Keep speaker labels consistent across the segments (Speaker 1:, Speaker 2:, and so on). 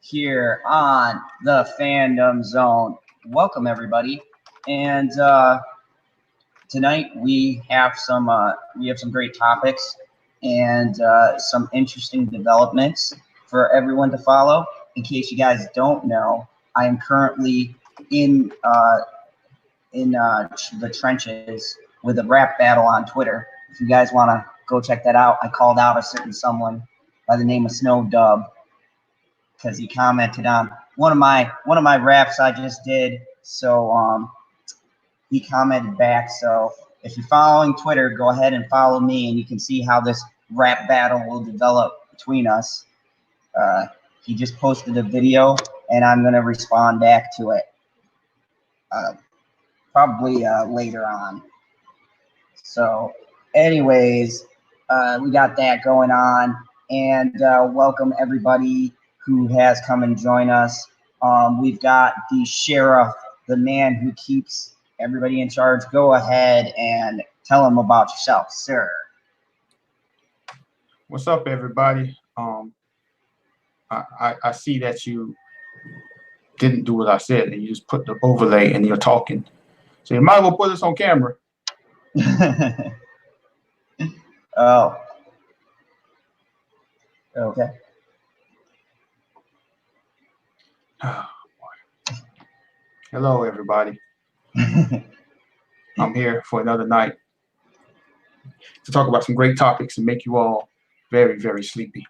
Speaker 1: here on the Fandom Zone. Welcome everybody, and tonight we have some great topics and some interesting developments for everyone to follow. In case you guys don't know, I am currently in the trenches with a rap battle on Twitter. If you guys want to go check that out, I called out a certain someone by the name of Snow Dub because he commented on one of my raps I just did. So he commented back. So if you're following Twitter, go ahead and follow me, and you can see how this rap battle will develop between us. He just posted a video, and I'm gonna respond back to it probably later on. So, anyways, we got that going on, and welcome everybody who has come and joined us. We've got the sheriff, the man who keeps everybody in charge. Go ahead and tell him about yourself, sir.
Speaker 2: What's up, everybody? I see that you didn't do what I said, and you just put the overlay and you're talking. So you might as well put this on camera.
Speaker 1: Oh. Okay.
Speaker 2: Oh, boy. Hello, everybody. I'm here for another night to talk about some great topics and make you all very, very sleepy.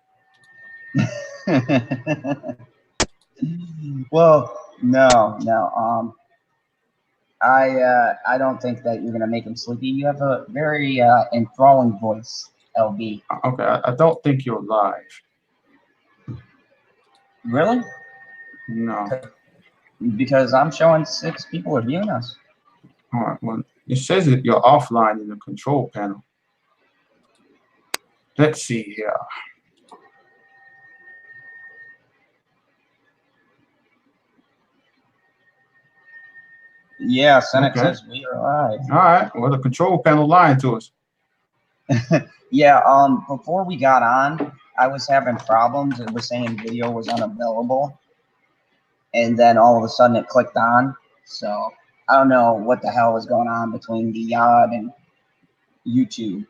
Speaker 1: Well, no. I don't think that you're gonna make him sleepy. You have a very enthralling voice, LB.
Speaker 2: Okay, I don't think you're live.
Speaker 1: Really?
Speaker 2: No.
Speaker 1: Because I'm showing 6 people are viewing us.
Speaker 2: All right. Well, it says that you're offline in the control panel. Let's see here.
Speaker 1: Yeah, Senate says we are live.
Speaker 2: All right. Well, the control panel lying to us.
Speaker 1: Yeah. Before we got on, I was having problems. It was saying video was unavailable, and then all of a sudden it clicked on. So I don't know what the hell was going on between the Yod and YouTube,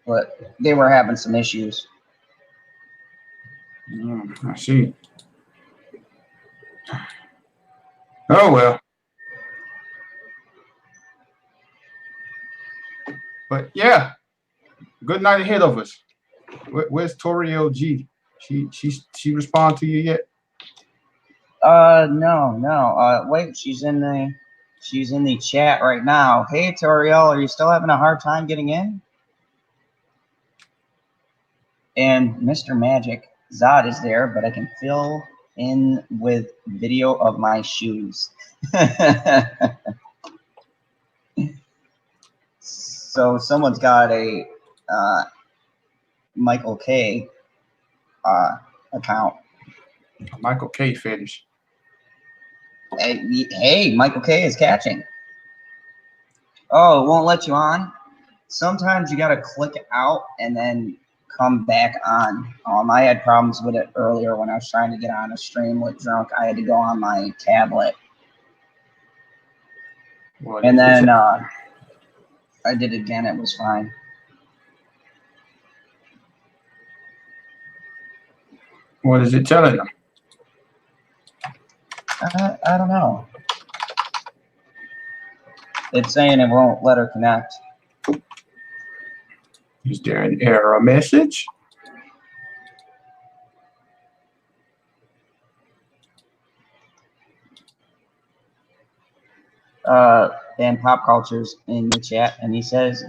Speaker 1: but they were having some issues.
Speaker 2: I see. Oh well. But yeah, good night ahead of us. Where's Tori LG? She respond to you yet?
Speaker 1: No. Wait, she's in the chat right now. Hey, Toriel, are you still having a hard time getting in? And Mr. Magic Zod is there, but I can fill in with video of my shoes. So someone's got a Michael K account.
Speaker 2: A Michael K fetish.
Speaker 1: Hey, Michael K is catching. Oh, it won't let you on. Sometimes you gotta click out and then come back on. I had problems with it earlier when I was trying to get on a stream with Drunk. I had to go on my tablet. Well, and then I did it again. It was fine.
Speaker 2: What is it telling them?
Speaker 1: I don't know. It's saying it won't let her connect.
Speaker 2: Is there an error message?
Speaker 1: Dan Pop Culture's in the chat, and he says,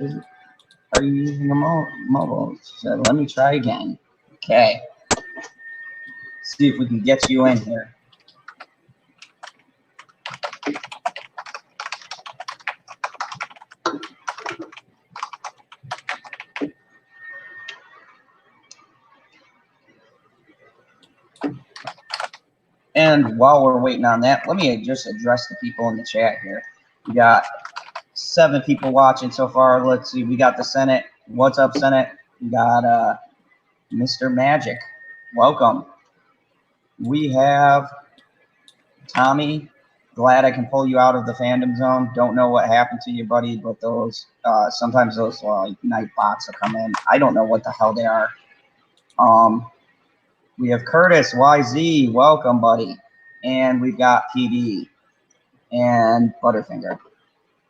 Speaker 1: "Are you using a mobile?" She said, "Let me try again." Okay. See if we can get you in here. And while we're waiting on that, let me just address the people in the chat here. We got 7 people watching so far. Let's see. We got the Senate. What's up, Senate? We got Mr. Magic. Welcome. We have Tommy. Glad I can pull you out of the fandom zone. Don't know what happened to you, buddy, but those sometimes those night bots will come in. I don't know what the hell they are. We have Curtis YZ. Welcome, buddy. And we've got PD and Butterfinger.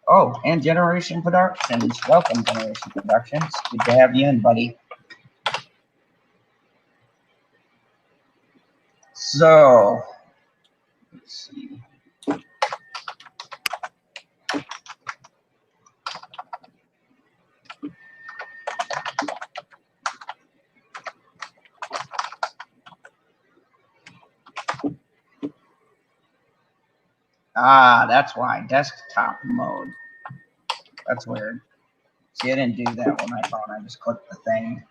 Speaker 1: Oh, and Generation Productions. Welcome, Generation Productions. Good to have you in, buddy. So, let's see. Ah, that's why. Desktop mode. That's weird. See, I didn't do that with my phone. I just clicked the thing.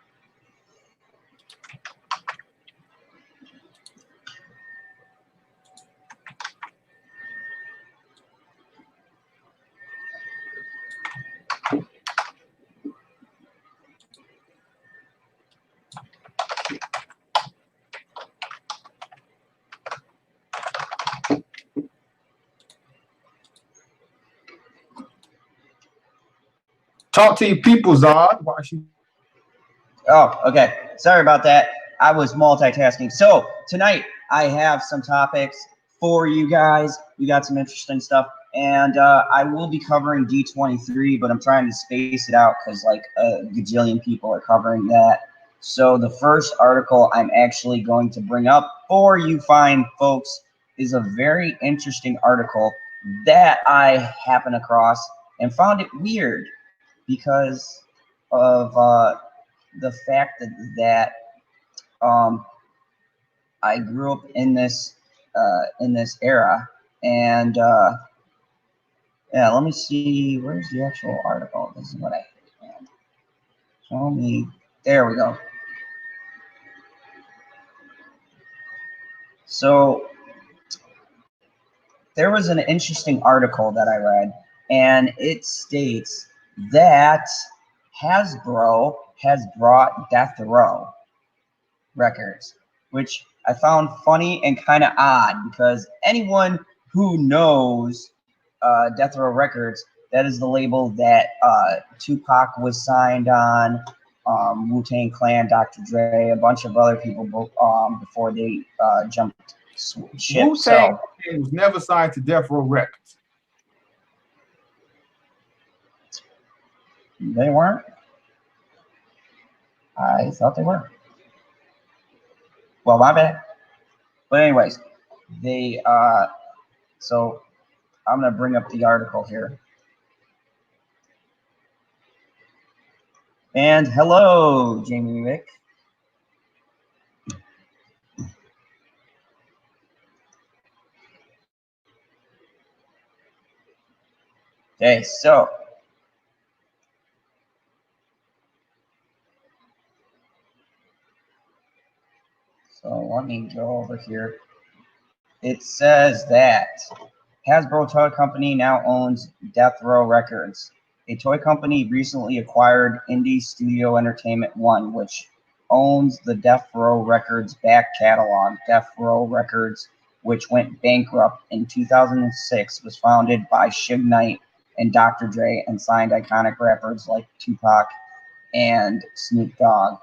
Speaker 2: Talk to your people, Zod. Watch you.
Speaker 1: Oh, okay. Sorry about that. I was multitasking. So tonight I have some topics for you guys. We got some interesting stuff, and I will be covering D23, but I'm trying to space it out because like a gajillion people are covering that. So the first article I'm actually going to bring up for you fine folks is a very interesting article that I happened across and found it weird because of the fact that I grew up in this era, and yeah, let me see, where's the actual article? This is what I found. Show me. There we go. So there was an interesting article that I read, and it states that Hasbro has brought Deathrow Records, which I found funny and kind of odd because anyone who knows Deathrow Records, that is the label that Tupac was signed on, Wu-Tang Clan, Dr. Dre, a bunch of other people before they jumped ship.
Speaker 2: Wu-Tang was never signed to Deathrow Records.
Speaker 1: They weren't? I thought they were. Well, my bad. But anyways, they so I'm gonna bring up the article here. And hello, Jamie Wick. Okay, so let me go over here. It says that Hasbro Toy Company now owns Deathrow Records. A toy company recently acquired Indie Studio Entertainment One, which owns the Deathrow Records back catalog. Deathrow Records, which went bankrupt in 2006, was founded by Suge Knight and Dr. Dre and signed iconic rappers like Tupac and Snoop Dogg.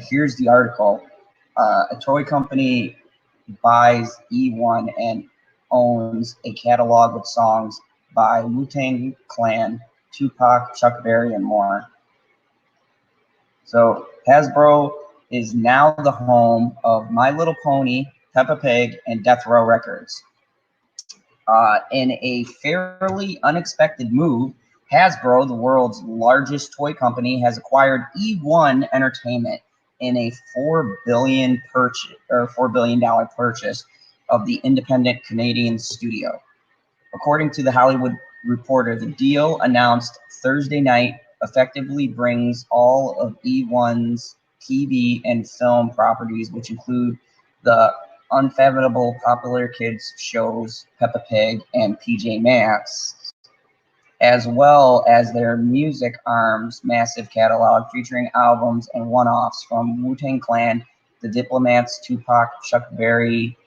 Speaker 1: Here's the article. A toy company buys E1 and owns a catalog of songs by Wu-Tang Clan, Tupac, Chuck Berry, and more. So Hasbro is now the home of My Little Pony, Peppa Pig, and Deathrow Records. In a fairly unexpected move, Hasbro, the world's largest toy company, has acquired E1 Entertainment in a $4 billion purchase of the independent Canadian studio. According to the Hollywood Reporter, the deal announced Thursday night effectively brings all of E1's TV and film properties, which include the unfathomable popular kids shows Peppa Pig and PJ Masks, as well as their music arm's massive catalog featuring albums and one-offs from Wu-Tang Clan, The Diplomats, Tupac, Chuck Berry,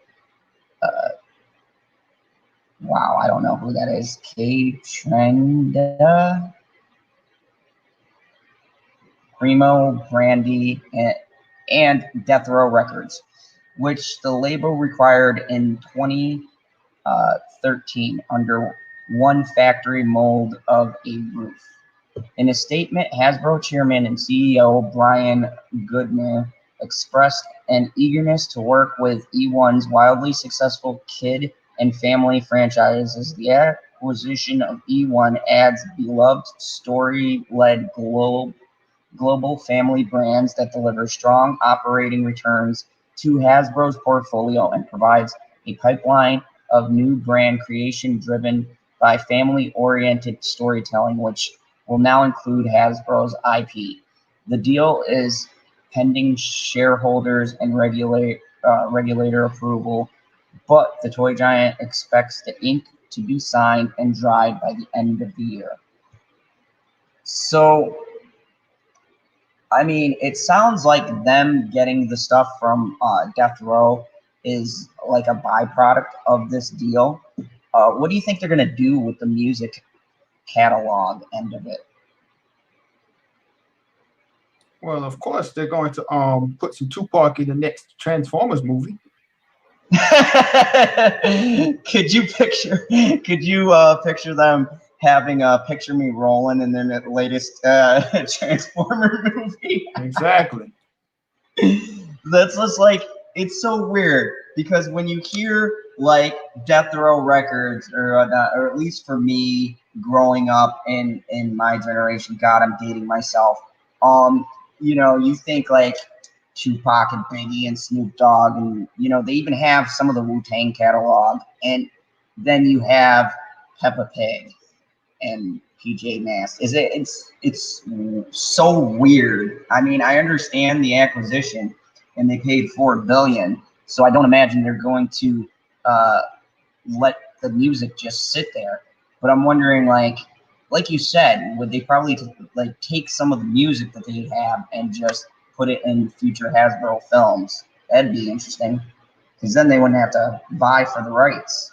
Speaker 1: Wow, I don't know who that is. K Trenda, Primo, Brandy, and Deathrow Records, which the label required in 2013 under one factory mold of a roof. In a statement, Hasbro chairman and CEO Brian Goodman expressed an eagerness to work with E1's wildly successful kid and family franchises. The acquisition of E1 adds beloved story-led global family brands that deliver strong operating returns to Hasbro's portfolio and provides a pipeline of new brand creation driven by family-oriented storytelling, which will now include Hasbro's IP. The deal is pending shareholders and regulator approval, but the toy giant expects the ink to be signed and dried by the end of the year. So, I mean, it sounds like them getting the stuff from Deathrow is like a byproduct of this deal. What do you think they're going to do with the music catalog end of it?
Speaker 2: Well, of course, they're going to put some Tupac in the next Transformers movie.
Speaker 1: Could you picture them having Picture Me Rolling in their latest Transformer movie?
Speaker 2: Exactly.
Speaker 1: That's just like, it's so weird because when you hear like Deathrow Records or at least for me growing up in my generation, God, I'm dating myself. You know, you think like Tupac and Biggie and Snoop Dogg, and you know they even have some of the Wu-Tang catalog, and then you have Peppa Pig and PJ Masks. It's so weird. I mean, I understand the acquisition, and they paid $4 billion, so I don't imagine they're going to let the music just sit there. But I'm wondering, like you said, would they probably like take some of the music that they have and just put it in future Hasbro films? That'd be interesting, because then they wouldn't have to vie for the rights.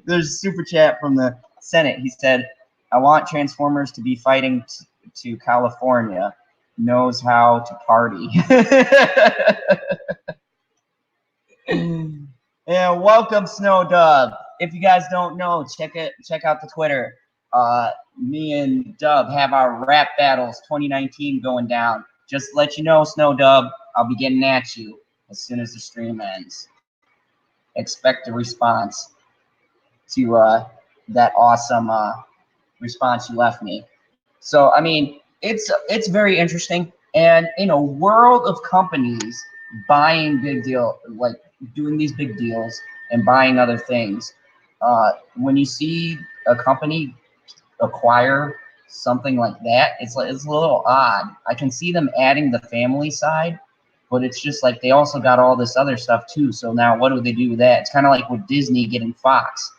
Speaker 1: There's a super chat from the Senate. He said, I want Transformers to be fighting to California. Knows how to party. Yeah, welcome, Snow Dub. If you guys don't know, check out the Twitter. Me and Dub have our rap battles 2019 going down. Just to let you know, Snow Dub, I'll be getting at you as soon as the stream ends. Expect a response to that awesome response you left me. So I mean, it's very interesting, and in a world of companies buying big deal, like doing these big deals and buying other things, when you see a company acquire something like that, it's a little odd. I can see them adding the family side, but it's just like they also got all this other stuff too. So now what do they do with that? It's kind of like with Disney getting Fox.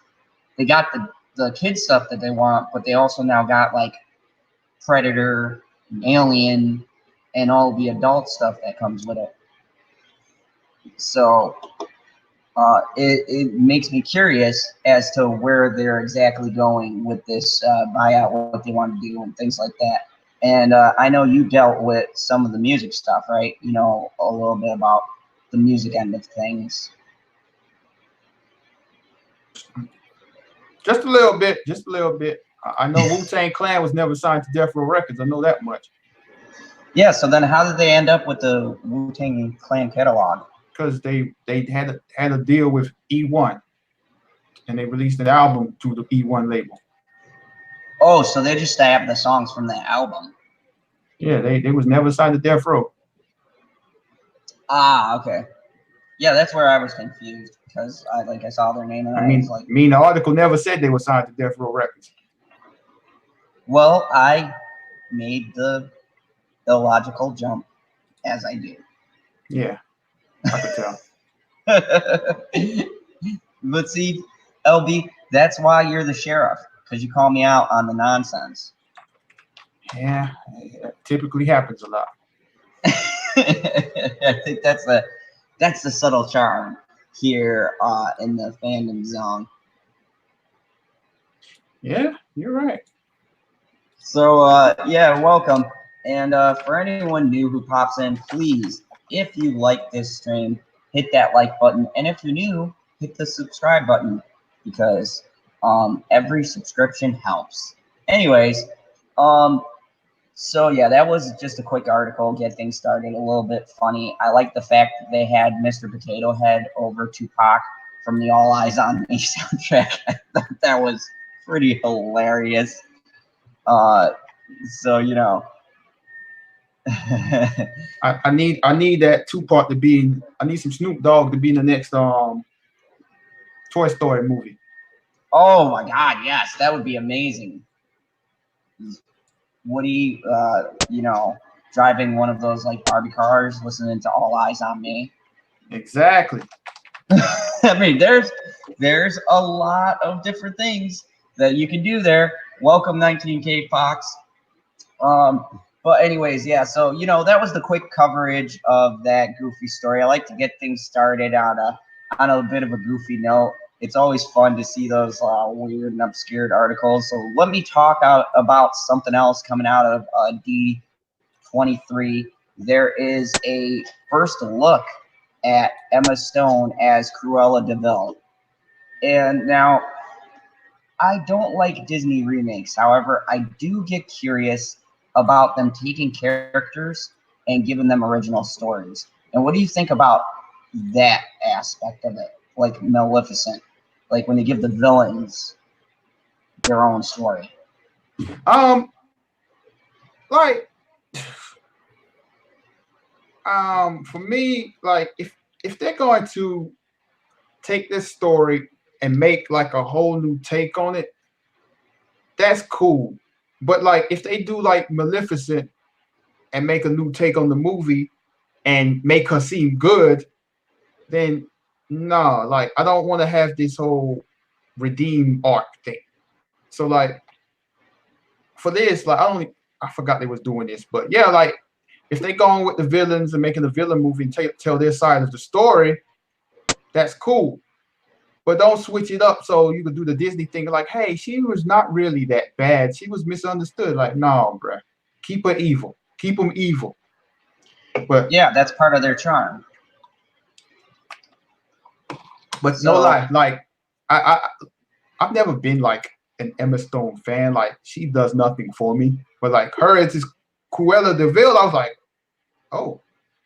Speaker 1: They got the kids stuff that they want, but they also now got like Predator, Alien, and all the adult stuff that comes with it. So it makes me curious as to where they're exactly going with this buyout, what they want to do, and things like that. And I know you dealt with some of the music stuff, right? You know a little bit about the music end of things.
Speaker 2: Just a little bit. Just a little bit. I know Wu-Tang Clan was never signed to Deathrow Records. I know that much.
Speaker 1: Yeah, so then how did they end up with the Wu-Tang Clan catalog?
Speaker 2: Because they had a deal with E1, and they released an album through the E1 label.
Speaker 1: Oh, so they just have the songs from that album.
Speaker 2: Yeah, they was never signed to Deathrow.
Speaker 1: Ah, okay. Yeah, that's where I was confused because I saw their name and I was like,
Speaker 2: the article never said they were signed to Deathrow Records.
Speaker 1: Well, I made the illogical jump, as I do.
Speaker 2: Yeah, I could tell.
Speaker 1: But see, LB, that's why you're the sheriff, because you call me out on the nonsense.
Speaker 2: Yeah, it typically happens a lot.
Speaker 1: I think that's the subtle charm. here in the fandom zone.
Speaker 2: Yeah, you're right.
Speaker 1: So yeah, welcome. And for anyone new who pops in, please, if you like this stream, hit that like button. And if you're new, hit the subscribe button, because every subscription helps. Anyways, so yeah, that was just a quick article, get things started, a little bit funny. I like the fact that they had Mr. Potato Head over Tupac from the All Eyes on Me soundtrack. I thought that was pretty hilarious. So you know,
Speaker 2: I need that Tupac to be in, I need some Snoop Dogg to be in the next Toy Story movie.
Speaker 1: oh my God, yes, that would be amazing. Woody, you know, driving one of those like Barbie cars, listening to All Eyes on Me.
Speaker 2: Exactly.
Speaker 1: I mean, there's a lot of different things that you can do there. Welcome 19K Fox. But anyways, yeah, so you know, that was the quick coverage of that goofy story. I like to get things started on a bit of a goofy note. It's always fun to see those weird and obscure articles. So let me talk about something else coming out of D23. There is a first look at Emma Stone as Cruella de Vil. And now, I don't like Disney remakes. However, I do get curious about them taking characters and giving them original stories. And what do you think about that aspect of it? Like Maleficent, like when they give the villains their own story.
Speaker 2: Like, for me, like if they're going to take this story and make like a whole new take on it, that's cool. But like if they do like Maleficent and make a new take on the movie and make her seem good, then no, like I don't want to have this whole redeem arc thing. So like for this, like I forgot they was doing this, but yeah, like if they go on with the villains and making a villain movie and tell their side of the story, that's cool. But don't switch it up so you could do the Disney thing like, hey, she was not really that bad. She was misunderstood. Like, no, bruh. Keep her evil. Keep them evil. But
Speaker 1: yeah, that's part of their charm.
Speaker 2: But so, no lie, like I've never been like an Emma Stone fan. Like she does nothing for me. But like her as this Cruella de Vil, I was like, oh,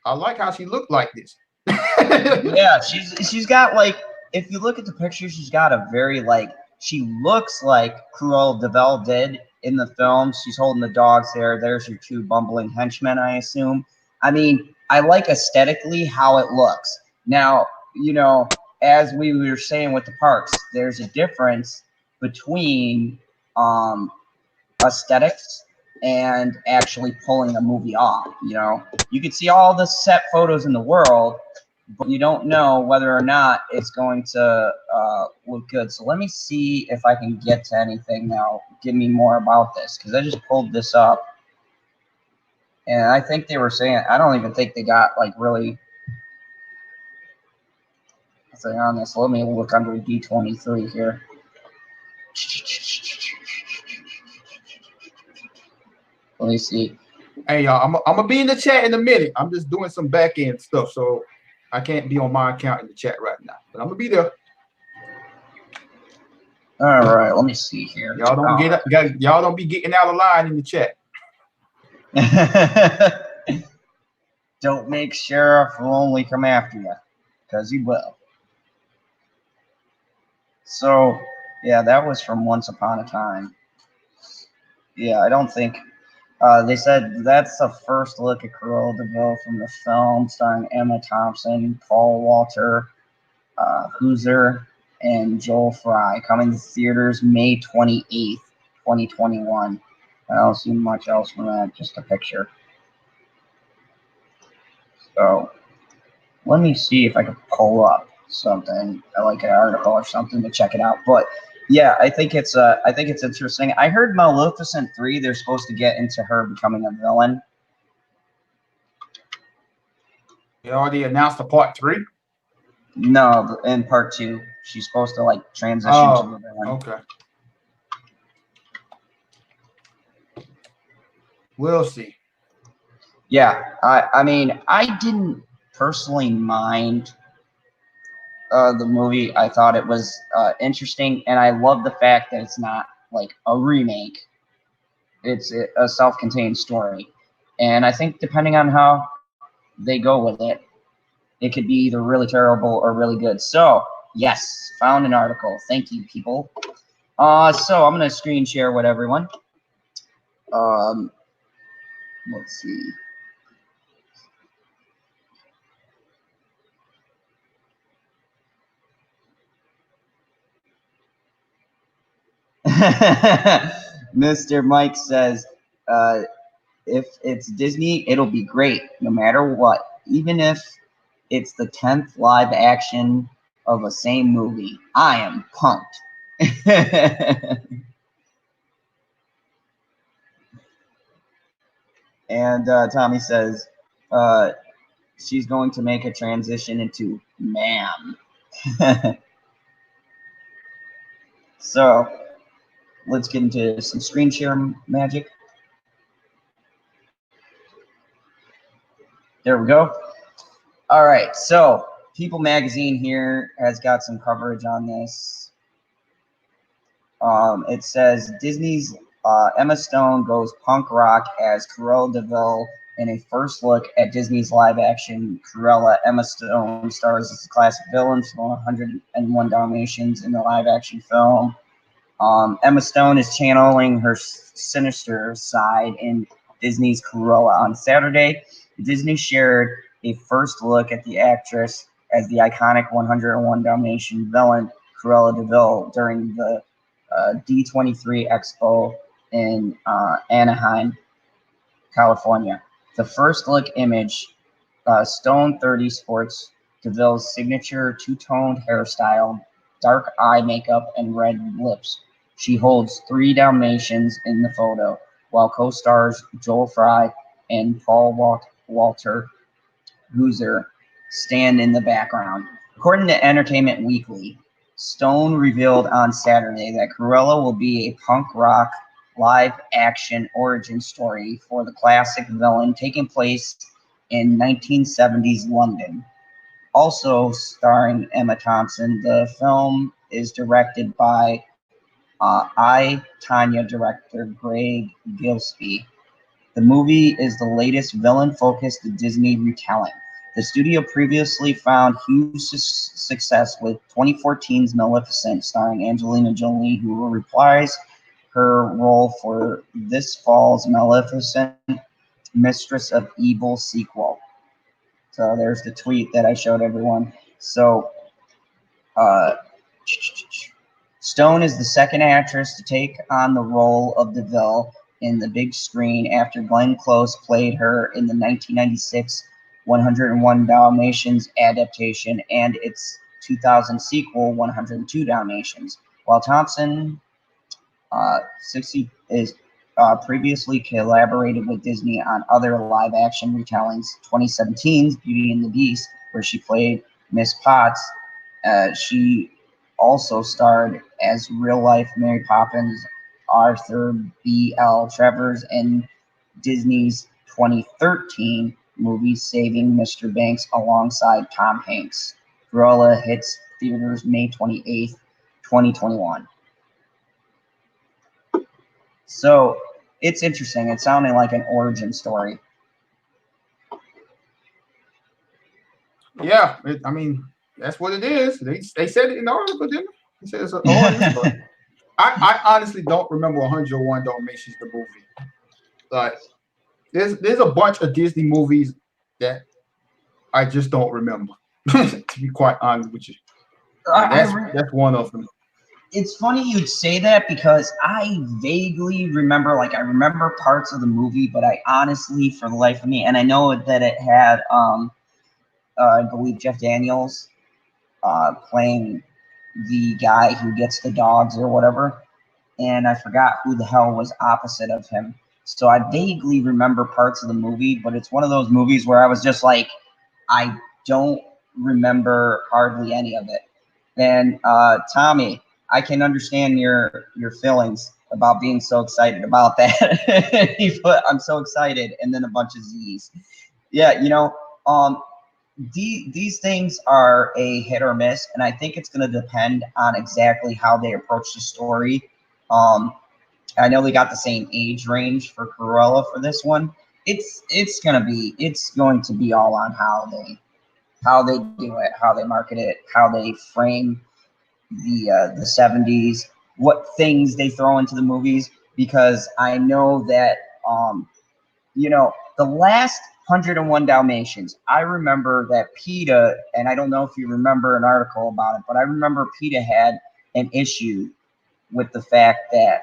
Speaker 2: I like how she looked like this.
Speaker 1: Yeah, she's got like, if you look at the picture, she's got a very like, she looks like Cruella de Vil did in the film. She's holding the dogs there. There's your two bumbling henchmen, I assume. I mean, I like aesthetically how it looks. Now, you know, as we were saying with the parks, there's a difference between aesthetics and actually pulling a movie off. You know, you can see all the set photos in the world, but you don't know whether or not it's going to look good. So let me see if I can get to anything now. Give me more about this, because I just pulled this up, and I think they were saying, I don't even think they got like really on this. Let me look under D23 here. Let me see.
Speaker 2: Hey y'all, I'm gonna be in the chat in a minute. I'm just doing some back end stuff, so I can't be on my account in the chat right now. But I'm gonna be there.
Speaker 1: All right, let me see here.
Speaker 2: Y'all don't y'all don't be getting out of line in the chat.
Speaker 1: Don't make Sheriff Lonely come after you, because he will. So, yeah, that was from Once Upon a Time. Yeah, I don't think... they said that's the first look at Cruella de Vil from the film, starring Emma Thompson, Paul Walter, Hooser, and Joel Fry, coming to theaters May 28th, 2021. I don't see much else from that, just a picture. So, let me see if I can pull up something, like an article or something, to check it out. But yeah, I think it's interesting. I heard Maleficent 3, they're supposed to get into her becoming a villain.
Speaker 2: They already announced a part 3.
Speaker 1: No, in part 2, she's supposed to like transition to the villain.
Speaker 2: Okay. We'll see.
Speaker 1: Yeah, I mean, I didn't personally mind the movie. I thought it was interesting, and I love the fact that it's not like a remake. It's a self-contained story, and I think depending on how they go with it, it could be either really terrible or really good. So yes, found an article. Thank you, people. So I'm gonna screen share with everyone. Let's see. Mr. Mike says, if it's Disney, it'll be great, no matter what. Even if it's the 10th live action of a same movie, I am pumped. And Tommy says, she's going to make a transition into ma'am. So let's get into some screen share magic. There we go. All right, so People Magazine here has got some coverage on this. It says Disney's Emma Stone goes punk rock as Cruella de Vil in a first look at Disney's live-action Cruella. Emma Stone stars as the classic villain from 101 Dalmatians in the live-action film. Emma Stone is channeling her sinister side in Disney's Cruella. On Saturday, Disney shared a first look at the actress as the iconic 101 Dalmatian villain Cruella de Vil during the D23 Expo in Anaheim, California. The first look image, Stone 30 sports de Vil's signature two-toned hairstyle, dark eye makeup, and red lips. She holds 3 Dalmatians in the photo, while co-stars Joel Fry and Paul Walter Gooser stand in the background. According to Entertainment Weekly, Stone revealed on Saturday that Cruella will be a punk rock live-action origin story for the classic villain taking place in 1970s London. Also starring Emma Thompson, the film is directed by I, Tonya director Greg Gillespie. The movie is the latest villain-focused Disney retelling. The studio previously found huge success with 2014's Maleficent, starring Angelina Jolie, who will reprise her role for this fall's Maleficent, Mistress of Evil sequel. So there's the tweet that I showed everyone. So Stone is the second actress to take on the role of De Vil in the big screen after Glenn Close played her in the 1996 101 Dalmatians adaptation and its 2000 sequel 102 Dalmatians. While Thompson 60 is previously collaborated with Disney on other live-action retellings, 2017's Beauty and the Beast, where she played Miss Potts. She also starred as real-life Mary Poppins, Arthur B.L. Travers, and Disney's 2013 movie Saving Mr. Banks alongside Tom Hanks. Cruella hits theaters May 28th, 2021. So it's interesting. It's sounding like an origin story.
Speaker 2: Yeah, I mean, that's what it is. They said it in the article, didn't they? They said it's an origin story. I honestly don't remember 101 Dalmatians, the movie. Like, there's a bunch of Disney movies that I just don't remember, to be quite honest with you. That's one of them.
Speaker 1: It's funny you'd say that because I vaguely remember, like I remember parts of the movie, but I honestly, for the life of me, and I know that it had, I believe Jeff Daniels playing the guy who gets the dogs or whatever, and I forgot who the hell was opposite of him. So I vaguely remember parts of the movie, but it's one of those movies where I was just like, I don't remember hardly any of it. And Tommy, I can understand your feelings about being so excited about that. He put, I'm so excited, and then a bunch of Z's. Yeah, you know, these things are a hit or miss, and I think it's going to depend on exactly how they approach the story. I know they got the same age range for Cruella for this one. It's going to be all on how they do it, how they market it, how they frame the 70s, what things they throw into the movies, because I know that you know, the last 101 Dalmatians, I remember that PETA, and I don't know if you remember an article about it, but I remember PETA had an issue with the fact that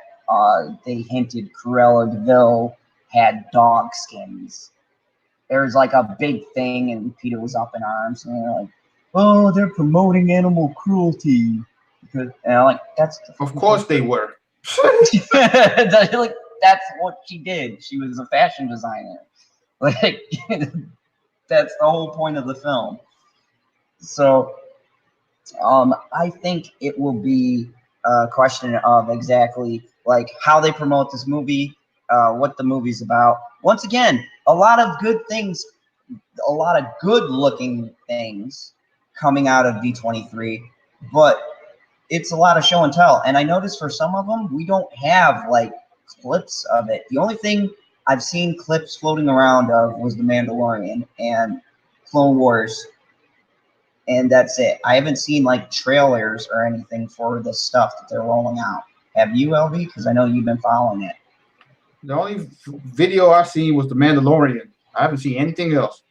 Speaker 1: they hinted Cruella de Vil had dog skins. There was like a big thing, and PETA was up in arms, and they're like, "Oh, they're promoting animal cruelty." Because, and I'm like, that's
Speaker 2: of course they were.
Speaker 1: like, that's what she did. She was a fashion designer. Like, that's the whole point of the film. So, I think it will be a question of exactly like how they promote this movie, what the movie's about. Once again, a lot of good things, a lot of good-looking things coming out of D23, but it's a lot of show and tell. And I noticed for some of them, we don't have like clips of it. The only thing I've seen clips floating around of was The Mandalorian and Clone Wars, and that's it. I haven't seen like trailers or anything for the stuff that they're rolling out. Have you, LB? Because I know you've been following it.
Speaker 2: The only video I've seen was The Mandalorian. I haven't seen anything else.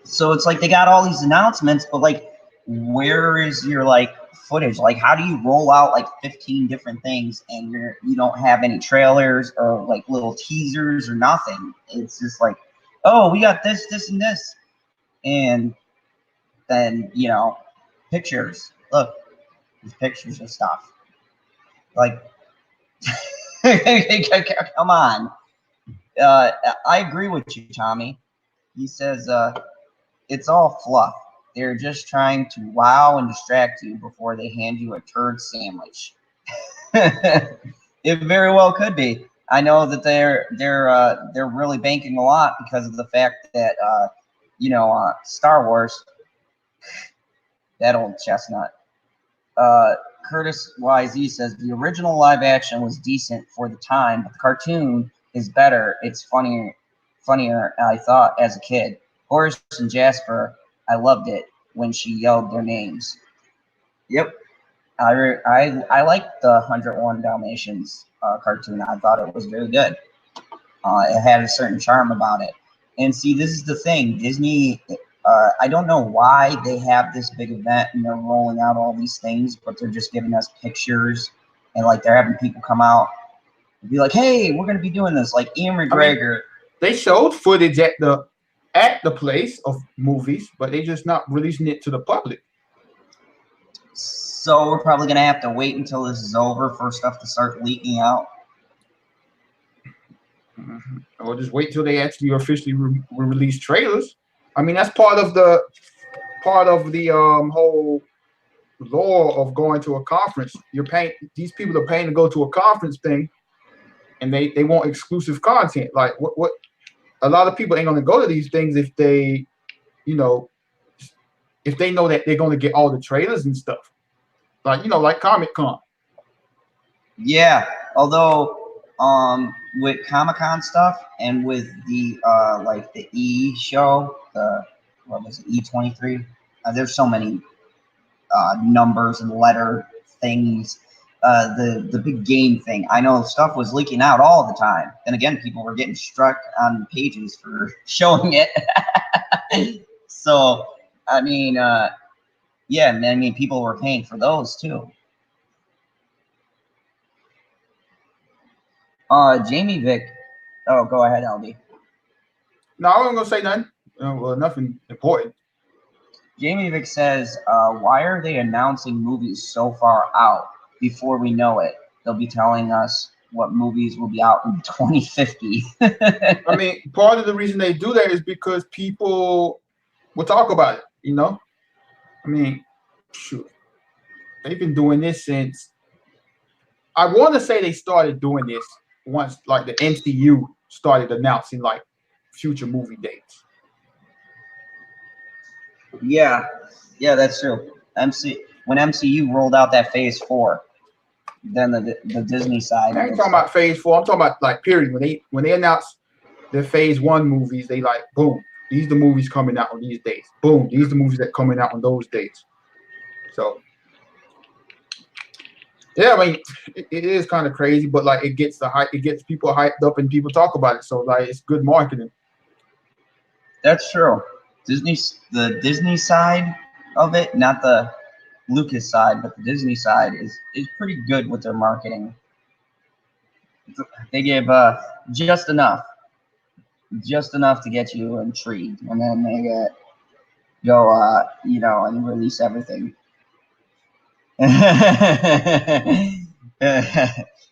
Speaker 1: So it's like they got all these announcements, but like, where is your like footage? Like, how do you roll out like 15 different things and you don't have any trailers or like little teasers or nothing? It's just like, oh, we got this, this, and this, and then, you know, pictures. Look, these pictures of stuff. Like, come on. I agree with you, Tommy. He says it's all fluff. They're just trying to wow and distract you before they hand you a turd sandwich. It very well could be. I know that they're really banking a lot because of the fact that you know, Star Wars, that old chestnut. Curtis YZ says the original live action was decent for the time, but the cartoon is better. It's funnier. I thought as a kid. Horace and Jasper, I loved it when she yelled their names. Yep, I liked the 101 Dalmatians cartoon. I thought it was very good. It had a certain charm about it. And see, this is the thing. Disney, I don't know why they have this big event and they're rolling out all these things, but they're just giving us pictures and like they're having people come out and be like, "Hey, we're going to be doing this." Like Ian McGregor.
Speaker 2: I mean, they showed footage at the place of movies, but they just not releasing it to the public.
Speaker 1: So we're probably going to have to wait until this is over for stuff to start leaking out.
Speaker 2: Or just wait till they actually officially release trailers. I mean, that's part of the whole lore of going to a conference. You're paying, these people are paying to go to a conference thing, and they want exclusive content. Like what a lot of people ain't gonna go to these things if they, you know, if they know that they're gonna get all the trailers and stuff. Like, you know, like Comic-Con.
Speaker 1: Yeah, although with Comic-Con stuff and with the like the E show, the what was it, E23? There's so many numbers and letter things. The big game thing. I know stuff was leaking out all the time. And again, people were getting struck on pages for showing it. So I mean, yeah, I mean, people were paying for those too. Jamie Vick. Oh, go ahead, LB.
Speaker 2: No, I wasn't gonna say nothing. Well, nothing important.
Speaker 1: Jamie Vick says, why are they announcing movies so far out before we know it? They'll be telling us what movies will be out in 2050.
Speaker 2: I mean, part of the reason they do that is because people will talk about it, you know? I mean, shoot, they've been doing this since. I want to say they started doing this once, like the MCU started announcing like future movie dates.
Speaker 1: Yeah, that's true. When MCU rolled out that Phase 4, then the Disney side.
Speaker 2: I ain't talking about Phase 4. I'm talking about like period. When they announced the Phase 1 movies, they like boom. These are the movies coming out on these dates. Boom. These are the movies that coming out on those dates. So yeah, I mean, it is kind of crazy, but like it gets people hyped up and people talk about it. So like it's good marketing.
Speaker 1: That's true. The Disney side of it, not the Lucas side, but the Disney side is pretty good with their marketing. They give just enough to get you intrigued, and then they go and release everything.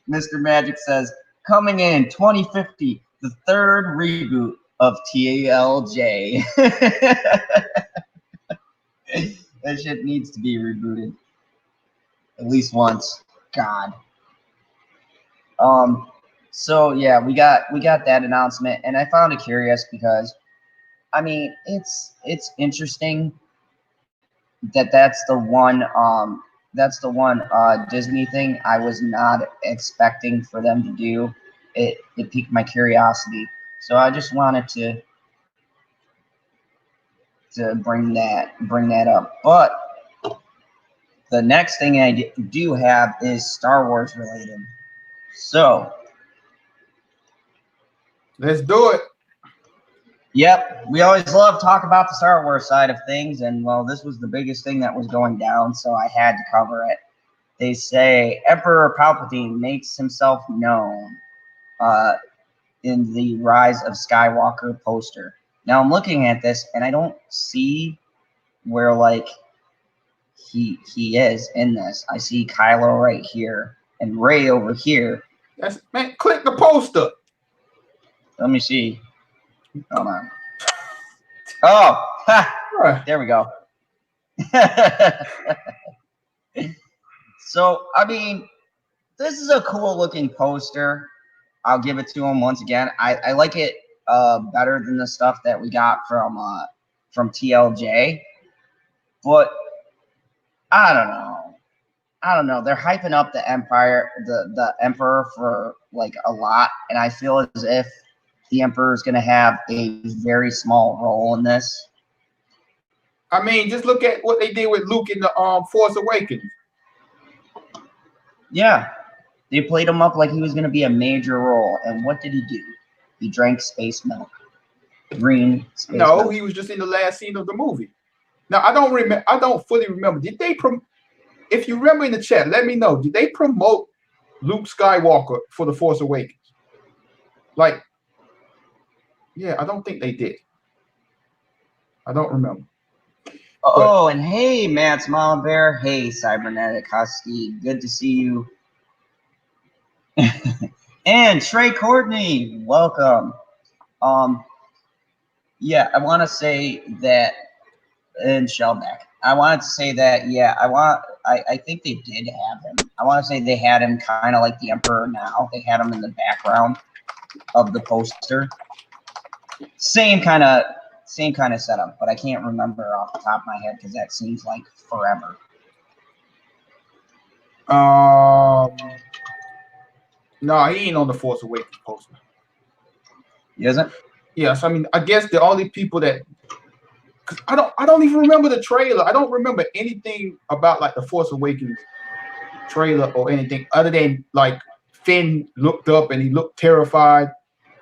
Speaker 1: Mr. Magic says, coming in 2050, the third reboot of TLJ. That shit needs to be rebooted at least once. God. So yeah, we got that announcement, and I found it curious because, I mean, it's interesting that that's the one Disney thing I was not expecting for them to do. It piqued my curiosity, so I just wanted to bring that up. But the next thing I do have is Star Wars related. So
Speaker 2: let's do it.
Speaker 1: Yep, we always love talk about the Star Wars side of things, and well, this was the biggest thing that was going down, so I had to cover it. They say Emperor Palpatine makes himself known in the Rise of Skywalker poster. Now I'm looking at this, and I don't see where like he is in this. I see Kylo right here and Rey over here.
Speaker 2: Man, click the poster.
Speaker 1: Let me see. Hold on. Oh, ha, there we go. So, I mean, this is a cool looking poster. I'll give it to him once again. I like it better than the stuff that we got from TLJ. But I don't know. They're hyping up the Emperor for like a lot, and I feel as if the Emperor is going to have a very small role in this.
Speaker 2: I mean, just look at what they did with Luke in the Force Awakens.
Speaker 1: Yeah, they played him up like he was going to be a major role, and what did he do? He drank space milk, green space milk.
Speaker 2: No, he was just in the last scene of the movie. Now I don't fully remember. Did they if you remember in the chat, let me know. Did they promote Luke Skywalker for the Force Awakens? Like, yeah, I don't think they did. I don't remember.
Speaker 1: Oh, and hey, Matt Small Bear. Hey, Cybernetic Husky. Good to see you. And Trey Courtney, welcome. Yeah, I want to say that, and Shellback. I wanted to say that, yeah, I think they did have him. I want to say they had him kind of like the Emperor now. They had him in the background of the poster. Same kind of setup, but I can't remember off the top of my head because that seems like forever.
Speaker 2: No, he ain't on the Force Awakens poster.
Speaker 1: He isn't?
Speaker 2: Yes, I mean, I guess the only people that, cause I don't even remember the trailer. I don't remember anything about like the Force Awakens trailer or anything other than like Finn looked up and he looked terrified.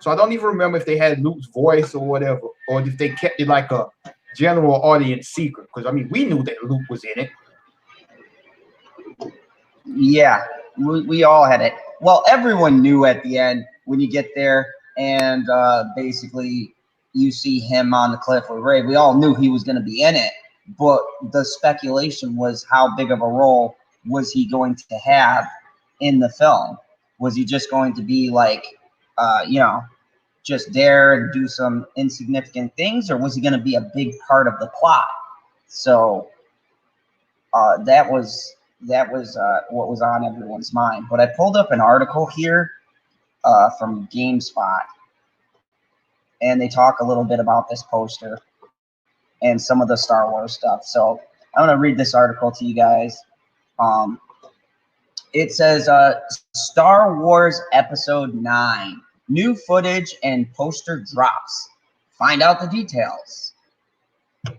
Speaker 2: So I don't even remember if they had Luke's voice or whatever, or if they kept it like a general audience secret. Because I mean, we knew that Luke was in it.
Speaker 1: Yeah, we all had it. Well, everyone knew at the end when you get there, and basically you see him on the cliff with Rey. We all knew he was going to be in it, but the speculation was how big of a role was he going to have in the film? Was he just going to be like, just there and do some insignificant things, or was he going to be a big part of the plot? So That was what was on everyone's mind. But I pulled up an article here from GameSpot, and they talk a little bit about this poster and some of the Star Wars stuff. So I'm gonna read this article to you guys. It says Star Wars Episode 9. New footage and poster drops. Find out the details.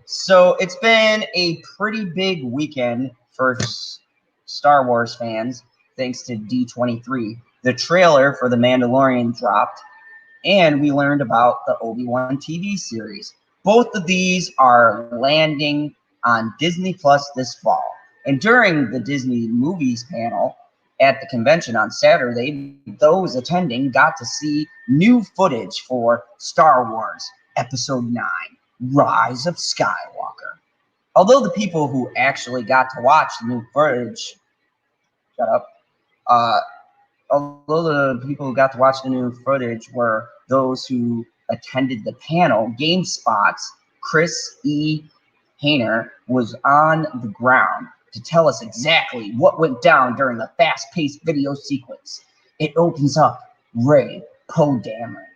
Speaker 1: So it's been a pretty big weekend for Star Wars fans, thanks to D23. The trailer for The Mandalorian dropped, and we learned about the Obi-Wan TV series. Both of these are landing on Disney Plus this fall. And during the Disney Movies panel at the convention on Saturday, those attending got to see new footage for Star Wars Episode 9, Rise of Skywalker. Although the people who actually got to watch the new footage, although the people who got to watch the new footage were those who attended the panel, GameSpot's Chris E. Hayner was on the ground to tell us exactly what went down during the fast-paced video sequence. It opens up Rey, Poe Dameron,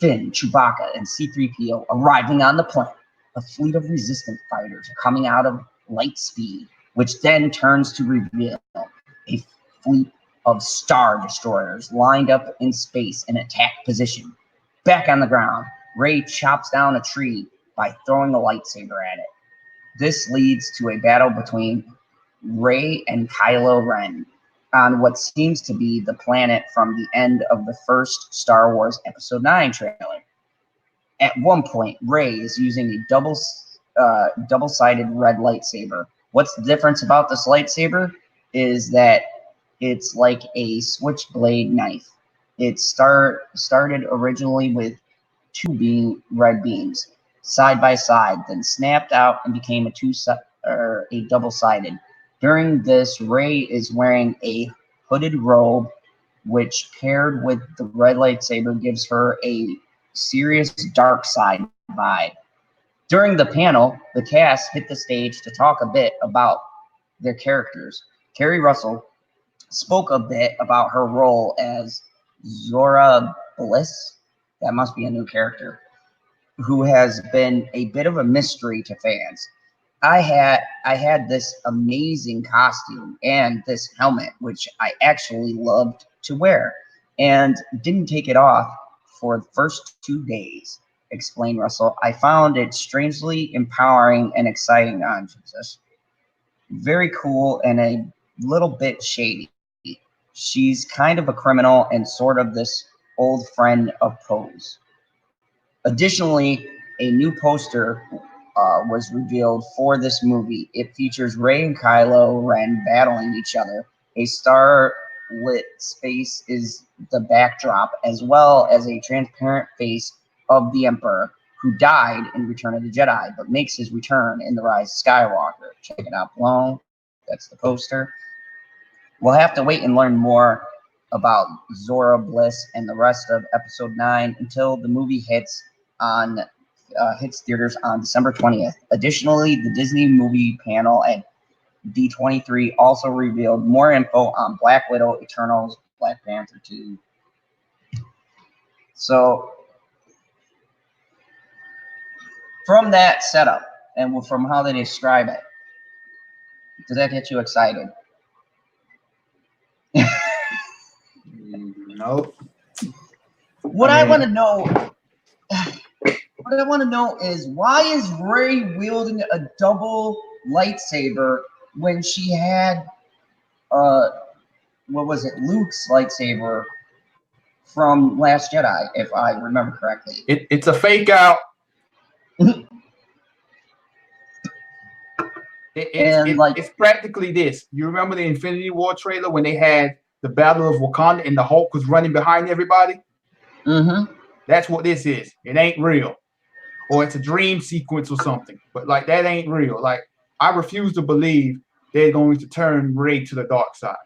Speaker 1: Finn, Chewbacca, and C-3PO arriving on the planet. A fleet of resistance fighters are coming out of light speed, which then turns to reveal a fleet of Star Destroyers lined up in space in attack position. Back on the ground, Rey chops down a tree by throwing a lightsaber at it. This leads to a battle between Rey and Kylo Ren on what seems to be the planet from the end of the first Star Wars Episode 9 trailer. At one point, Rey is using a double-sided red lightsaber. What's the difference about this lightsaber is that it's like a switchblade knife. It started originally with two red beams side by side, then snapped out and became a double-sided. During this, Rey is wearing a hooded robe, which paired with the red lightsaber gives her a serious dark side vibe. During the panel, the cast hit the stage to talk a bit about their characters. Kerry Russell spoke a bit about her role as Zora Bliss. That must be a new character, who has been a bit of a mystery to fans. I had this amazing costume and this helmet, which I actually loved to wear, and didn't take it off for the first 2 days, explained Russell. I found it strangely empowering and exciting. On Jesus, very cool and a little bit shady. She's kind of a criminal and sort of this old friend of Poe's. Additionally, a new poster was revealed for this movie. It features Rey and Kylo Ren battling each other. A star-lit space is the backdrop, as well as a transparent face of the Emperor, who died in Return of the Jedi, but makes his return in The Rise of Skywalker. Check it out below. That's the poster. We'll have to wait and learn more about Zora Bliss and the rest of Episode 9 until the movie hits theaters on December 20th. Additionally, the Disney movie panel at D23 also revealed more info on Black Widow, Eternals, Black Panther 2. So, from that setup and from how they describe it, does that get you excited?
Speaker 2: Nope.
Speaker 1: What I want to know is, why is Rey wielding a double lightsaber when she had Luke's lightsaber from Last Jedi, if I remember correctly?
Speaker 2: It's a fake out. It's practically this. You remember the Infinity War trailer when they had the Battle of Wakanda and the Hulk was running behind everybody?
Speaker 1: Mm-hmm.
Speaker 2: That's what this is. It ain't real. Or it's a dream sequence or something. But like, that ain't real. Like, I refuse to believe they're going to turn Rey to the dark side.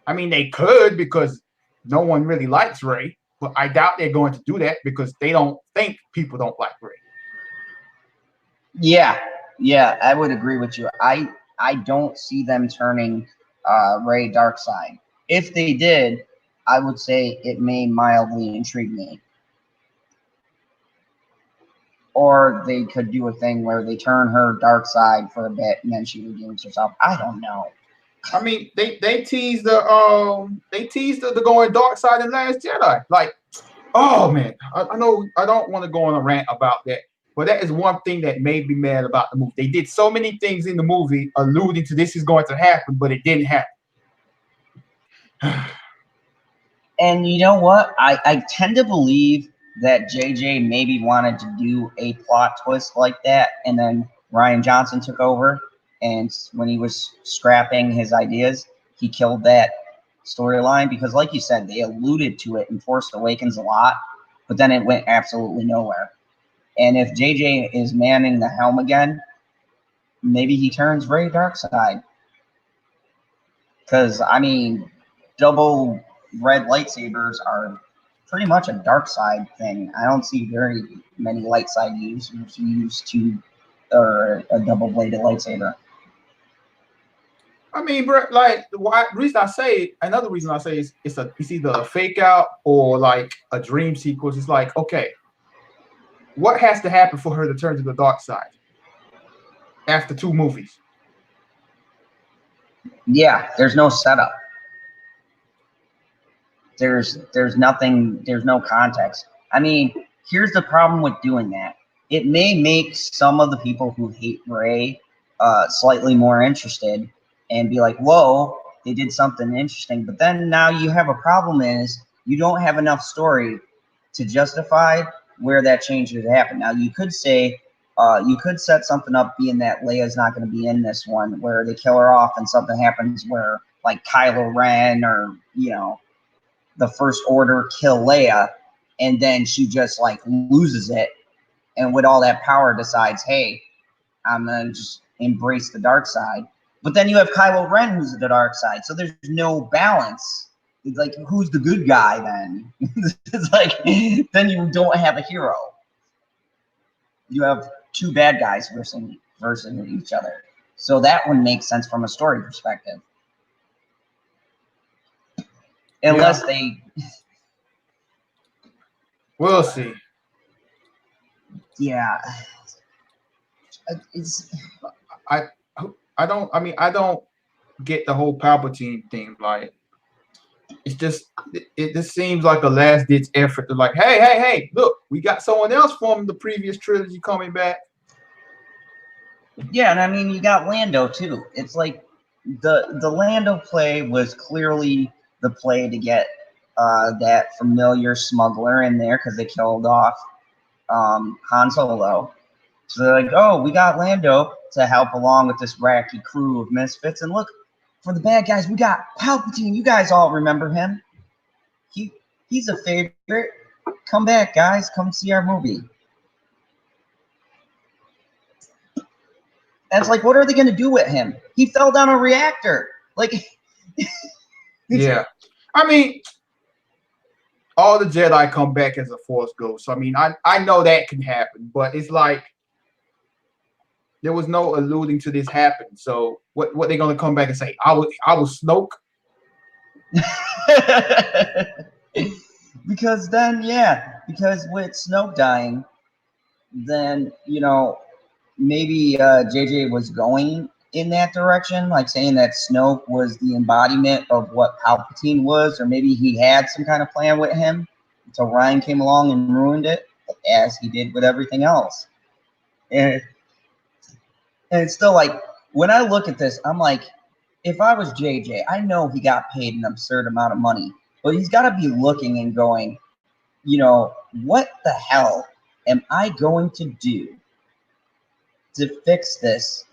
Speaker 2: I mean, they could, because no one really likes Rey, but I doubt they're going to do that because they don't think people don't like Rey.
Speaker 1: Yeah, I would agree with you. I I don't see them turning Rey dark side. If they did, I would say it may mildly intrigue me. Or they could do a thing where they turn her dark side for a bit and then she redeems herself. I don't know.
Speaker 2: I mean, they teased the going dark side in Last Jedi. Like, oh man, I know I don't want to go on a rant about that, but that is one thing that made me mad about the movie. They did so many things in the movie alluding to this is going to happen, but it didn't happen.
Speaker 1: And you know what? I tend to believe that JJ maybe wanted to do a plot twist like that, and then Rian Johnson took over, and when he was scrapping his ideas, he killed that storyline because, like you said, they alluded to it in Force Awakens a lot, but then it went absolutely nowhere. And if JJ is manning the helm again, maybe he turns Rey darkside. Because, I mean, double red lightsabers are pretty much a dark side thing. I don't see very many light side users use two or a double bladed lightsaber.
Speaker 2: I mean, bro, like another reason I say is it's either a fake out or like a dream sequence. It's like, okay, what has to happen for her to turn to the dark side after 2 movies?
Speaker 1: Yeah, there's no setup. There's nothing, there's no context. I mean, here's the problem with doing that. It may make some of the people who hate Rey slightly more interested and be like, whoa, they did something interesting. But then now you have a problem is you don't have enough story to justify where that change would happen. Now, you could say, you could set something up being that Leia's not going to be in this one, where they kill her off and something happens where, like, Kylo Ren or, you know, the First Order kill Leia, and then she just, like, loses it, and with all that power decides, hey, I'm going to just embrace the dark side. But then you have Kylo Ren who's the dark side, so there's no balance. It's like, who's the good guy then? It's like, then you don't have a hero. You have 2 bad guys versus each other. So that one makes sense from a story perspective. Unless they...
Speaker 2: We'll see.
Speaker 1: Yeah.
Speaker 2: I don't get the whole Palpatine thing. Like, it's just, it just seems like a last ditch effort to like, hey, look, we got someone else from the previous trilogy coming back.
Speaker 1: Yeah, and I mean, you got Lando too. It's like the Lando play was clearly the play to get that familiar smuggler in there because they killed off Han Solo. So they're like, oh, we got Lando to help along with this wacky crew of misfits. And look, for the bad guys, we got Palpatine. You guys all remember him. He's a favorite. Come back, guys. Come see our movie. And it's like, what are they going to do with him? He fell down a reactor. Like,
Speaker 2: yeah. I mean, all the Jedi come back as a Force ghost. So, I mean, I know that can happen, but it's like there was no alluding to this happen. So, what they gonna come back and say? I was Snoke.
Speaker 1: Because then, yeah, because with Snoke dying, then, you know, maybe JJ was going in that direction, like saying that Snoke was the embodiment of what Palpatine was, or maybe he had some kind of plan with him until Ryan came along and ruined it, as he did with everything else. And it's still like, when I look at this, I'm like, if I was JJ, I know he got paid an absurd amount of money, but he's got to be looking and going, you know, what the hell am I going to do to fix this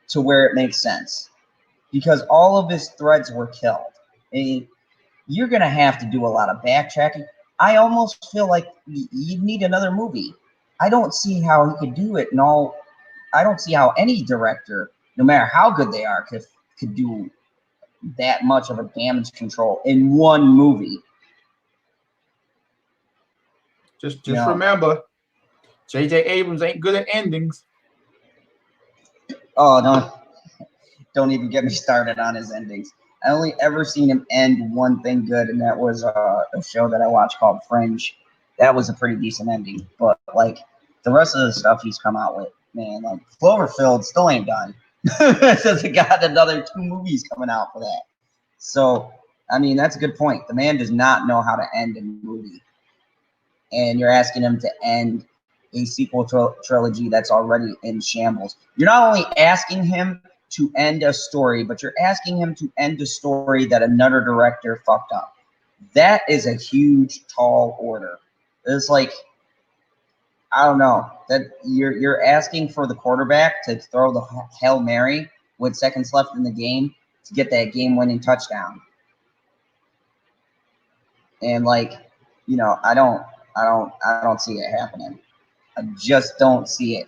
Speaker 1: to where it makes sense? Because all of his threads were killed. And you're going to have to do a lot of backtracking. I almost feel like you'd need another movie. I don't see how he could do it. I don't see how any director, no matter how good they are, could do that much of a damage control in one movie.
Speaker 2: Just remember, J.J. Abrams ain't good at endings.
Speaker 1: Oh, no. don't even get me started on his endings. I only ever seen him end one thing good, and that was a show that I watched called Fringe. That was a pretty decent ending, but like the rest of the stuff he's come out with, man, like Cloverfield still ain't done. Since it got another 2 movies coming out for that. So, I mean, that's a good point. The man does not know how to end a movie, and you're asking him to end a sequel trilogy that's already in shambles. You're not only asking him to end a story, but you're asking him to end a story that another director fucked up. That is a huge, tall order. It's like, I don't know, that you're asking for the quarterback to throw the Hail Mary with seconds left in the game to get that game-winning touchdown. And like, you know, I don't see it happening. I just don't see it.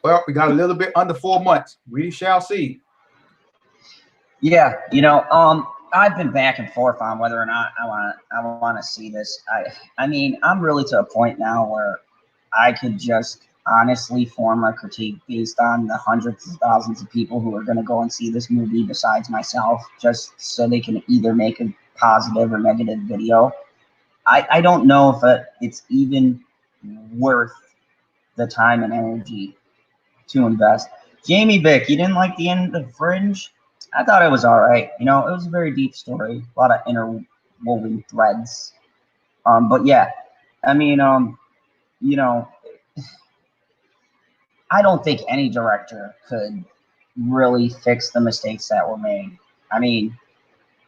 Speaker 2: Well, we got a little bit under 4 months. We shall see.
Speaker 1: Yeah, you know, I've been back and forth on whether or not I want to see this. I mean, I'm really to a point now where I could just honestly form a critique based on the hundreds of thousands of people who are going to go and see this movie besides myself, just so they can either make a positive or negative video. I don't know if it's even worth the time and energy to invest. Jamie Vick, you didn't like the end of Fringe? I thought it was all right. You know, it was a very deep story, a lot of interwoven threads. But yeah, I mean, you know, I don't think any director could really fix the mistakes that were made. I mean,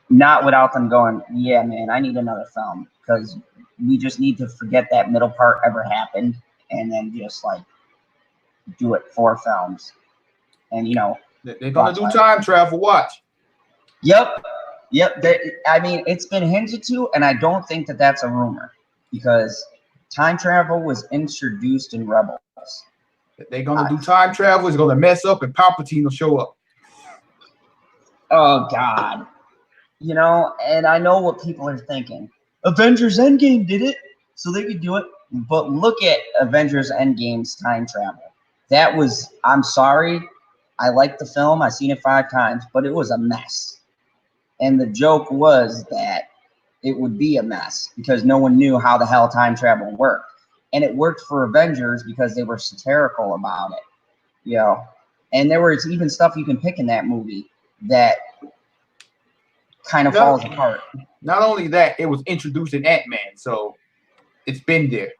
Speaker 1: not without them going, yeah, man, I need another film, because we just need to forget that middle part ever happened and then just like do it 4 films. And you know,
Speaker 2: they're gonna do time travel. Watch.
Speaker 1: Yep. I mean, it's been hinted to, and I don't think that that's a rumor, because time travel was introduced in Rebels.
Speaker 2: They're gonna do time travel. It's gonna mess up, and Palpatine will show up.
Speaker 1: Oh God. You know, and I know what people are thinking. Avengers Endgame did it, so they could do it. But look at Avengers Endgame's time travel. That was, I'm sorry, I liked the film. I've seen it 5 times, but it was a mess. And the joke was that it would be a mess because no one knew how the hell time travel worked. And it worked for Avengers because they were satirical about it, you know. And there was even stuff you can pick in that movie that kind of falls apart.
Speaker 2: Not only that, it was introduced in Ant-Man, so it's been there.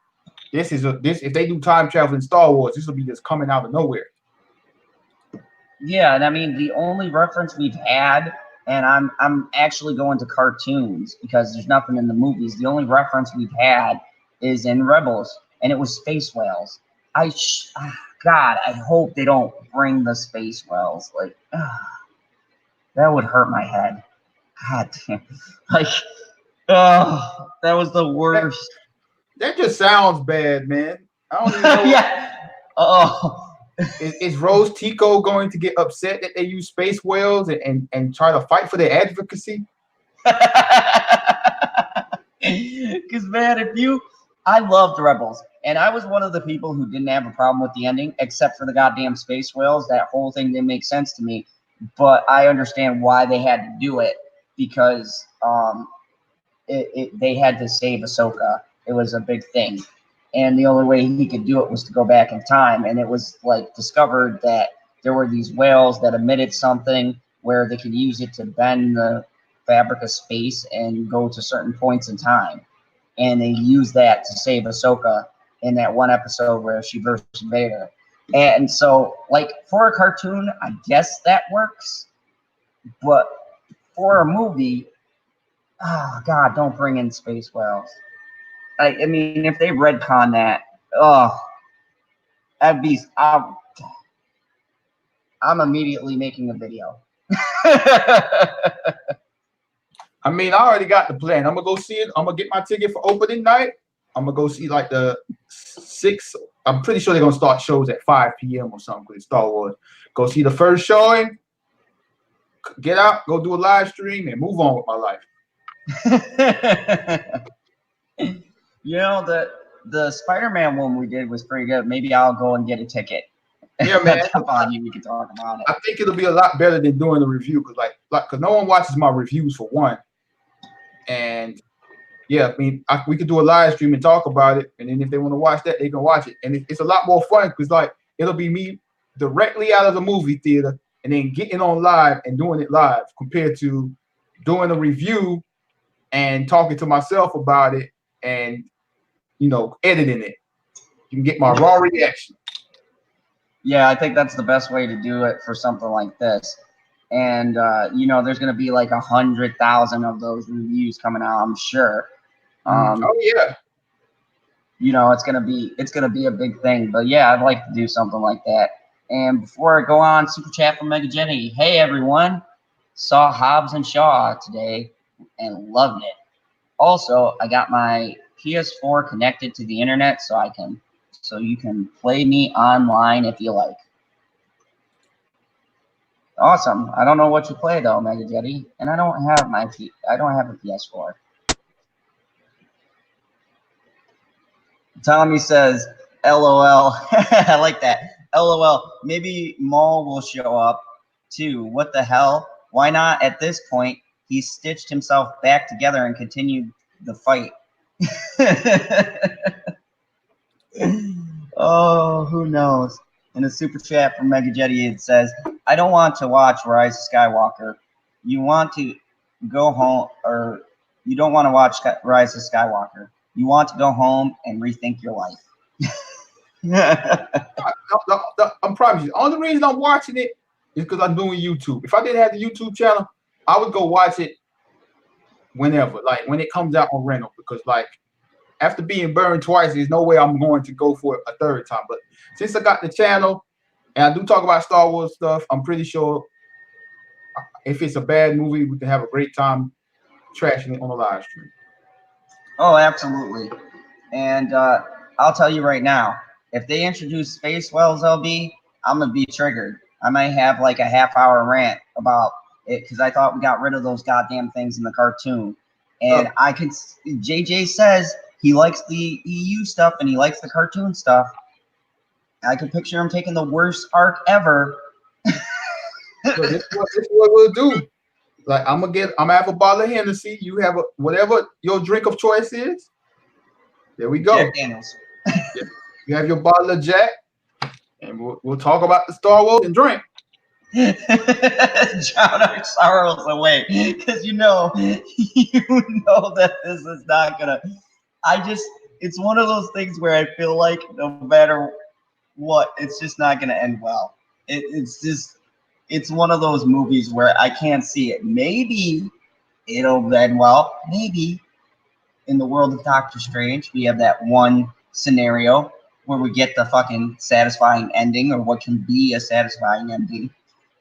Speaker 2: This if they do time travel in Star Wars, this will be just coming out of nowhere.
Speaker 1: Yeah, and I mean the only reference we've had, and I'm actually going to cartoons because there's nothing in the movies. The only reference we've had is in Rebels, and it was space whales. God, I hope they don't bring the space whales. Like, that would hurt my head. God damn. Like, that was the worst.
Speaker 2: That just sounds bad, man. I don't even know.
Speaker 1: Yeah.
Speaker 2: Is Rose Tico going to get upset that they use space whales and try to fight for their advocacy?
Speaker 1: Because, man, I loved Rebels, and I was one of the people who didn't have a problem with the ending, except for the goddamn space whales. That whole thing didn't make sense to me, but I understand why they had to do it, because they had to save Ahsoka. It was a big thing. And the only way he could do it was to go back in time. And it was like discovered that there were these whales that emitted something where they could use it to bend the fabric of space and go to certain points in time. And they used that to save Ahsoka in that one episode where she versus Vader. And so, like, for a cartoon, I guess that works. But for a movie, oh, God, don't bring in space whales. I mean, if they retcon that, that'd be. I'm immediately making a video.
Speaker 2: I mean, I already got the plan. I'm gonna go see it. I'm gonna get my ticket for opening night. I'm gonna go see like the 6. I'm pretty sure they're gonna start shows at 5 p.m. or something with Star Wars. Go see the first showing. Get out, go do a live stream, and move on with my life.
Speaker 1: You know, the Spider-Man one we did was pretty good. Maybe I'll go and get a ticket.
Speaker 2: Yeah, man.
Speaker 1: Jump on you. We can talk about it.
Speaker 2: I think it'll be a lot better than doing the review because no one watches my reviews for one. And yeah, I mean, we could do a live stream and talk about it, and then if they want to watch that, they can watch it, and it's a lot more fun because like it'll be me directly out of the movie theater and then getting on live and doing it live compared to doing a review and talking to myself about it and editing it. You can get my raw reaction.
Speaker 1: Yeah, I think that's the best way to do it for something like this. And there's going to be like 100,000 of those reviews coming out, I'm sure.
Speaker 2: Oh yeah.
Speaker 1: It's gonna be a big thing. But yeah, I'd like to do something like that. And before I go on, super chat from Mega Jenny. Hey everyone, saw Hobbs and Shaw today and loved it. Also, I got my PS4 connected to the internet so you can play me online if you like. Awesome. I don't know what you play though, Mega Jetty, and I don't have a PS4. Tommy says, LOL. I like that. LOL. Maybe Maul will show up too. What the hell? Why not? At this point, he stitched himself back together and continued the fight. Oh, who knows? In a super chat from Mega Jetty, it says, I don't want to watch Rise of Skywalker. You want to go home, or you don't want to watch Rise of Skywalker. You want to go home and rethink your life.
Speaker 2: I'm promise you. The only reason I'm watching it is because I'm doing YouTube. If I didn't have the YouTube channel, I would go watch it whenever, like when it comes out on rental. Because like after being burned twice, there's no way I'm going to go for it a third time. But since I got the channel and I do talk about Star Wars stuff, I'm pretty sure if it's a bad movie, we can have a great time trashing it on a live stream.
Speaker 1: Oh, absolutely. And I'll tell you right now, if they introduce Space Wells LB, I'm going to be triggered. I might have like a half-hour rant about it because I thought we got rid of those goddamn things in the cartoon. And JJ says he likes the EU stuff and he likes the cartoon stuff. I can picture him taking the worst arc ever.
Speaker 2: So this is what we'll do. Like I'm gonna have a bottle of Hennessy. You have whatever your drink of choice is. There we go.
Speaker 1: Jack Daniels.
Speaker 2: You have your bottle of Jack, and we'll talk about the Star Wars and drink.
Speaker 1: Drown our sorrows away, because you know that this is not gonna. It's one of those things where I feel like no matter what, it's just not gonna end well. It's one of those movies where I can't see it. Maybe it'll end well. Maybe in the world of Doctor Strange, we have that one scenario where we get the fucking satisfying ending, or what can be a satisfying ending.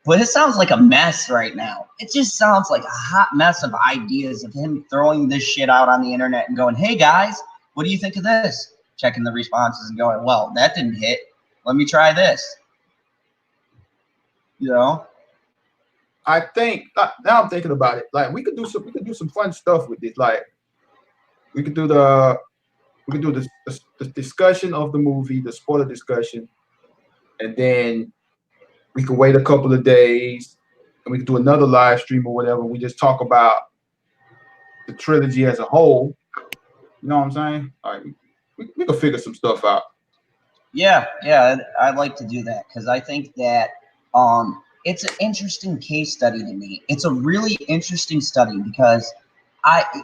Speaker 1: But it sounds like a mess right now. It just sounds like a hot mess of ideas of him throwing this shit out on the internet and going, hey guys, what do you think of this? Checking the responses and going, well, that didn't hit. Let me try this.
Speaker 2: I think now I'm thinking about it. Like we could do some fun stuff with this. Like we could do the discussion of the movie, the spoiler discussion, and then we could wait a couple of days and we could do another live stream or whatever. We just talk about the trilogy as a whole. You know what I'm saying? Like we could figure some stuff out.
Speaker 1: Yeah, I'd like to do that because I think that it's an interesting case study to me. It's a really interesting study because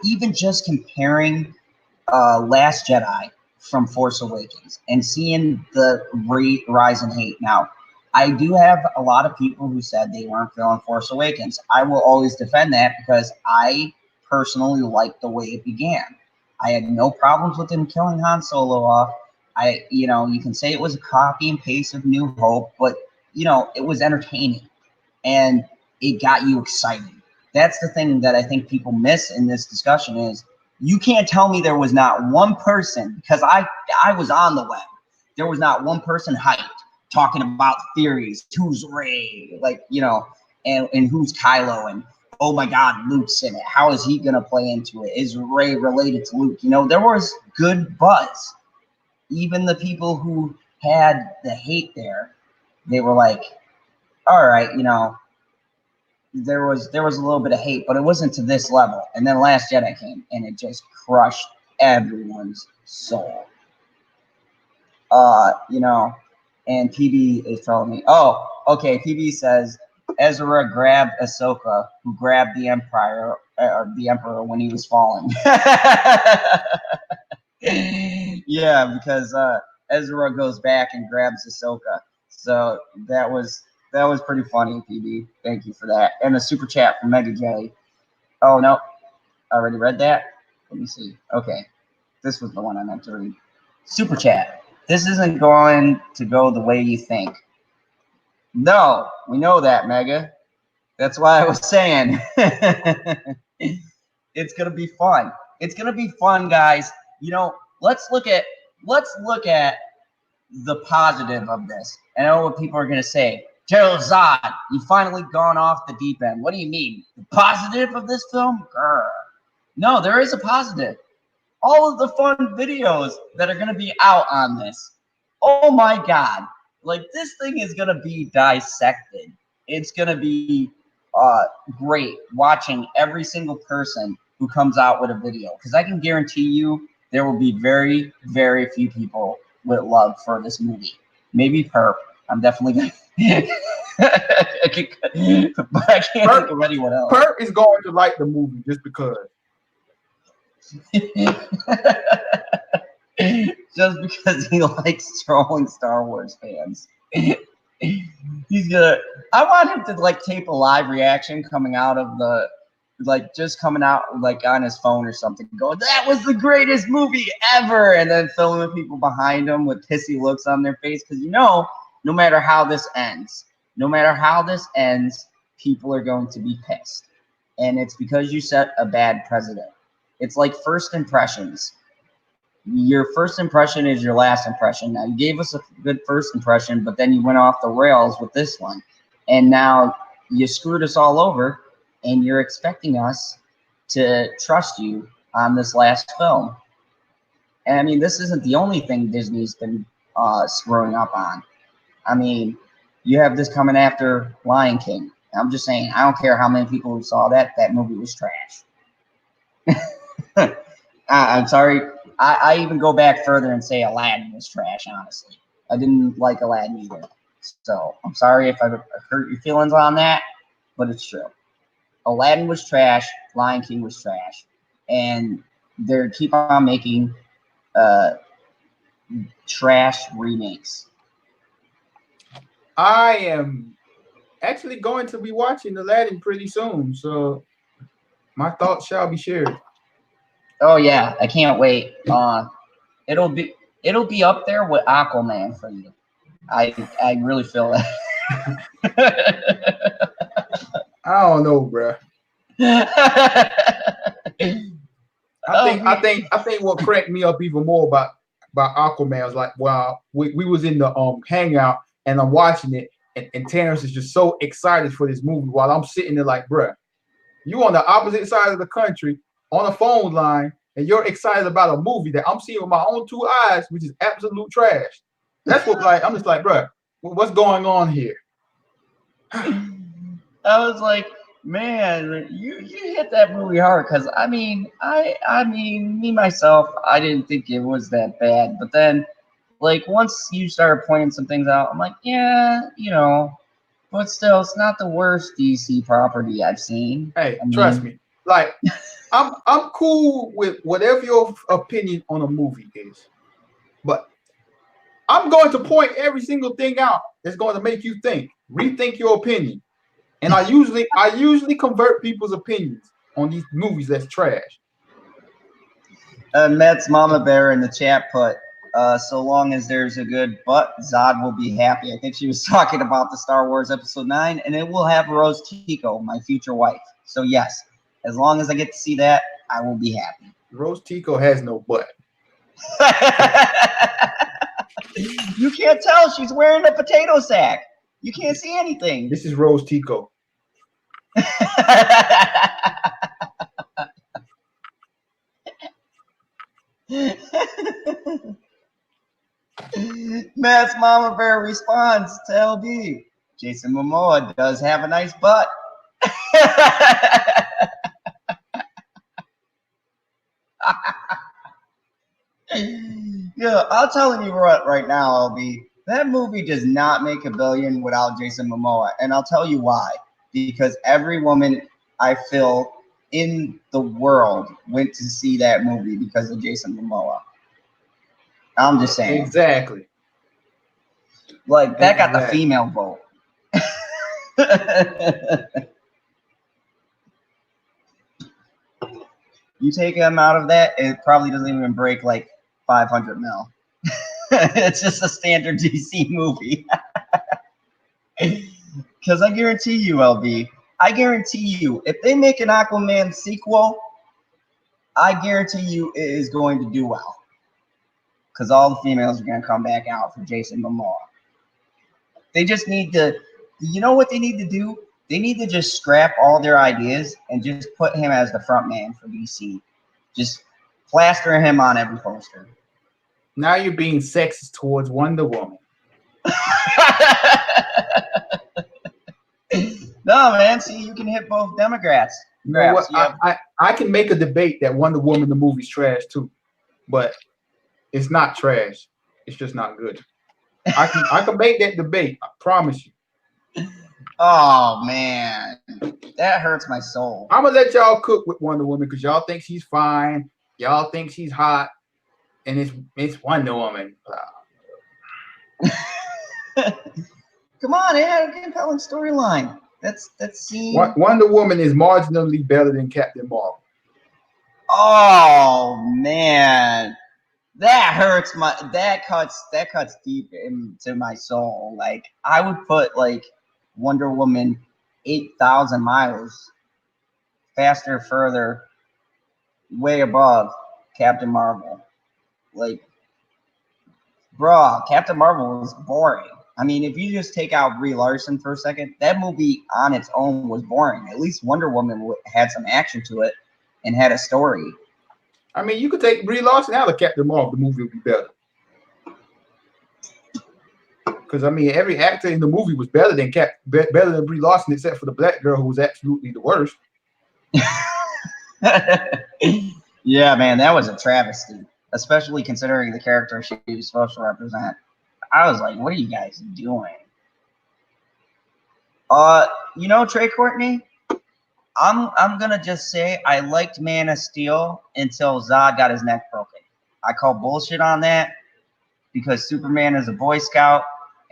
Speaker 1: even just comparing Last Jedi from Force Awakens and seeing the rise in hate. Now, I do have a lot of people who said they weren't feeling Force Awakens. I will always defend that because I personally liked the way it began. I had no problems with him killing Han Solo off. You can say it was a copy and paste of New Hope, but it was entertaining and it got you excited. That's the thing that I think people miss in this discussion is you can't tell me there was not one person, because I was on the web. There was not one person hyped talking about theories. Who's Rey? And who's Kylo? And oh my God, Luke's in it. How is he going to play into it? Is Rey related to Luke? There was good buzz. Even the people who had the hate there they were like, all right, you know, there was a little bit of hate, but it wasn't to this level. And then Last Jedi came, and it just crushed everyone's soul. You know, and PB is telling me, oh, okay, PB says Ezra grabbed Ahsoka, who grabbed the Emperor when he was falling. Yeah, because Ezra goes back and grabs Ahsoka. So that was pretty funny, PB. Thank you for that. And a super chat from Mega J. Oh no, I already read that. Let me see. Okay, this was the one I meant to read. Super chat. This isn't going to go the way you think. No, we know that, Mega. That's why I was saying it's gonna be fun. It's gonna be fun, guys. You know, let's look at the positive of this. I know what people are gonna say. Gerald Zod, you've finally gone off the deep end. What do you mean? The positive of this film? Grr. No, there is a positive. All of the fun videos that are gonna be out on this. Oh my god. Like, this thing is gonna be dissected. It's gonna be great watching every single person who comes out with a video, because I can guarantee you there will be very, very few people with love for this movie. Maybe Perp. I'm definitely gonna but I can't think of anyone else.
Speaker 2: Perp is going to like the movie just because.
Speaker 1: Just because he likes trolling Star Wars fans. He's gonna. I want him to like tape a live reaction coming out of the, like, just coming out like on his phone or something. Go, that was the greatest movie ever, and then filming people behind him with pissy looks on their face. Because, you know, no matter how this ends, people are going to be pissed, and it's because you set a bad precedent. It's like first impressions. Your first impression is your last impression. Now, you gave us a good first impression, but then you went off the rails with this one. And now you screwed us all over, and you're expecting us to trust you on this last film. And I mean, this isn't the only thing Disney's been screwing up on. I mean, you have this coming after Lion King. I'm just saying, I don't care how many people who saw that movie was trash. I'm sorry. I even go back further and say Aladdin was trash, honestly. I didn't like Aladdin either. So I'm sorry if I hurt your feelings on that, but it's true. Aladdin was trash. Lion King was trash. And they keep on making trash remakes.
Speaker 2: I am actually going to be watching Aladdin pretty soon, so my thoughts shall be shared.
Speaker 1: Oh yeah, I can't wait. It'll be up there with Aquaman for you. I really feel that.
Speaker 2: I don't know, bro. I think what cracked me up even more about Aquaman was like, wow, we was in the hangout and I'm watching it, and Terrence is just so excited for this movie while I'm sitting there like, bruh, you on the opposite side of the country on a phone line, and you're excited about a movie that I'm seeing with my own two eyes, which is absolute trash. That's what, like, I'm just like, bruh, what's going on here?
Speaker 1: I was like, man, you hit that movie hard, because I mean, me myself, I didn't think it was that bad, but then, like, once you started pointing some things out, I'm like, yeah, you know, but still, it's not the worst DC property I've seen.
Speaker 2: Hey, trust me, like, I'm cool with whatever your opinion on a movie is, but I'm going to point every single thing out that's going to make you rethink your opinion. And I usually convert people's opinions on these movies that's trash.
Speaker 1: Matt's Mama Bear in the chat put, so long as there's a good butt, Zod will be happy. I think she was talking about the Star Wars Episode 9, and it will have Rose Tico, my future wife. So yes, as long as I get to see that, I will be happy.
Speaker 2: Rose Tico has no butt.
Speaker 1: You can't tell. She's wearing a potato sack. You can't see anything.
Speaker 2: This is Rose Tico.
Speaker 1: Matt's Mama Bear responds to LB. Jason Momoa does have a nice butt. Yeah, I'm telling you right now, LB, that movie does not make $1 billion without Jason Momoa, and I'll tell you why. Because every woman I feel in the world went to see that movie because of Jason Momoa. I'm just saying.
Speaker 2: Exactly.
Speaker 1: Like that got the female vote. You take him out of that, it probably doesn't even break like 500 mil. It's just a standard DC movie. Because I guarantee you, LB, I guarantee you, if they make an Aquaman sequel, I guarantee you it is going to do well. Because all the females are going to come back out for Jason Momoa. They just need to, you know what they need to do? They need to just scrap all their ideas and just put him as the front man for DC. Just plaster him on every poster.
Speaker 2: Now you're being sexist towards Wonder Woman.
Speaker 1: No, man. See, you can hit both Democrats.
Speaker 2: You know what? I can make a debate that Wonder Woman the movie's trash too, but it's not trash. It's just not good. I can make that debate. I promise you.
Speaker 1: Oh man, that hurts my soul.
Speaker 2: I'm gonna let y'all cook with Wonder Woman because y'all think she's fine. Y'all think she's hot, and it's Wonder Woman.
Speaker 1: Come on, it had a compelling storyline. That's scene.
Speaker 2: Wonder Woman is marginally better than Captain Marvel.
Speaker 1: Oh man, that hurts my. That cuts deep into my soul. Like I would put like Wonder Woman 8,000 miles faster, further, way above Captain Marvel. Like, bro, Captain Marvel was boring. I mean, if you just take out Brie Larson for a second, that movie on its own was boring. At least Wonder Woman had some action to it and had a story.
Speaker 2: I mean, you could take Brie Larson out of Captain Marvel, the movie would be better. Because I mean, every actor in the movie was better than Brie Larson, except for the black girl who was absolutely the worst.
Speaker 1: Yeah, man, that was a travesty, especially considering the character she was supposed to represent. I was like, what are you guys doing? You know, Trey Courtney, I'm gonna just say I liked Man of Steel until Zod got his neck broken. I call bullshit on that because Superman is a Boy Scout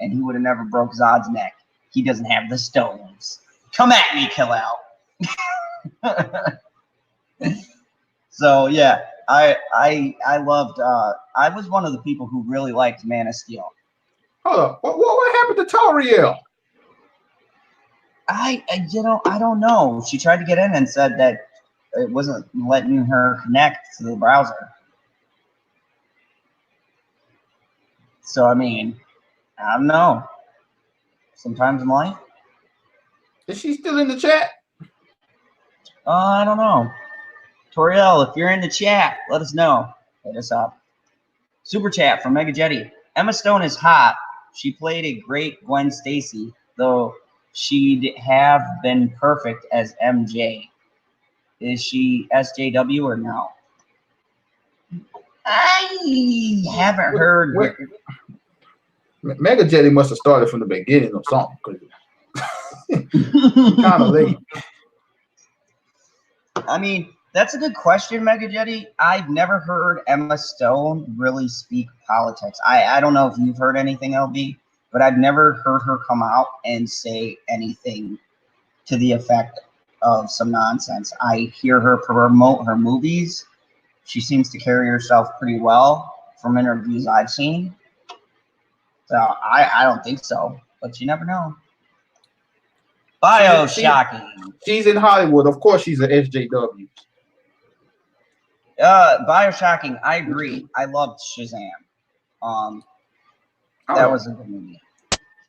Speaker 1: and he would have never broke Zod's neck. He doesn't have the stones. Come at me, Kal-El. So yeah, I loved. I was one of the people who really liked Man of Steel.
Speaker 2: Hold up, what happened to Toriel?
Speaker 1: I don't know. She tried to get in and said that it wasn't letting her connect to the browser. So I mean, I don't know. Sometimes in life.
Speaker 2: Is she still in the chat?
Speaker 1: I don't know. Toriel, if you're in the chat, let us know. Hit us up. Super chat from Mega Jetty. Emma Stone is hot. She played a great Gwen Stacy, though she'd have been perfect as MJ. Is she SJW or no? I haven't heard.
Speaker 2: Mega Jetty must have started from the beginning or something. Kind of late.
Speaker 1: I mean, that's a good question, Mega Jetty. I've never heard Emma Stone really speak politics. I don't know if you've heard anything, LB, but I've never heard her come out and say anything to the effect of some nonsense. I hear her promote her movies. She seems to carry herself pretty well from interviews I've seen. So I don't think so, but you never know. Bioshocking.
Speaker 2: She's in Hollywood. Of course she's an SJW.
Speaker 1: Bioshocking, I agree. I loved Shazam. That was a good movie.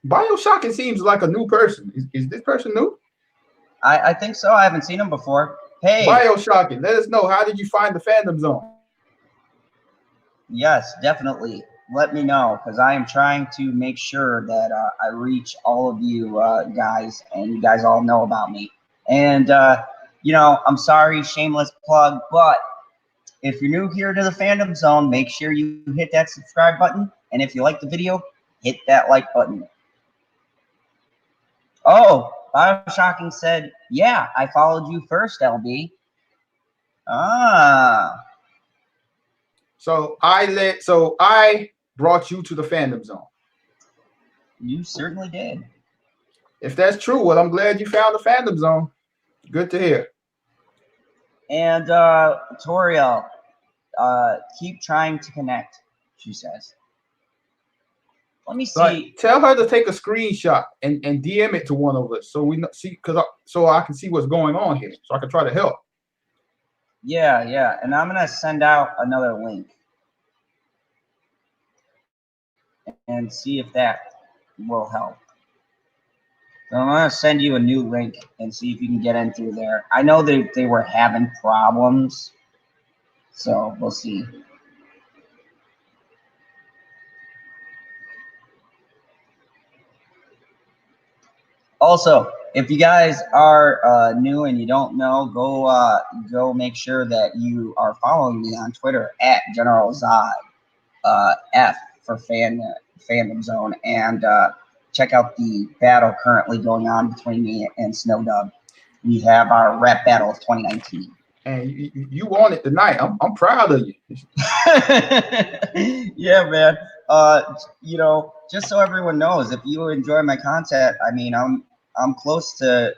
Speaker 2: Bioshocking seems like a new person. Is this person new?
Speaker 1: I think so. I haven't seen him before. Hey,
Speaker 2: Bioshocking, let us know. How did you find the Fandom Zone?
Speaker 1: Yes, definitely. let me know, because I am trying to make sure that I reach all of you guys, and you guys all know about me. And you know, I'm sorry, shameless plug, but if you're new here to the Fandom Zone, make sure you hit that subscribe button, and if you like the video, hit that like button. Oh, Bioshocking said, yeah, I followed you first, LB. Ah.
Speaker 2: So I brought you to the Fandom Zone.
Speaker 1: You certainly did.
Speaker 2: If that's true, well, I'm glad you found the Fandom Zone. Good to hear.
Speaker 1: And Toriel, keep trying to connect, she says. Let me see.
Speaker 2: Like, tell her to take a screenshot and DM it to one of us so we see, so I can see what's going on here, so I can try to help.
Speaker 1: Yeah, yeah, and I'm gonna send out another link and see if that will help. So I'm gonna send you a new link and see if you can get in through there. I know they were having problems, so we'll see. Also, if you guys are new and you don't know, go make sure that you are following me on Twitter at General Zod, F for Fandom Zone, and check out the battle currently going on between me and Snowdub. We have our rap battle of 2019.
Speaker 2: And you won it tonight. I'm proud of you.
Speaker 1: Yeah, man. You know, just so everyone knows, if you enjoy my content, I mean, I'm close to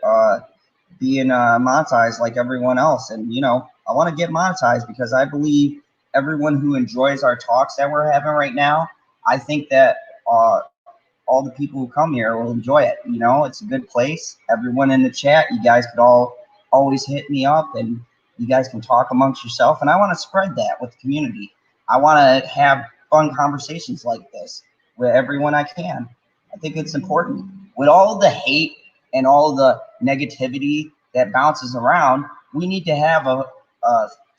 Speaker 1: being monetized like everyone else, and you know, I want to get monetized because I believe everyone who enjoys our talks that we're having right now, I think that all the people who come here will enjoy it. You know, it's a good place. Everyone in the chat, you guys could all always hit me up, and you guys can talk amongst yourself, and I want to spread that with the community. I want to have fun conversations like this with everyone I can. I think it's important. With all the hate and all the negativity that bounces around, we need to have a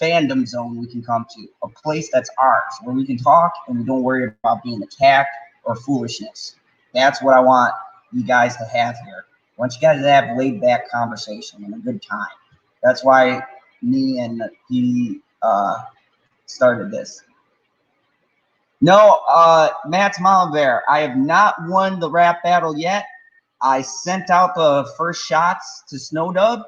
Speaker 1: fandom zone we can come to, a place that's ours, where we can talk and we don't worry about being attacked or foolishness. That's what I want you guys to have here. I want you guys to have laid back conversation and a good time. That's why me and he started this. No, Matt's Mama Bear, I have not won the rap battle yet. I sent out the first shots to Snowdub.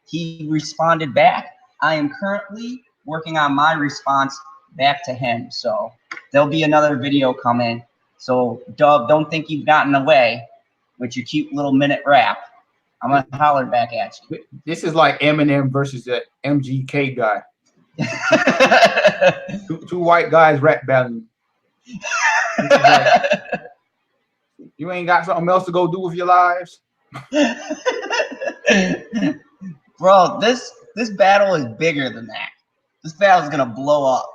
Speaker 1: He responded back. I am currently working on my response back to him. So there'll be another video coming. So Dub, don't think you've gotten away with your cute little minute rap. I'm gonna holler back at you.
Speaker 2: This is like Eminem versus the MGK guy. two white guys rap battling. Like, you ain't got something else to go do with your lives?
Speaker 1: Bro, this battle is bigger than that. This battle is gonna blow up.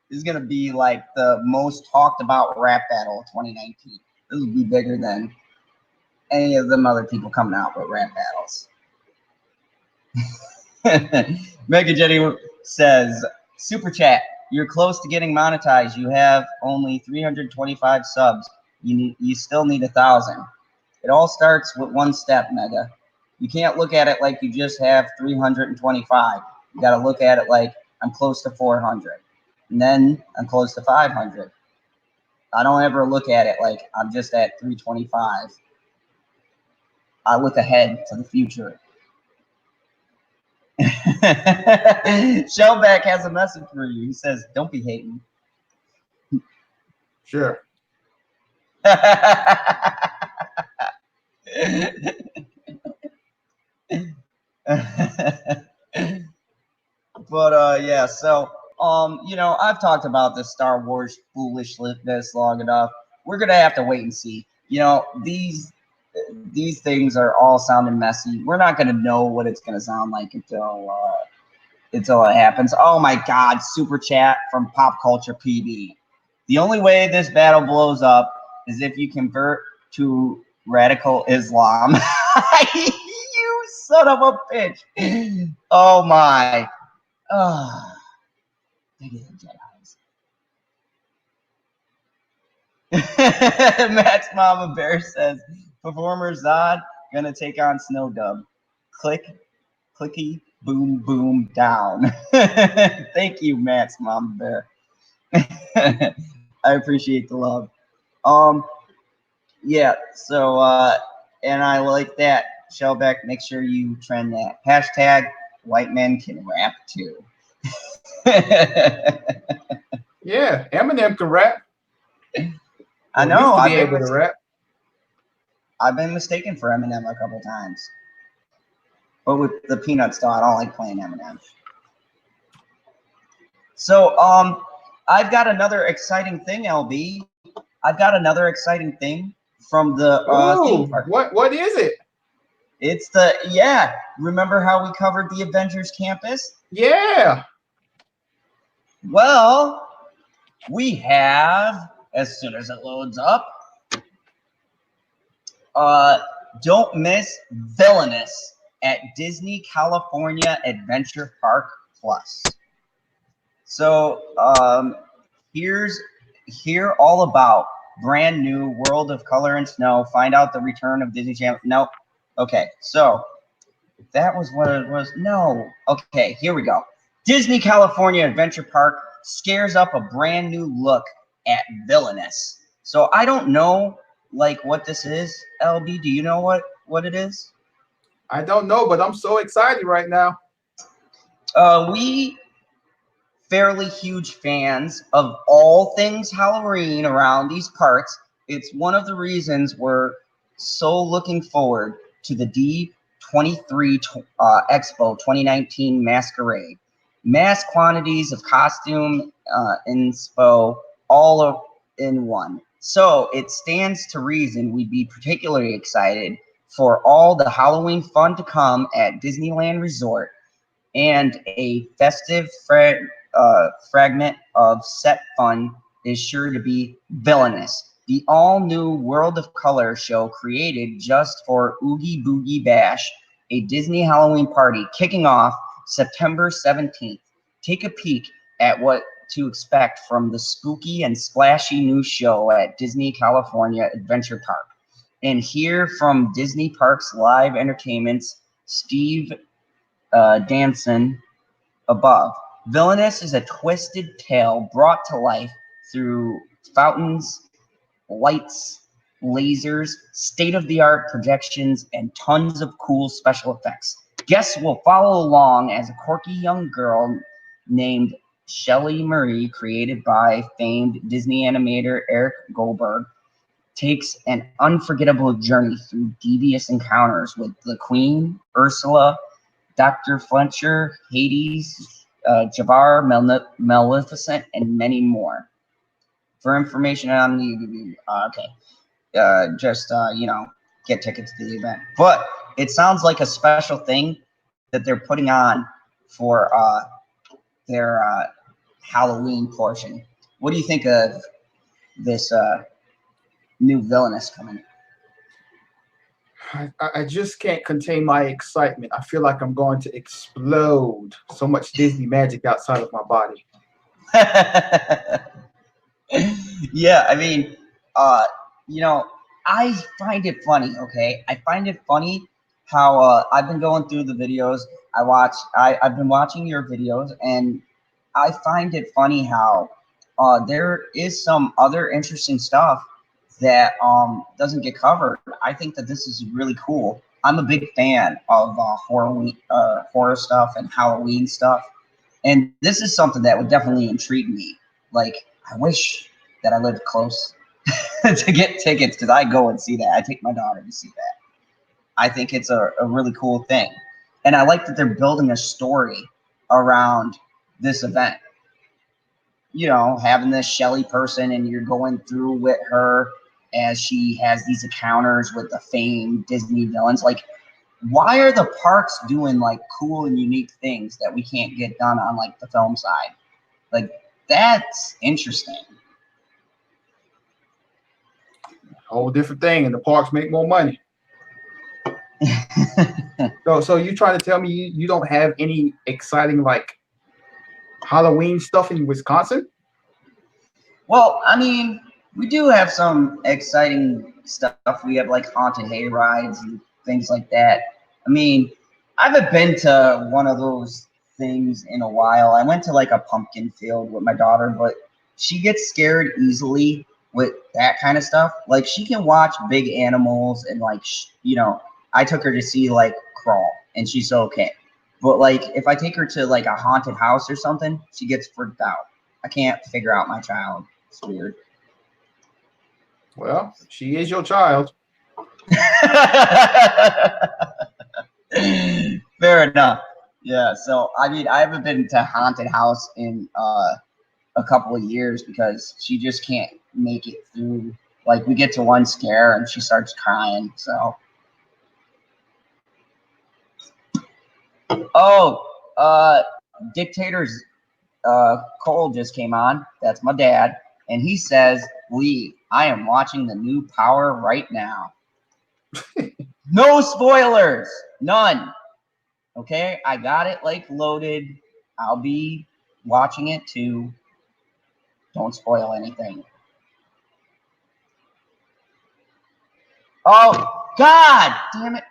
Speaker 1: This is gonna be like the most talked about rap battle of 2019. This will be bigger than any of them other people coming out with rap battles. Mega Jenny says, Super Chat, you're close to getting monetized. You have only 325 subs. You still need 1,000. It all starts with one step, Mega. You can't look at it like you just have 325. You got to look at it like I'm close to 400. And then I'm close to 500. I don't ever look at it like I'm just at 325. I look ahead to the future. Shellback has a message for you. He says, don't be hating.
Speaker 2: Sure.
Speaker 1: But yeah, so you know, I've talked about the Star Wars foolishness long enough. We're gonna have to wait and see. You know, these things are all sounding messy. We're not gonna know what it's gonna sound like until it happens. Oh my God! Super chat from Pop Culture PB. The only way this battle blows up is if you convert to radical Islam. You son of a bitch! Oh my! Oh, Jedis. Matt's Mama Bear says, performer Zod gonna take on Snow Dub. Click, clicky, boom, boom, down. Thank you, Matt's Mama Bear. I appreciate the love. Yeah, so, and I like that. Shellback, make sure you trend that. Hashtag white men can rap too.
Speaker 2: Yeah, Eminem can rap.
Speaker 1: I know.
Speaker 2: I've
Speaker 1: been mistaken for Eminem a couple times. But with the Peanuts, though, I don't like playing Eminem. So, I've got another exciting thing, LB. I've got another exciting thing from the theme park.
Speaker 2: What is it?
Speaker 1: It's remember how we covered the Avengers campus?
Speaker 2: Yeah.
Speaker 1: Well, we have, as soon as it loads up, don't miss Villainous at Disney California Adventure Park Plus. So here all about brand new World of Color and Snow. Find out the return of Disney Channel. No. Okay, so that was what it was. No. Okay, here we go. Disney California Adventure Park scares up a brand new look at Villainous. So I don't know like what this is. LB, do you know what it is?
Speaker 2: I don't know, but I'm so excited right now.
Speaker 1: We fairly huge fans of all things Halloween around these parks. It's one of the reasons we're so looking forward to the D23 Expo 2019 Masquerade. Mass quantities of costume inspo all in one. So it stands to reason we'd be particularly excited for all the Halloween fun to come at Disneyland Resort, and a festive fragment of set fun is sure to be Villainous, the all-new World of Color show created just for Oogie Boogie Bash, a Disney Halloween party kicking off September 17th. Take a peek at what to expect from the spooky and splashy new show at Disney California Adventure Park. And hear from Disney Parks Live Entertainment's Steve Danson above. Villainous is a twisted tale brought to life through fountains, lights, lasers, state-of-the-art projections, and tons of cool special effects. Guests will follow along as a quirky young girl named Shelley Marie, created by famed Disney animator Eric Goldberg, takes an unforgettable journey through devious encounters with the Queen, Ursula, Dr. Fletcher, Hades, Jabbar, Maleficent, and many more. For information on the get tickets to the event. But it sounds like a special thing that they're putting on for their Halloween portion. What do you think of this new Villainous coming?
Speaker 2: I just can't contain my excitement. I feel like I'm going to explode. So much Disney magic outside of my body.
Speaker 1: Yeah, I mean, I find it funny, okay? I find it funny how I've been going through the videos. I've been watching your videos, and I find it funny how there is some other interesting stuff that doesn't get covered. I think that this is really cool. I'm a big fan of horror stuff and Halloween stuff, and this is something that would definitely intrigue me. Like, I wish that I lived close to get tickets, because I go and see that. I take my daughter to see that. I think it's a really cool thing, and I like that they're building a story around this event. Having this Shelley person, and you're going through with her as she has these encounters with the famed Disney villains. Like, why are the parks doing like cool and unique things that we can't get done on like the film side? Like, that's interesting.
Speaker 2: Whole different thing, and the parks make more money. So you trying to tell me you don't have any exciting like Halloween stuff in Wisconsin?
Speaker 1: Well, I mean, We do have some exciting stuff. We have like haunted hay rides and things like that. I mean, I haven't been to one of those things in a while. I went to like a pumpkin field with my daughter, but she gets scared easily with that kind of stuff. Like she can watch big animals and like, I took her to see like crawl and she's okay. But like if I take her to like a haunted house or something, she gets freaked out. I can't figure out my child. It's weird.
Speaker 2: Well, she is your child.
Speaker 1: Fair enough. Yeah. So I mean, I haven't been to haunted house in a couple of years because she just can't make it through. Like we get to one scare and she starts crying. So. Oh, Dictator's Cole just came on. That's my dad. And he says, Lee, I am watching the new Power right now. No spoilers. None. Okay, I got it like loaded. I'll be watching it too. Don't spoil anything. Oh, God damn it.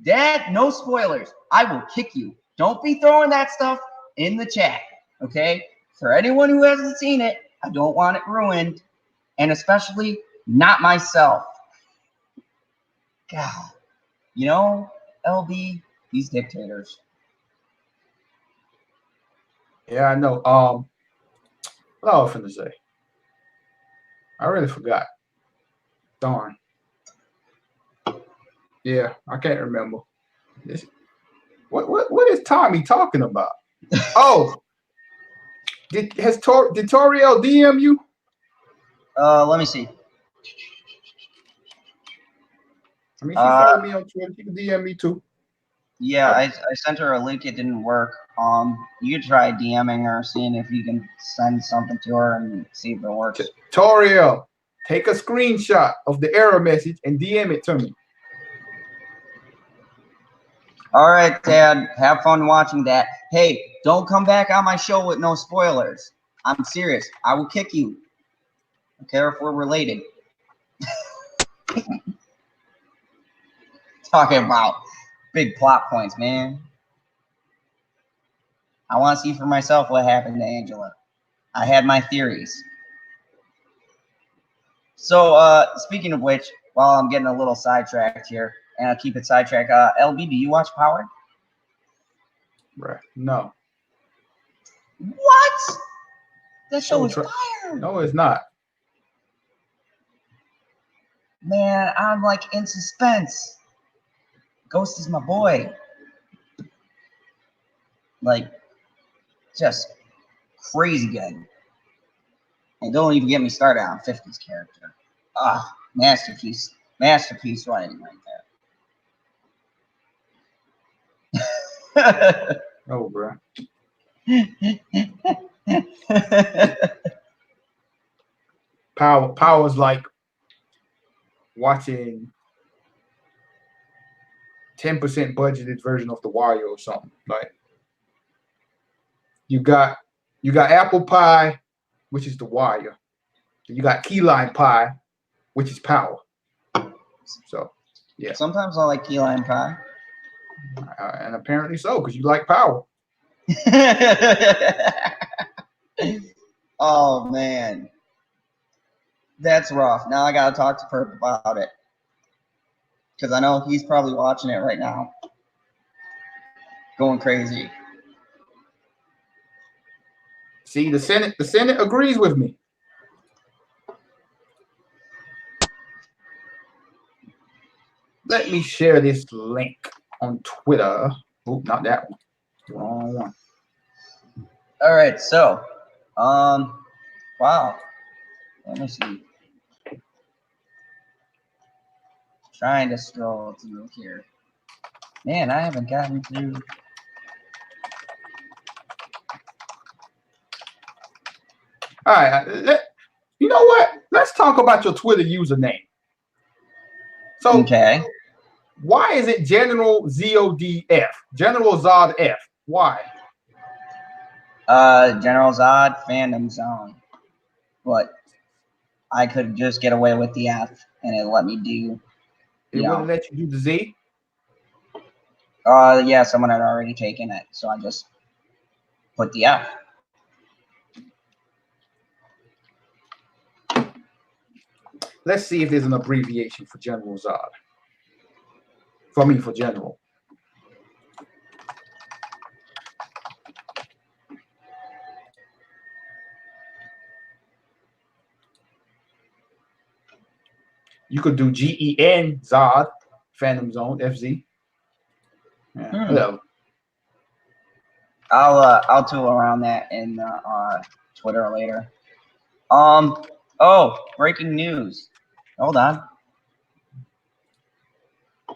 Speaker 1: Dad, no spoilers. I will kick you. Don't be throwing that stuff in the chat. Okay? For anyone who hasn't seen it, I don't want it ruined. And especially not myself. God. You know, LB, these dictators.
Speaker 2: Yeah, I know. What I was finna say? I really forgot. Darn. Yeah, I can't remember. What is Tommy talking about? Oh, did Toriel DM you?
Speaker 1: Let me see.
Speaker 2: I mean, she followed me on Twitter. She can DM me too.
Speaker 1: Yeah, I sent her a link. It didn't work. You could try DMing her, seeing if you can send something to her and see if it works.
Speaker 2: Toriel, take a screenshot of the error message and DM it to me.
Speaker 1: All right, Dad. Have fun watching that. Hey, don't come back on my show with no spoilers. I'm serious. I will kick you. I don't care if we're related. Talking about big plot points, man. I want to see for myself what happened to Angela. I had my theories. So, speaking of which, while I'm getting a little sidetracked here, and I'll keep it sidetracked, LB, do you watch Power?
Speaker 2: Right. No.
Speaker 1: What? That show is fire.
Speaker 2: No, it's not.
Speaker 1: Man, I'm like in suspense. Ghost is my boy. Like, just crazy good. And don't even get me started on 50's character. Ah, masterpiece. Masterpiece writing right there.
Speaker 2: Oh, bro. Power's like watching 10% budgeted version of The Wire or something. Like you got apple pie, which is The Wire. You got key lime pie, which is Power. So yeah.
Speaker 1: Sometimes I like key lime pie.
Speaker 2: And apparently so, because you like Power.
Speaker 1: Oh man. That's rough. Now I gotta talk to Perp about it. Because I know he's probably watching it right now. Going crazy.
Speaker 2: See, the Senate agrees with me. Let me share this link on Twitter. Oh, not that one. Wrong one.
Speaker 1: All right, so, wow. Let me see. Trying to scroll through here. Man, I haven't gotten through.
Speaker 2: All right, you know what? Let's talk about your Twitter username. So,
Speaker 1: okay.
Speaker 2: Why is it General ZODF? General Zod F. Why?
Speaker 1: General Zod Fandom Zone. What? I could just get away with the F, and it let me do.
Speaker 2: It wouldn't let you do the Z.
Speaker 1: Yeah, someone had already taken it, so I just put the F.
Speaker 2: Let's see if there's an abbreviation for General Zod. For General. You could do GEN Zod, Phantom Zone, FZ. Yeah,
Speaker 1: I'll tool around that in Twitter later. Oh, breaking news. Hold on.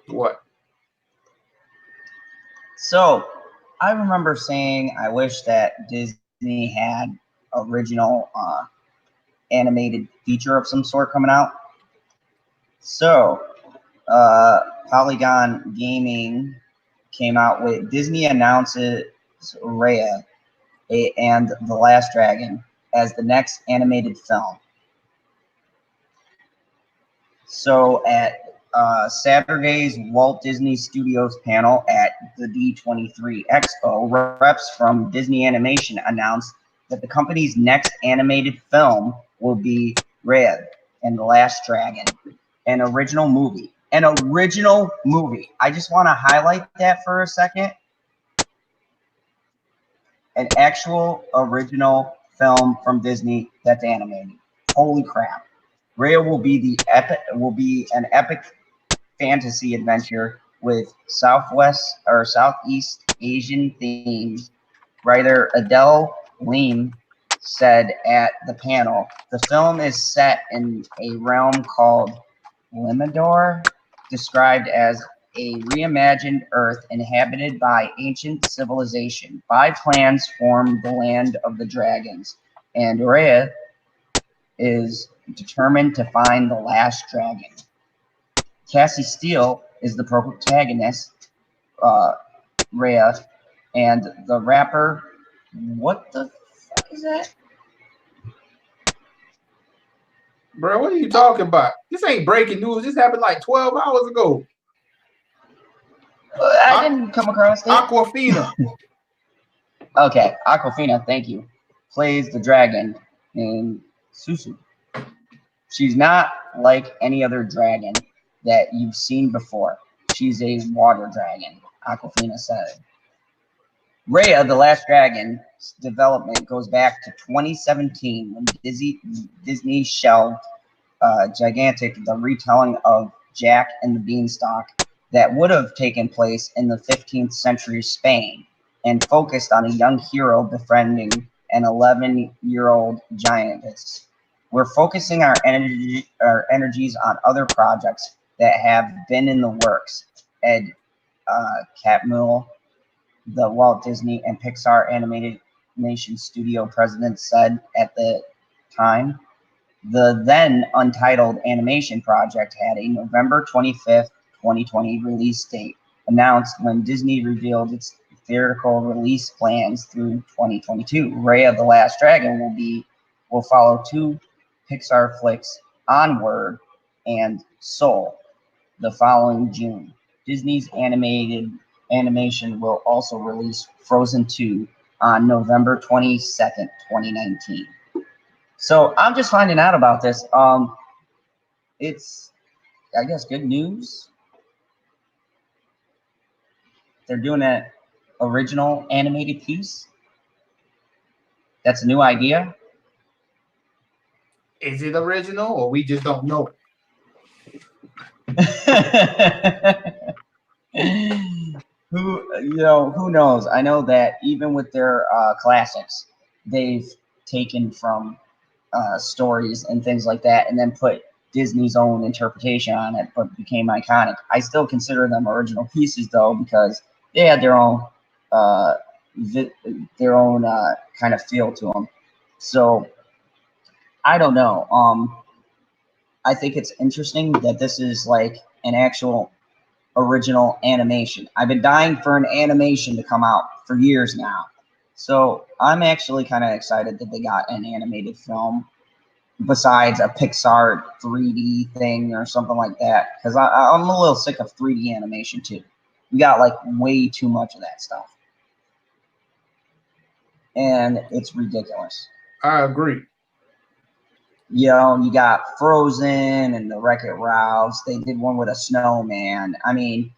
Speaker 2: What?
Speaker 1: So, I remember saying I wish that Disney had original animated feature of some sort coming out. So, Polygon Gaming came out with Disney announces Raya and The Last Dragon as the next animated film. So at Saturday's Walt Disney Studios panel at the D23 Expo, reps from Disney Animation announced that the company's next animated film will be Raya and the Last Dragon, an original movie. An original movie. I just want to highlight that for a second. An actual original film from Disney that's animated. Holy crap. Raya will be an epic fantasy adventure with Southeast Asian themes. Writer Adele Lim said at the panel, the film is set in a realm called Limador, described as a reimagined Earth inhabited by ancient civilization. 5 clans form the land of the dragons, and Raya is determined to find the last dragon. Cassie Steele is the protagonist, Raya, and the rapper. What the fuck is that?
Speaker 2: Bro, what are you talking about? This ain't breaking news. This happened like 12 hours ago.
Speaker 1: I didn't come across it.
Speaker 2: Aquafina.
Speaker 1: Okay, Aquafina, thank you. Plays the dragon in Susu. She's not like any other dragon that you've seen before. She's a water dragon, Aquafina said. Raya, the Last Dragon's development goes back to 2017 when Disney shelved Gigantic, the retelling of Jack and the Beanstalk that would have taken place in the 15th century Spain and focused on a young hero befriending an 11-year-old giantess. We're focusing our energies on other projects that have been in the works. Ed Catmull, the Walt Disney and Pixar Animation Studio president, said at the time. The then untitled animation project had a November 25th, 2020 release date announced when Disney revealed its theatrical release plans through 2022. Raya the Last Dragon will follow 2 Pixar flicks, Onward and Soul, the following June. Disney's animation will also release Frozen 2 on November 22nd, 2019. So I'm just finding out about this. It's, I guess, good news. They're doing an original animated piece. That's a new idea.
Speaker 2: Is it original or we just don't know?
Speaker 1: Who knows? I know that even with their classics, they've taken from stories and things like that and then put Disney's own interpretation on it, but became iconic. I still consider them original pieces though, because they had their own kind of feel to them. So I don't know. I think it's interesting that this is like an actual original animation. I've been dying for an animation to come out for years now. So I'm actually kind of excited that they got an animated film. besides a Pixar 3D thing or something like that. Because I'm a little sick of 3D animation too. We got like way too much of that stuff. And it's ridiculous.
Speaker 2: I agree.
Speaker 1: You know, you got Frozen and the Wreck-It Ralphs. They did one with a snowman. I mean,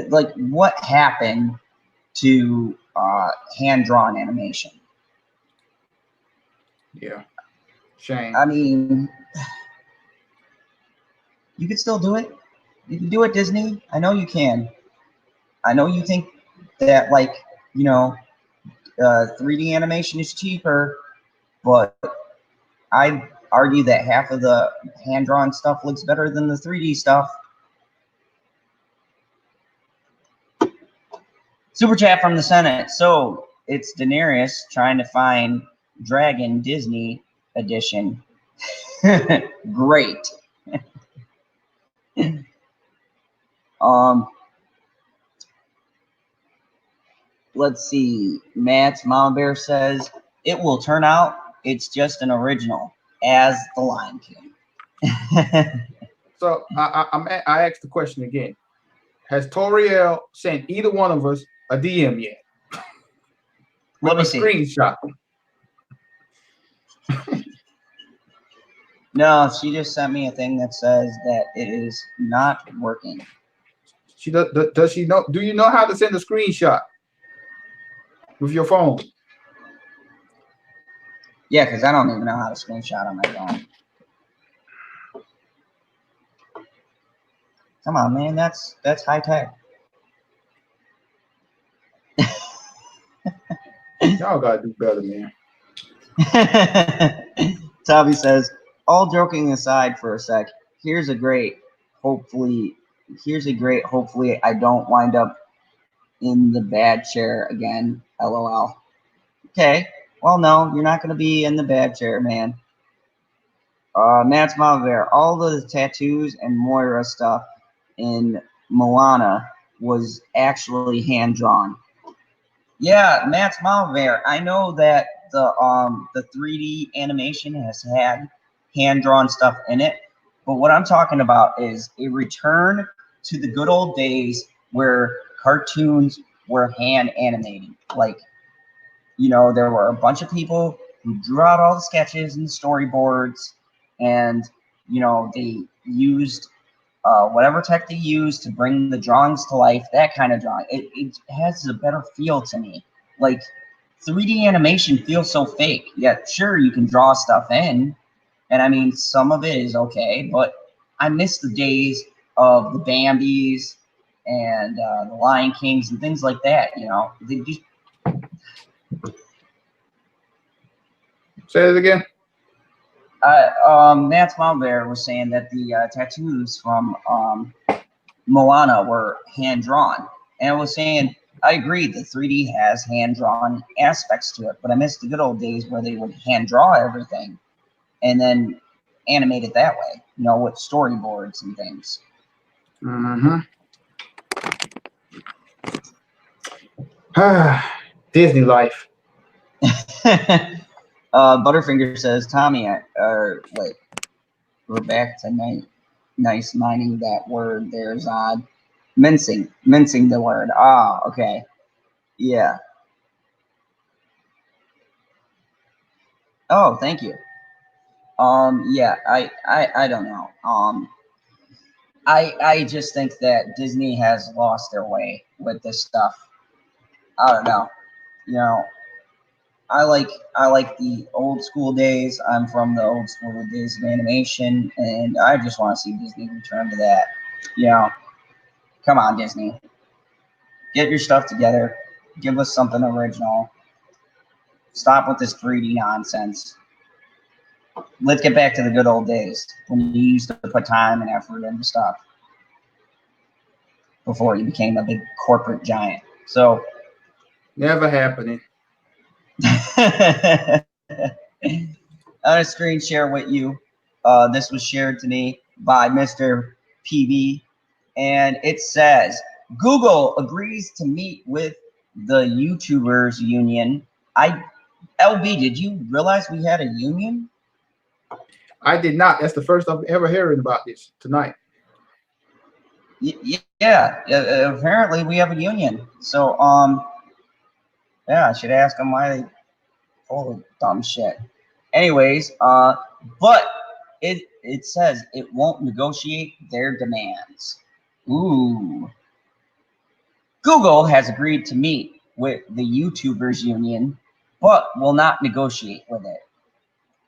Speaker 1: like, what happened to hand-drawn animation?
Speaker 2: Yeah. Shame.
Speaker 1: I mean, you could still do it. You can do it, Disney. I know you can. I know you think that, like, you know, 3D animation is cheaper, but I argue that half of the hand-drawn stuff looks better than the 3D stuff. Super chat from the Senate. So it's Daenerys trying to find Dragon Disney edition. Great. Let's see. Matt's Mama Bear says it will turn out it's just an original as the Lion King.
Speaker 2: So I asked the question again. Has Toriel sent either one of us a DM yet?
Speaker 1: Let me
Speaker 2: a
Speaker 1: see.
Speaker 2: Screenshot.
Speaker 1: No, she just sent me a thing that says that it is not working.
Speaker 2: She does she know? Do you know how to send a screenshot with your phone?
Speaker 1: Yeah, because I don't even know how to screenshot on my phone. Come on, man, that's high tech.
Speaker 2: Y'all gotta do better, man.
Speaker 1: Tavi says, all joking aside for a sec, here's a great, hopefully I don't wind up in the bad chair again, LOL. Okay, well, no, you're not going to be in the bad chair, man. Matt's Mama Bear, all the tattoos and Moira stuff in Moana was actually hand-drawn. Yeah, Matt's Mama Bear, I know that the 3D animation has had hand-drawn stuff in it, but what I'm talking about is a return to the good old days where cartoons were hand animated. Like, you know, there were a bunch of people who drew out all the sketches and storyboards, and, you know, they used whatever tech they used to bring the drawings to life, that kind of drawing. It has a better feel to me. Like, 3D animation feels so fake. Yeah, sure, you can draw stuff in, and I mean, some of it is okay, but I miss the days of the Bambis and the Lion Kings and things like that, you know. They just...
Speaker 2: Say it again.
Speaker 1: Matt's Mom Bear was saying that the tattoos from Moana were hand-drawn, and I was saying, I agree, the 3D has hand-drawn aspects to it, but I miss the good old days where they would hand-draw everything and then animate it that way, you know, with storyboards and things.
Speaker 2: Mm-hmm. Disney life.
Speaker 1: Butterfinger says, Tommy, wait, we're back to nice mining that word there, Zod. Mincing the word. Ah, okay. Yeah. Oh, thank you. Yeah, I don't know. I just think that Disney has lost their way with this stuff. I don't know. You know, I like the old school days. I'm from the old school days of animation, and I just want to see Disney return to that. You know, come on, Disney. Get your stuff together. Give us something original. Stop with this 3D nonsense. Let's get back to the good old days when you used to put time and effort into stuff before you became a big corporate giant. So
Speaker 2: never happening.
Speaker 1: I'm gonna screen share with you. This was shared to me by Mr. PB, and it says Google agrees to meet with the YouTubers union. LB, did you realize we had a union?
Speaker 2: I did not. That's the first I've ever heard about this tonight.
Speaker 1: Yeah, apparently we have a union. So, yeah, I should ask them why they pull the dumb shit. Anyways, but it says it won't negotiate their demands. Ooh. Google has agreed to meet with the YouTubers union, but will not negotiate with it.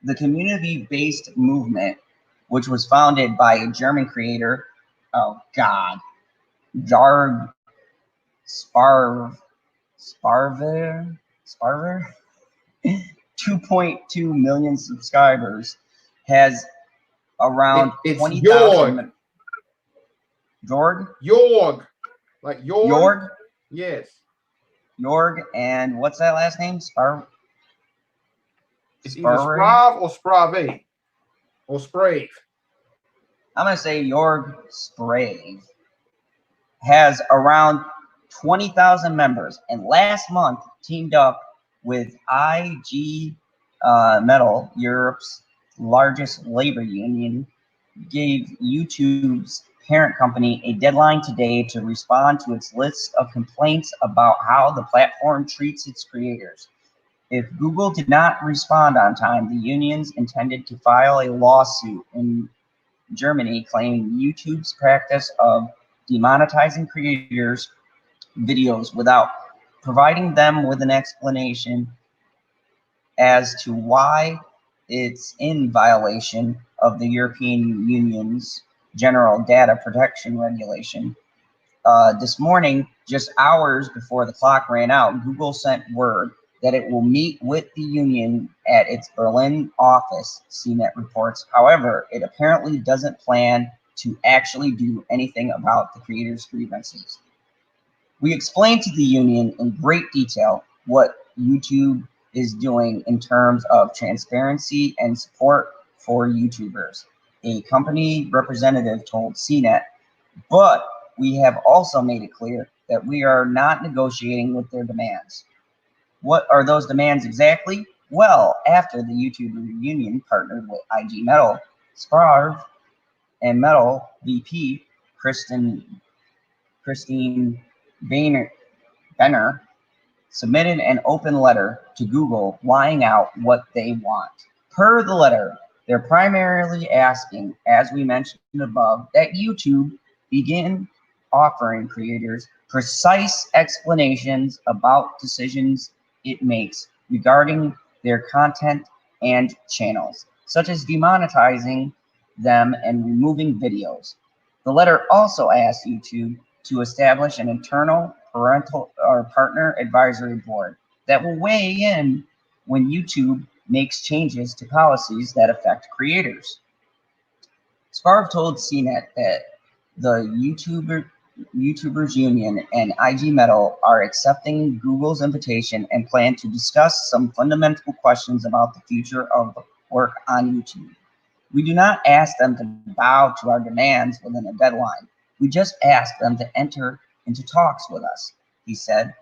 Speaker 1: The community-based movement, which was founded by a German creator, oh God, Jarg Sparver, 2.2 million subscribers, has around
Speaker 2: It's
Speaker 1: 20,000.
Speaker 2: Jorg, like
Speaker 1: Jorg,
Speaker 2: yes.
Speaker 1: Jorg, and what's that last name?
Speaker 2: It's either Sprav or Sprave or Sprave.
Speaker 1: I'm gonna say Jorg Sprave has around 20,000 members, and last month teamed up with IG Metal, Europe's largest labor union, gave YouTube's parent company a deadline today to respond to its list of complaints about how the platform treats its creators. If Google did not respond on time, the unions intended to file a lawsuit in Germany claiming YouTube's practice of demonetizing creators' videos without providing them with an explanation as to why it's in violation of the European Union's General Data Protection Regulation. This morning, just hours before the clock ran out, Google sent word that it will meet with the union at its Berlin office, CNET reports. However, it apparently doesn't plan to actually do anything about the creators' grievances. We explained to the union in great detail what YouTube is doing in terms of transparency and support for YouTubers, a company representative told CNET, but we have also made it clear that we are not negotiating with their demands. What are those demands exactly? Well, after the YouTuber union partnered with IG Metal, Sparv, and Metal VP Christine Benner submitted an open letter to Google laying out what they want. Per the letter, they're primarily asking, as we mentioned above, that YouTube begin offering creators precise explanations about decisions it makes regarding their content and channels, such as demonetizing them and removing videos. The letter also asks YouTube to establish an internal parental or partner advisory board that will weigh in when YouTube makes changes to policies that affect creators. Sparv told CNET that the YouTubers Union and IG Metal are accepting Google's invitation and plan to discuss some fundamental questions about the future of work on YouTube. We do not ask them to bow to our demands within a deadline. We just ask them to enter into talks with us, he said.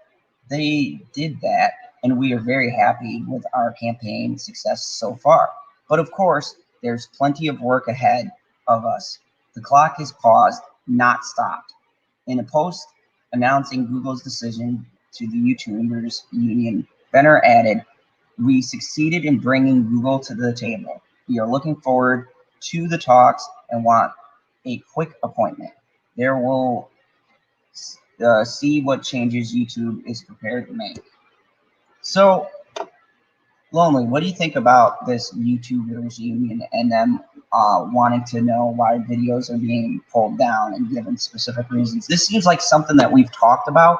Speaker 1: They did that, and we are very happy with our campaign success so far. But of course, there's plenty of work ahead of us. The clock is paused, not stopped. In a post announcing Google's decision to the YouTubers Union, Benner added, "We succeeded in bringing Google to the table. We are looking forward to the talks and want a quick appointment. There will see what changes YouTube is prepared to make." So, Lonely, what do you think about this YouTubers union and them wanting to know why videos are being pulled down and given specific reasons? This seems like something that we've talked about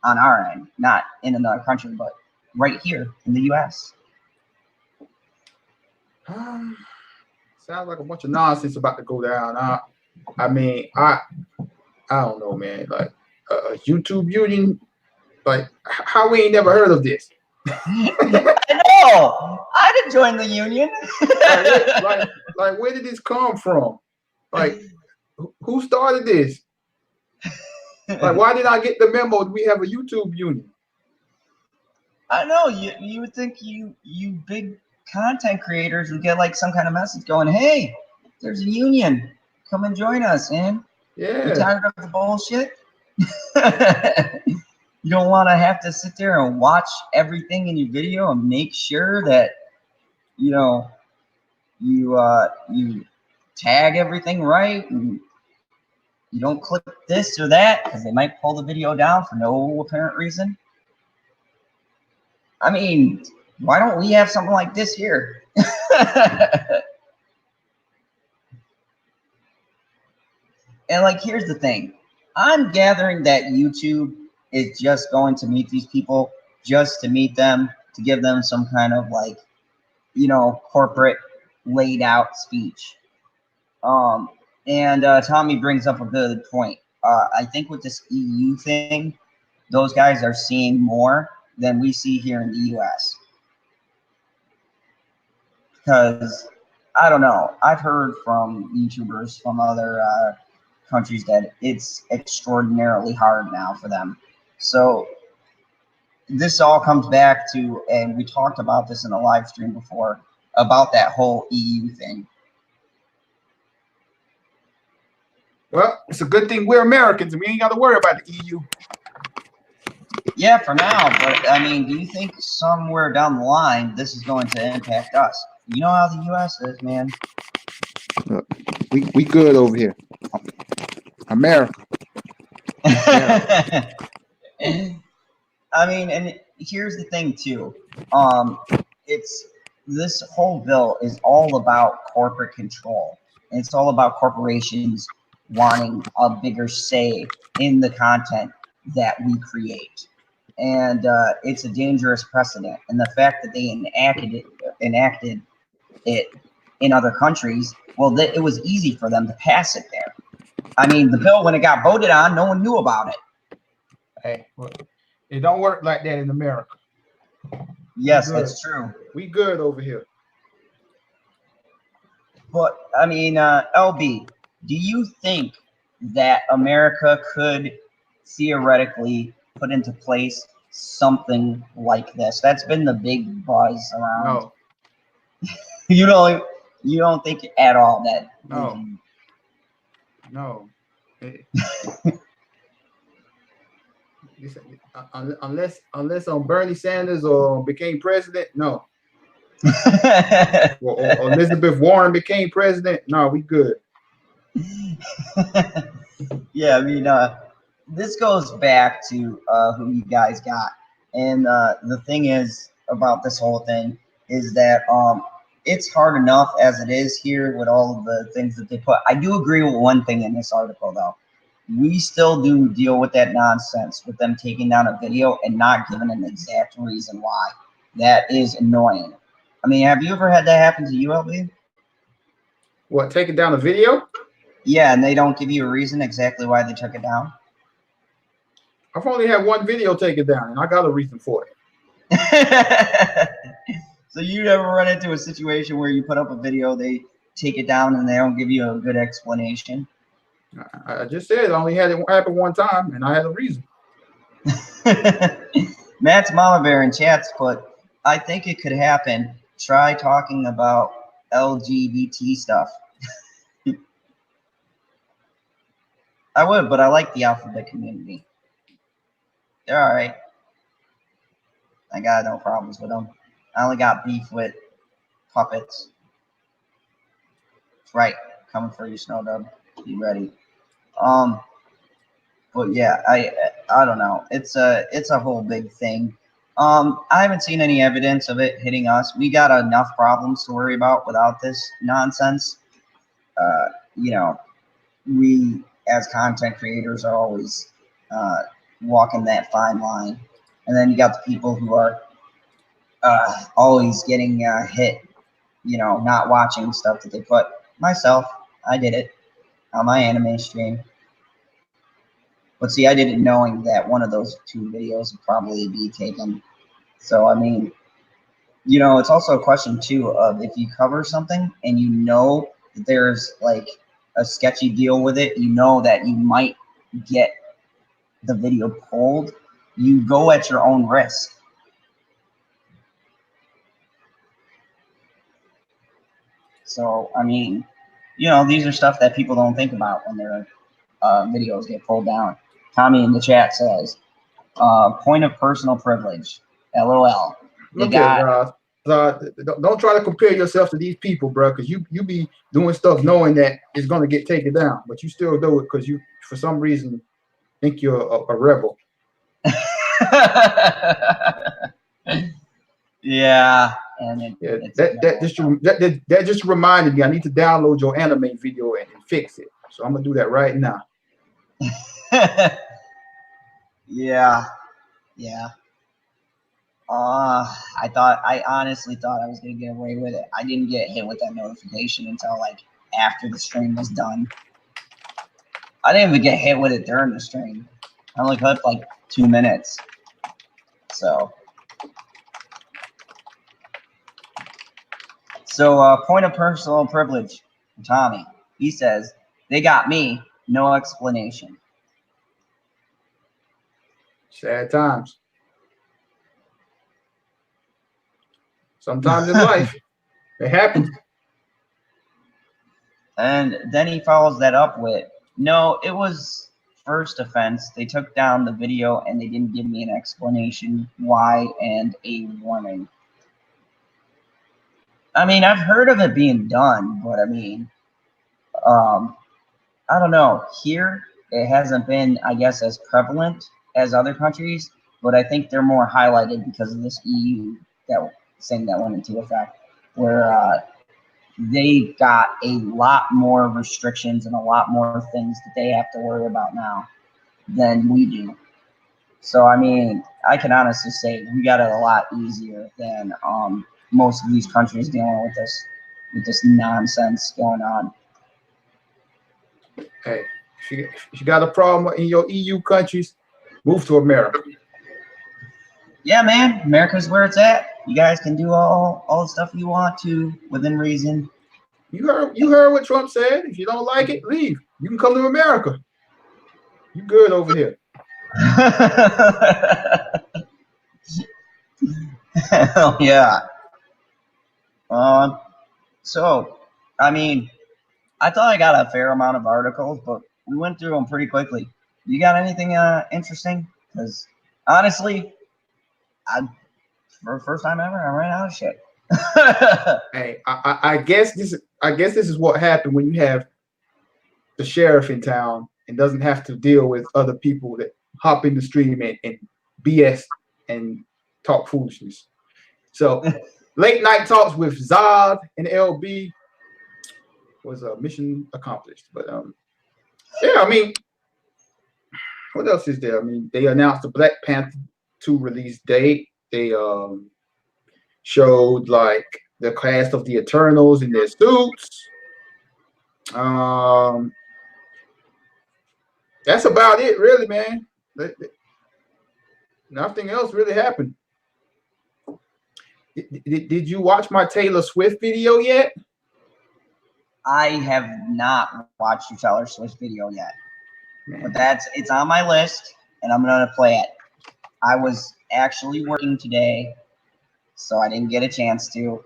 Speaker 1: on our end, not in another country, but right here in the US.
Speaker 2: Sounds like a bunch of nonsense about to go down. I mean, I don't know, man. Like YouTube union, like how we ain't never heard of this?
Speaker 1: I know. I didn't join the union.
Speaker 2: like, where did this come from? Like, who started this? Like, why did I get the memo that we have a YouTube union?
Speaker 1: I know you would think you big content creators would get like some kind of message going, hey, there's a union. Come and join us, man.
Speaker 2: Yeah.
Speaker 1: You tired of the bullshit? You don't want to have to sit there and watch everything in your video and make sure that, you know, you tag everything right and you don't click this or that because they might pull the video down for no apparent reason. I mean, why don't we have something like this here? And like, here's the thing. I'm gathering that YouTube is just going to meet these people just to meet them, to give them some kind of like, you know, corporate laid out speech. And Tommy brings up a good point. I think with this EU thing, those guys are seeing more than we see here in the US. Because, I don't know, I've heard from YouTubers from other countries that it's extraordinarily hard now for them. So this all comes back to, and we talked about this in a live stream before, about that whole EU thing.
Speaker 2: Well, it's a good thing we're Americans and we ain't got to worry about the EU.
Speaker 1: Yeah, for now, but I mean, do you think somewhere down the line this is going to impact us? You know how the US is, man.
Speaker 2: Look, we good over here. America.
Speaker 1: I mean, and here's the thing too. It's this whole bill is all about corporate control. And it's all about corporations wanting a bigger say in the content that we create. And it's a dangerous precedent. And the fact that they enacted it in other countries, well, it was easy for them to pass it there. I mean, the bill, when it got voted on, no one knew about it.
Speaker 2: Hey, well, it don't work like that in America.
Speaker 1: Yes, that's true.
Speaker 2: We good over here.
Speaker 1: But, I mean, LB, do you think that America could theoretically put into place something like this? That's been the big buzz around.
Speaker 2: No.
Speaker 1: You don't think at all that?
Speaker 2: No. No. Unless Bernie Sanders or became president, no. or Elizabeth Warren became president, no, we good.
Speaker 1: Yeah, I mean, this goes back to who you guys got, and the thing is about this whole thing is that it's hard enough as it is here with all of the things that they put. I do agree with one thing in this article, though. We still do deal with that nonsense with them taking down a video and not giving an exact reason why. That is annoying. I mean, have you ever had that happen to you, LB?
Speaker 2: What, taking down a video?
Speaker 1: Yeah, and they don't give you a reason exactly why they took it down?
Speaker 2: I've only had one video taken down, and I got a reason for it.
Speaker 1: So you never run into a situation where you put up a video, they take it down, and they don't give you a good explanation?
Speaker 2: I just said I only had it happen one time, and I had a reason.
Speaker 1: Matt's Mama Bear in chats put, I think it could happen. Try talking about LGBT stuff. I would, but I like the alphabet community. They're all right. I got no problems with them. I only got beef with puppets. That's right. Coming for you, Snow Dub. Be ready. But yeah, I don't know. It's a whole big thing. I haven't seen any evidence of it hitting us. We got enough problems to worry about without this nonsense. You know, we as content creators are always walking that fine line. And then you got the people who are always getting hit, you know, not watching stuff that they put. Myself, I did it on my anime stream. But see, I did it knowing that one of those two videos would probably be taken. So, I mean, you know, it's also a question, too, of if you cover something and you know that there's, like, a sketchy deal with it, you know that you might get the video pulled, you go at your own risk. So, I mean, you know, these are stuff that people don't think about when their videos get pulled down. Tommy in the chat says, point of personal privilege. LOL.
Speaker 2: Look at don't try to compare yourself to these people, bro, because you be doing stuff knowing that it's gonna get taken down, but you still do it because you, for some reason, think you're a rebel.
Speaker 1: Yeah, and
Speaker 2: that just reminded me I need to download your anime video and fix it. So I'm gonna do that right now.
Speaker 1: Yeah. I honestly thought I was gonna get away with it. I didn't get hit with that notification until like after the stream was done. I didn't even get hit with it during the stream. I only clipped like 2 minutes. So point of personal privilege, Tommy. He says, they got me, no explanation.
Speaker 2: Sad times. Sometimes in life, it happens.
Speaker 1: And then he follows that up with, no, it was first offense. They took down the video and they didn't give me an explanation why and a warning. I mean, I've heard of it being done, but I mean, I don't know. Here, it hasn't been, I guess, as prevalent as other countries, but I think they're more highlighted because of this EU thing that went into effect, where they got a lot more restrictions and a lot more things that they have to worry about now than we do. So, I mean, I can honestly say we got it a lot easier than most of these countries dealing with this nonsense going on.
Speaker 2: Hey, if you got a problem in your EU countries, move to America.
Speaker 1: Yeah, man, America's where it's at. You guys can do all the stuff you want to within reason.
Speaker 2: You heard what Trump said. If you don't like it, leave. You can come to America. You good over here.
Speaker 1: Hell yeah. So, I mean, I thought I got a fair amount of articles, but we went through them pretty quickly. You got anything interesting? Because honestly, for the first time ever, I ran out of shit.
Speaker 2: Hey, I guess this is what happened when you have the sheriff in town and doesn't have to deal with other people that hop in the stream and BS and talk foolishness. So late night talks with Zod and LB was a mission accomplished. But yeah, I mean, what else is there? I mean, they announced the Black Panther 2 release date. They showed like the cast of the Eternals in their suits. That's about it, really, man. Nothing else really happened. Did you watch my Taylor Swift video yet?
Speaker 1: I have not watched your Taylor Swift video yet, man. But it's on my list, and I'm gonna play it. I was actually working today, so I didn't get a chance to.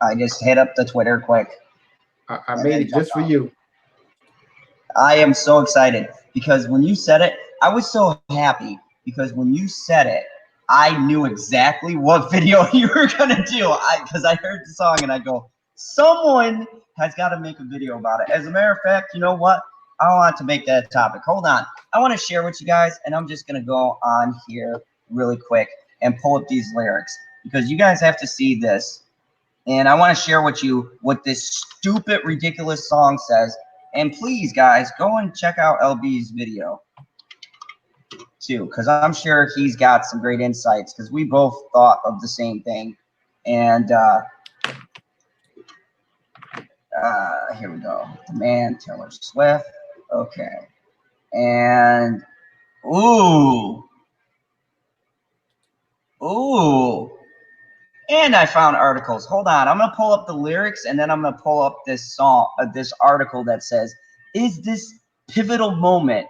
Speaker 1: I just hit up the Twitter quick.
Speaker 2: I made it just for you.
Speaker 1: I am so excited because when you said it, I was so happy because when you said it, I knew exactly what video you were gonna do. Because I heard the song and I go, someone has got to make a video about it. As a matter of fact, you know what? I want to make that a topic. Hold on. I want to share with you guys, and I'm just gonna go on here really quick and pull up these lyrics because you guys have to see this. And I want to share with you what this stupid, ridiculous song says. And please, guys, go and check out LB's video too, because I'm sure he's got some great insights because we both thought of the same thing. And here we go. The man, Taylor Swift. Okay. And ooh. And I found articles. Hold on. I'm going to pull up the lyrics and then I'm going to pull up this song, this article that says, is this pivotal moment?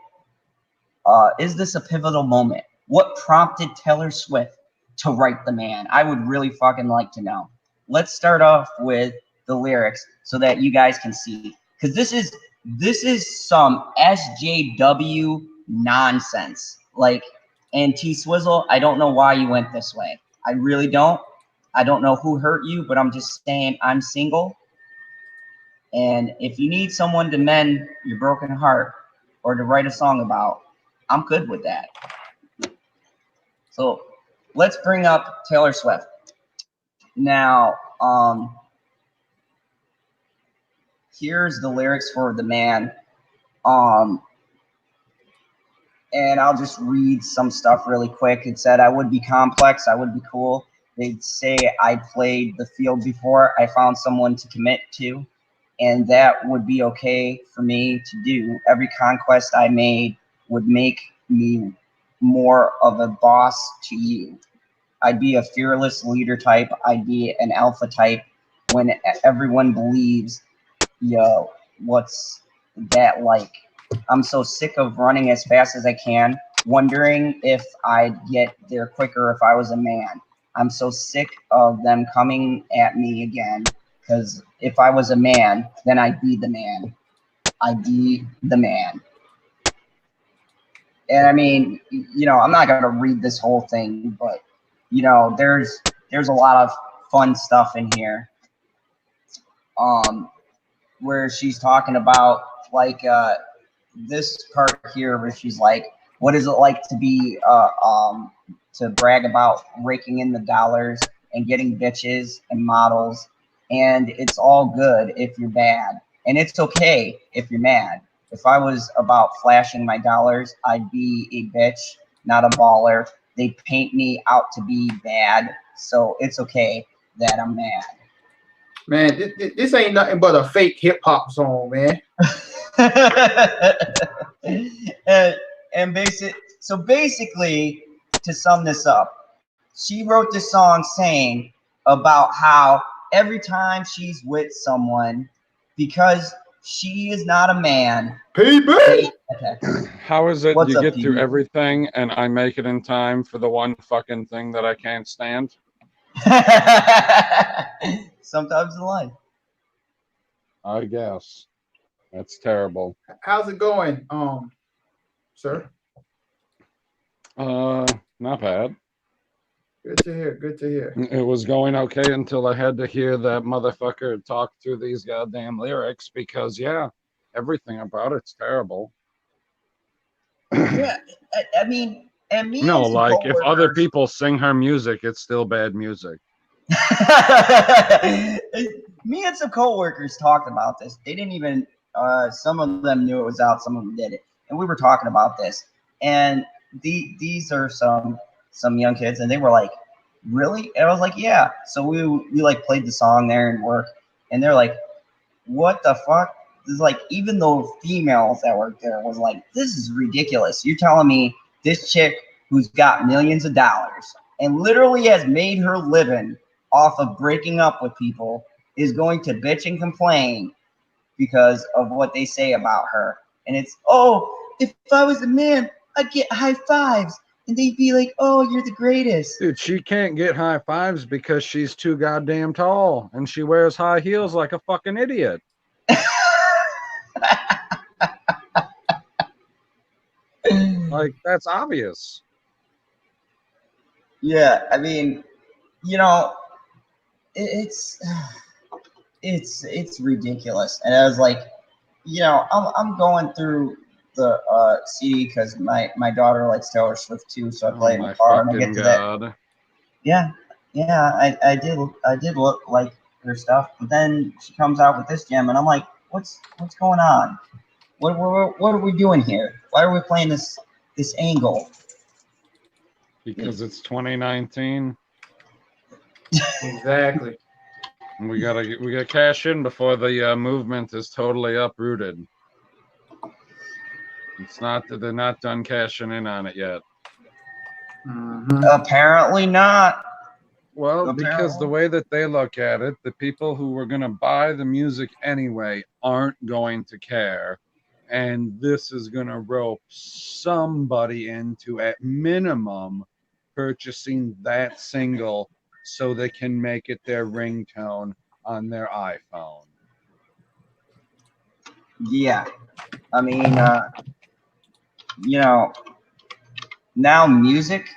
Speaker 1: Is this a pivotal moment? What prompted Taylor Swift to write The Man? I would really fucking like to know. Let's start off with the lyrics so that you guys can see, because this is some SJW nonsense. Like, and T Swizzle, I don't know why you went this way. I really don't. I don't know who hurt you, but I'm just saying I'm single. And if you need someone to mend your broken heart or to write a song about, I'm good with that. So let's bring up Taylor Swift. Now, here's the lyrics for The Man. And I'll just read some stuff really quick. It said, I would be complex, I would be cool. They'd say I played the field before I found someone to commit to, and that would be okay for me to do. Every conquest I made would make me more of a boss to you. I'd be a fearless leader type. I'd be an alpha type when everyone believes, yo, what's that like? I'm so sick of running as fast as I can, wondering if I'd get there quicker if I was a man. I'm so sick of them coming at me again, because if I was a man, then I'd be the man. I'd be the man. And I mean, you know, I'm not going to read this whole thing, but, you know, there's a lot of fun stuff in here. Where she's talking about, like, this part here where she's like, what is it like to be to brag about raking in the dollars and getting bitches and models, and it's all good if you're bad, and it's okay if you're mad. If I was about flashing my dollars, I'd be a bitch, not a baller. They paint me out to be bad, so it's okay that I'm mad.
Speaker 2: Man, this ain't nothing but a fake hip hop song, man.
Speaker 1: and basically, to sum this up, she wrote this song saying about how every time she's with someone, because she is not a man.
Speaker 2: PB!
Speaker 1: Okay.
Speaker 3: How is it
Speaker 1: What's
Speaker 3: you
Speaker 1: up,
Speaker 3: get
Speaker 1: PB?
Speaker 3: through everything and I make it in time for the one fucking thing that I can't stand?
Speaker 1: Sometimes in life.
Speaker 3: I guess. That's terrible.
Speaker 2: How's it going, sir?
Speaker 3: Not bad.
Speaker 2: Good to hear. Good to hear.
Speaker 3: It was going okay until I had to hear that motherfucker talk through these goddamn lyrics because, yeah, everything about it's terrible.
Speaker 1: Yeah, I mean, and me.
Speaker 3: No,
Speaker 1: and some
Speaker 3: like if other
Speaker 1: coworkers-
Speaker 3: people sing her music, it's still bad music.
Speaker 1: Me and some coworkers talked about this. They didn't even. Some of them knew it was out. Some of them did it, and we were talking about this. And these are some young kids, and they were like, "Really?" And I was like, "Yeah." So we like played the song there in work, and they're like, "What the fuck?" It's like, even though females that worked there was like, "This is ridiculous. You're telling me this chick who's got millions of dollars and literally has made her living off of breaking up with people is going to bitch and complain because of what they say about her." And it's, oh, if I was a man, I'd get high fives. And they'd be like, oh, you're the greatest.
Speaker 3: Dude, she can't get high fives because she's too goddamn tall and she wears high heels like a fucking idiot. Like, that's obvious.
Speaker 1: Yeah, I mean, you know, it's ridiculous. And I was like, you know, I'm going through the CD because my daughter likes Taylor Swift too, so I play it in the car and I get to that. Yeah, I did look like her stuff, but then she comes out with this gem, and I'm like, what's going on? What are we doing here? Why are we playing this angle?
Speaker 3: Because it's 2019.
Speaker 2: Exactly.
Speaker 3: And we gotta cash in before the movement is totally uprooted. It's not that they're not done cashing in on it yet.
Speaker 2: Mm-hmm.
Speaker 1: Apparently not.
Speaker 3: Well, because the way that they look at it, the people who were going to buy the music anyway aren't going to care. And this is going to rope somebody into, at minimum, purchasing that single so they can make it their ringtone on their iPhone.
Speaker 1: Yeah. I mean, you know, now music,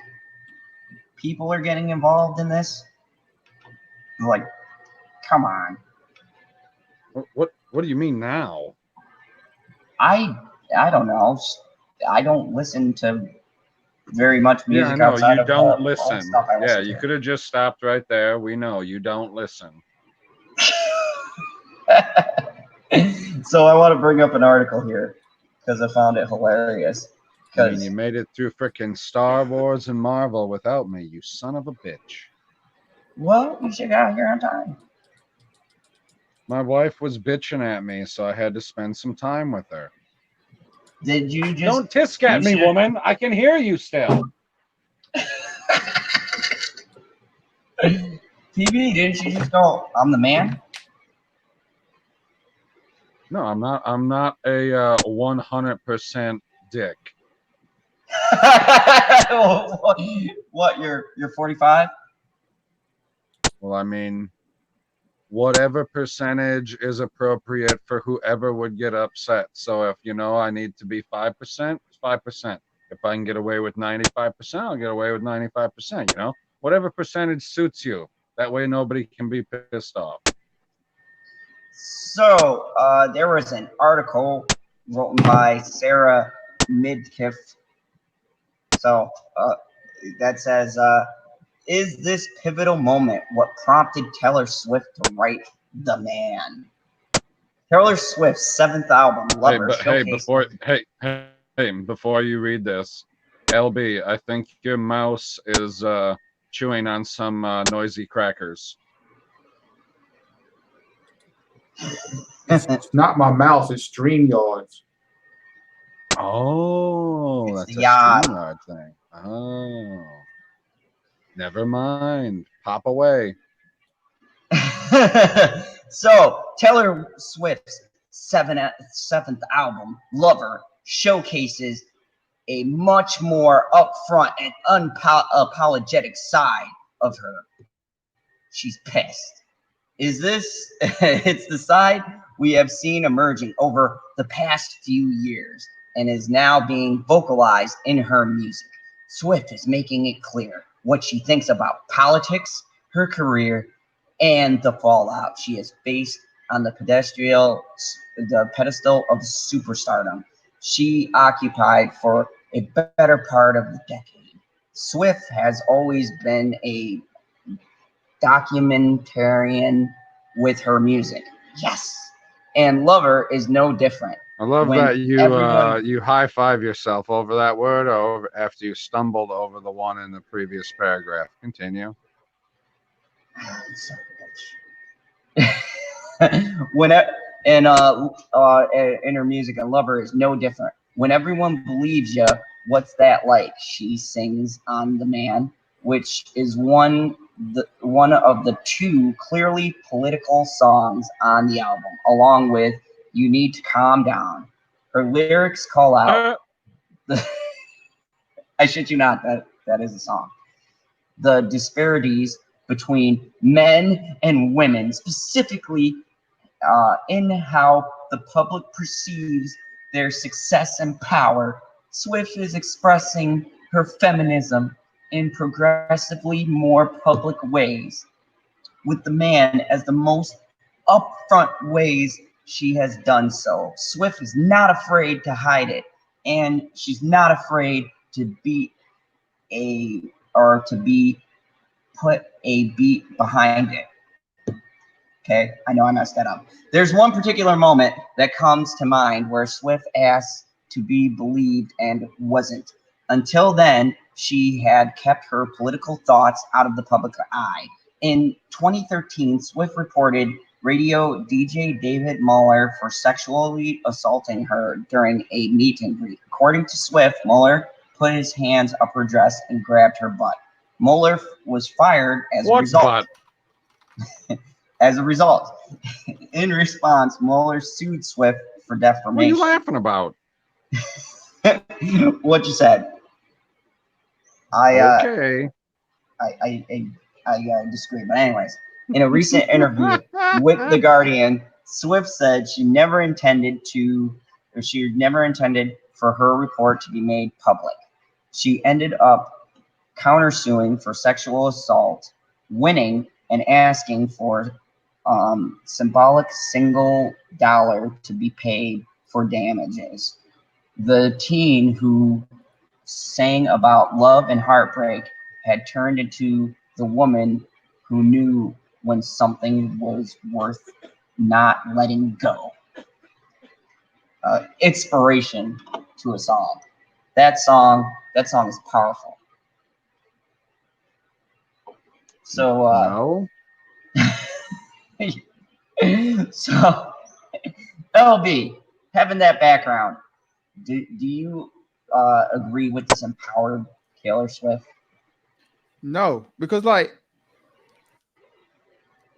Speaker 1: people are getting involved in this. Like, come on.
Speaker 3: What do you mean now?
Speaker 1: I don't know. I don't listen to very much
Speaker 3: Yeah, I
Speaker 1: music
Speaker 3: know
Speaker 1: outside
Speaker 3: you
Speaker 1: of
Speaker 3: don't
Speaker 1: all the
Speaker 3: listen.
Speaker 1: stuff I
Speaker 3: Yeah,
Speaker 1: listen
Speaker 3: you
Speaker 1: to.
Speaker 3: could have just stopped right there. We know you don't listen.
Speaker 1: So I want to bring up an article here because I found it hilarious.
Speaker 3: I mean, you made it through frickin' Star Wars and Marvel without me, you son of a bitch.
Speaker 1: Well, you should get out here on time.
Speaker 3: My wife was bitching at me, so I had to spend some time with her.
Speaker 1: Did you just...
Speaker 3: Don't tisk at me, woman. I can hear you still.
Speaker 1: TV, didn't you just go, I'm the man?
Speaker 3: No, I'm not a 100% dick.
Speaker 1: What, you're 45?
Speaker 3: Well, I mean, whatever percentage is appropriate for whoever would get upset. So if, you know, I need to be 5%, it's 5%. If I can get away with 95%, I'll get away with 95%, you know? Whatever percentage suits you. That way nobody can be pissed off.
Speaker 1: So, there was an article written by Sarah Midkiff. So, that says, is this pivotal moment what prompted Taylor Swift to write The Man? Taylor Swift's 7th album, Lover,
Speaker 3: before you read this, LB, I think your mouse is chewing on some noisy crackers.
Speaker 2: It's not my mouse, it's StreamYards.
Speaker 3: Oh,
Speaker 1: it's
Speaker 3: that's a
Speaker 1: Yard
Speaker 3: StreamYard thing. Oh, never mind. Pop away.
Speaker 1: So, Taylor Swift's 7th album, Lover, showcases a much more upfront and unapologetic side of her. She's pissed. Is this... it's the side we have seen emerging over the past few years and is now being vocalized in her music. Swift is making it clear what she thinks about politics, her career, and the fallout she has faced on the pedestal of superstardom she occupied for a better part of the decade. Swift has always been a documentarian with her music. Yes. And Lover is no different.
Speaker 3: I love that you high-five yourself over that word or after you stumbled over the one in the previous paragraph. Continue.
Speaker 1: When in her music, and Lover is no different. When everyone believes you, what's that like? She sings on The Man, which is one of the 2 clearly political songs on the album, along with You Need to Calm Down. Her lyrics call out I shit you not, that is a song. The disparities between men and women, specifically in how the public perceives their success and power. Swift is expressing her feminism in progressively more public ways, with The Man as the most upfront ways she has done so. Swift is not afraid to hide it, and she's not afraid to put a beat behind it. Okay, I know I messed that up. There's one particular moment that comes to mind where Swift asked to be believed and wasn't. Until then, she had kept her political thoughts out of the public eye. In 2013, Swift reported radio DJ David Muller for sexually assaulting her during a meet and greet. According to Swift, Muller put his hands up her dress and grabbed her butt. Muller was fired as a result. As a result, in response, Mueller sued Swift for defamation.
Speaker 3: What are you laughing about?
Speaker 1: What you said.
Speaker 3: Okay.
Speaker 1: I disagree, but anyways, In a recent interview with The Guardian, Swift said she never intended for her report to be made public. She ended up countersuing for sexual assault, winning and asking for symbolic $1 to be paid for damages. The teen who sang about love and heartbreak had turned into the woman who knew when something was worth not letting go. Inspiration to us all. That song is powerful. So, so LB, having that background, do you agree with this empowered Taylor Swift?
Speaker 2: No, because like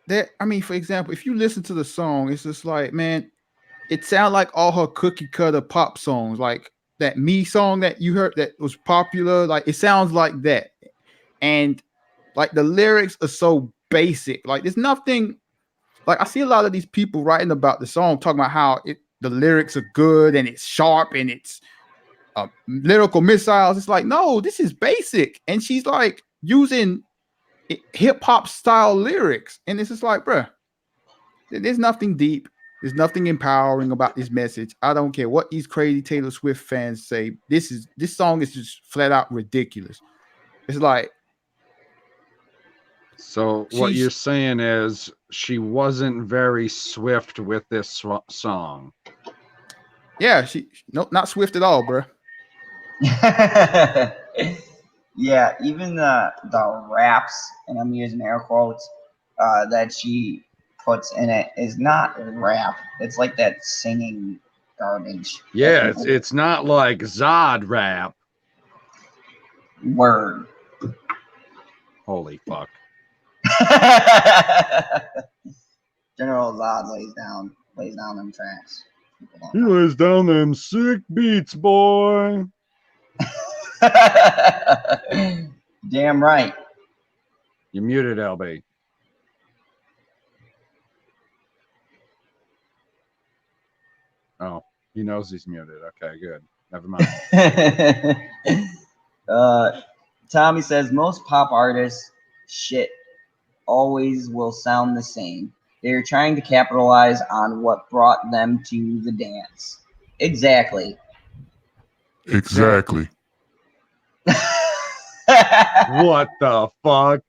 Speaker 2: that. I mean, for example, if you listen to the song, it's just like, man, it sounds like all her cookie cutter pop songs, like that Me song that you heard that was popular. Like it sounds like that, and like the lyrics are so basic. Like there's nothing. Like I see a lot of these people writing about the song, talking about how the lyrics are good and it's sharp and it's lyrical missiles. It's like, no, this is basic, and she's like using hip hop style lyrics, and it's just like, bruh, there's nothing deep. There's nothing empowering about this message. I don't care what these crazy Taylor Swift fans say. This song is just flat out ridiculous. It's like,
Speaker 3: so what you're saying is she wasn't very swift with this song.
Speaker 2: Yeah, not swift at all, bro.
Speaker 1: Yeah, even the raps, and I'm using air quotes, that she puts in it is not rap. It's like that singing garbage.
Speaker 3: Yeah, it's not like Zod rap.
Speaker 1: Word.
Speaker 3: Holy fuck.
Speaker 1: General Zod lays down them tracks.
Speaker 3: He lays down them sick beats, boy.
Speaker 1: Damn right.
Speaker 3: You're muted, LB. Oh, he knows he's muted. Okay, good. Never mind.
Speaker 1: Tommy says most pop artists shit always will sound the same. They're trying to capitalize on what brought them to the dance. Exactly.
Speaker 3: What the fuck?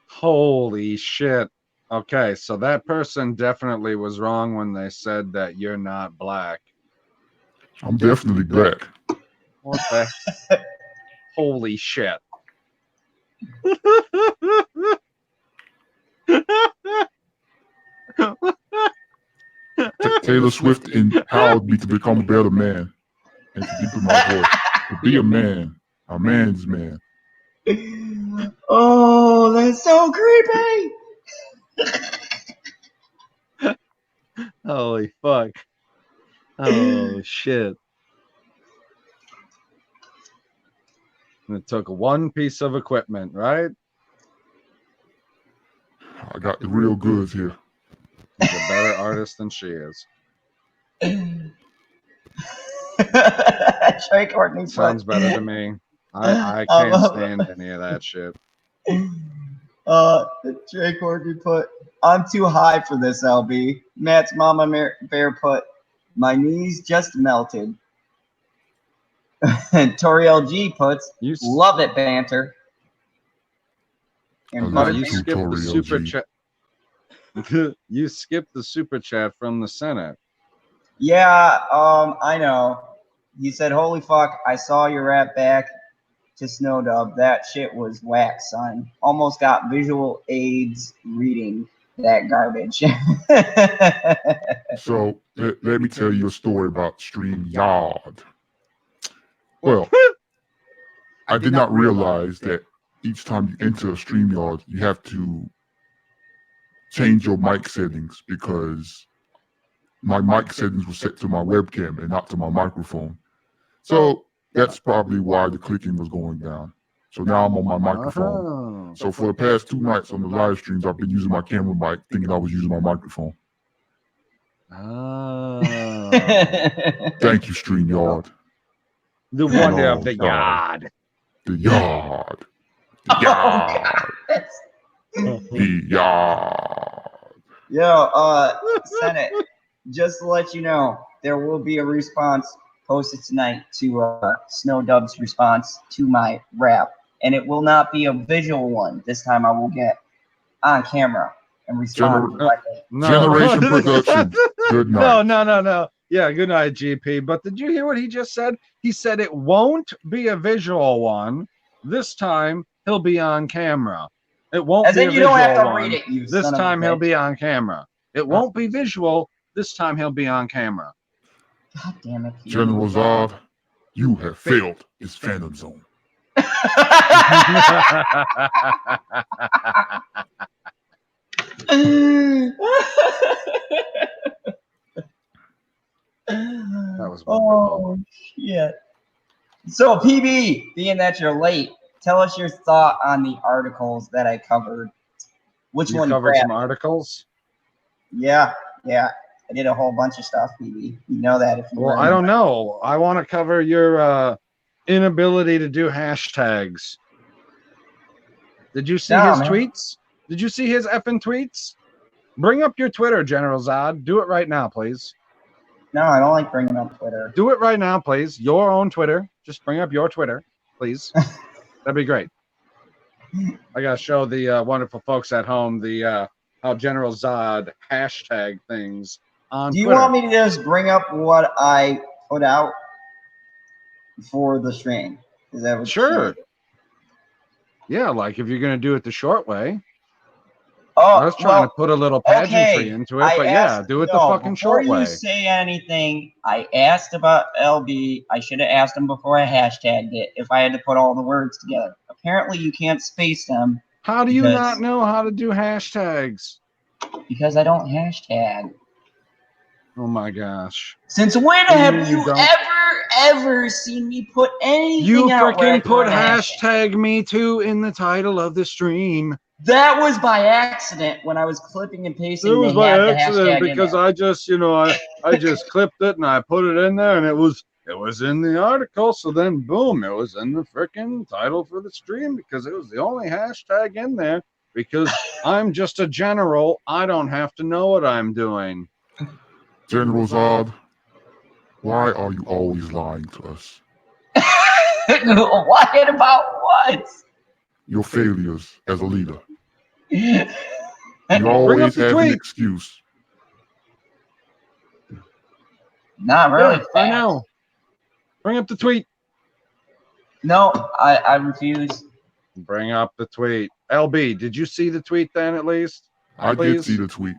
Speaker 3: Holy shit. Okay, so that person definitely was wrong when they said that you're not black.
Speaker 4: I'm definitely black.
Speaker 3: What the? Holy shit.
Speaker 4: Taylor Swift empowered me to become a better man and to deepen my voice. To be a man, a man's man.
Speaker 1: Oh, that's so creepy.
Speaker 3: Holy fuck. Oh shit. And it took one piece of equipment, right?
Speaker 4: I got the real goods here.
Speaker 3: He's a better artist than she is.
Speaker 1: Trey Courtney
Speaker 3: Sounds better to me. I can't stand any of that shit.
Speaker 1: Trey Courtney put, I'm too high for this, LB. Matt's Mama Bear put, my knees just melted. And Tori LG puts, love it, banter. And
Speaker 3: you skipped the super chat. You skipped the super chat from the Senate.
Speaker 1: Yeah, I know. He said, holy fuck, I saw your rap back to Snow Dub. That shit was whack, son. Almost got visual aids reading that garbage.
Speaker 4: So let me tell you a story about StreamYard. Well, I did not realize that each time you enter a StreamYard, you have to change your mic settings because my mic settings were set to my webcam and not to my microphone. So that's probably why the clicking was going down. So now I'm on my microphone. So for the past 2 nights on the live streams, I've been using my camera mic, thinking I was using my microphone.
Speaker 3: Oh.
Speaker 4: Thank you, StreamYard.
Speaker 3: The wonder of the yard.
Speaker 4: The yard. The yard. The yard.
Speaker 1: Yo, Senate, just to let you know, there will be a response posted tonight to Snow Dub's response to my rap. And it will not be a visual one. This time I will get on camera and respond directly.
Speaker 4: Generation Production. Good night.
Speaker 3: No. Yeah, good night, GP. But did you hear what he just said? He said it won't be a visual one. This time he'll be on camera. It won't be a visual one. As in you don't have to read it, you son of a bitch. This time he'll be on camera. It won't be visual. This time he'll be on camera.
Speaker 1: God damn it.
Speaker 4: General Zod, you have failed his Phantom Zone.
Speaker 3: That was wonderful.
Speaker 1: Oh, shit. So, PB, being that you're late, tell us your thought on the articles that I covered. Which one? You
Speaker 3: covered some articles?
Speaker 1: Yeah. I did a whole bunch of stuff, PB. You know that if you
Speaker 3: Well, I don't know. I want to cover your inability to do hashtags. Did you see his tweets? Did you see his effing tweets? Bring up your Twitter, General Zod. Do it right now, please.
Speaker 1: No, I don't like bringing up Twitter.
Speaker 3: Do it right now, please. Your own Twitter. Just bring up your Twitter, please. That'd be great. I gotta show the wonderful folks at home the how General Zod hashtag things on
Speaker 1: Do you
Speaker 3: Twitter.
Speaker 1: want me to just bring up what I put out for the stream? Is that what
Speaker 3: Sure. Yeah, like if you're gonna do it the short way.
Speaker 1: Oh,
Speaker 3: I was trying to put a little pageantry into it, but yeah, do it the fucking short way.
Speaker 1: Before you say anything, I asked about LB. I should have asked him before I hashtagged it if I had to put all the words together. Apparently, you can't space them.
Speaker 3: How do you not know how to do hashtags?
Speaker 1: Because I don't hashtag.
Speaker 3: Oh my gosh.
Speaker 1: Since when have you ever seen me put anything out?
Speaker 3: You freaking put hashtag me too in the title of the stream.
Speaker 1: That was by accident when I was clipping and pasting.
Speaker 3: It was by accident because I just, I just clipped it and I put it in there and it was in the article. So then, boom, it was in the freaking title for the stream because it was the only hashtag in there because I'm just a general. I don't have to know what I'm doing.
Speaker 4: General Zod, why are you always lying to us?
Speaker 1: Lying about what?
Speaker 4: Your failures as a leader. You always have an excuse.
Speaker 1: Not really.
Speaker 3: I know. Bring up the tweet.
Speaker 1: No, I refuse.
Speaker 3: Bring up the tweet. LB, did you see the tweet then at least?
Speaker 4: I did see the tweet.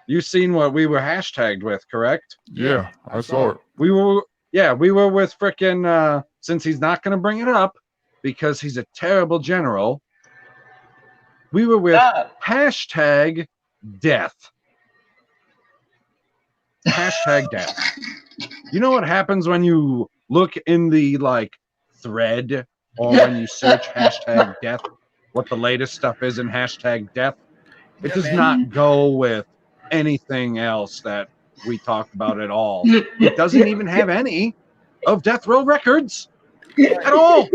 Speaker 3: You seen what we were hashtagged with, correct?
Speaker 4: Yeah, I saw it.
Speaker 3: We were with frickin' since he's not gonna bring it up because he's a terrible general. We were with hashtag death. Hashtag death. You know what happens when you look in the thread or when you search hashtag death? What the latest stuff is in hashtag death? It does not go with anything else that we talked about at all. It doesn't even have any of Deathrow records at all.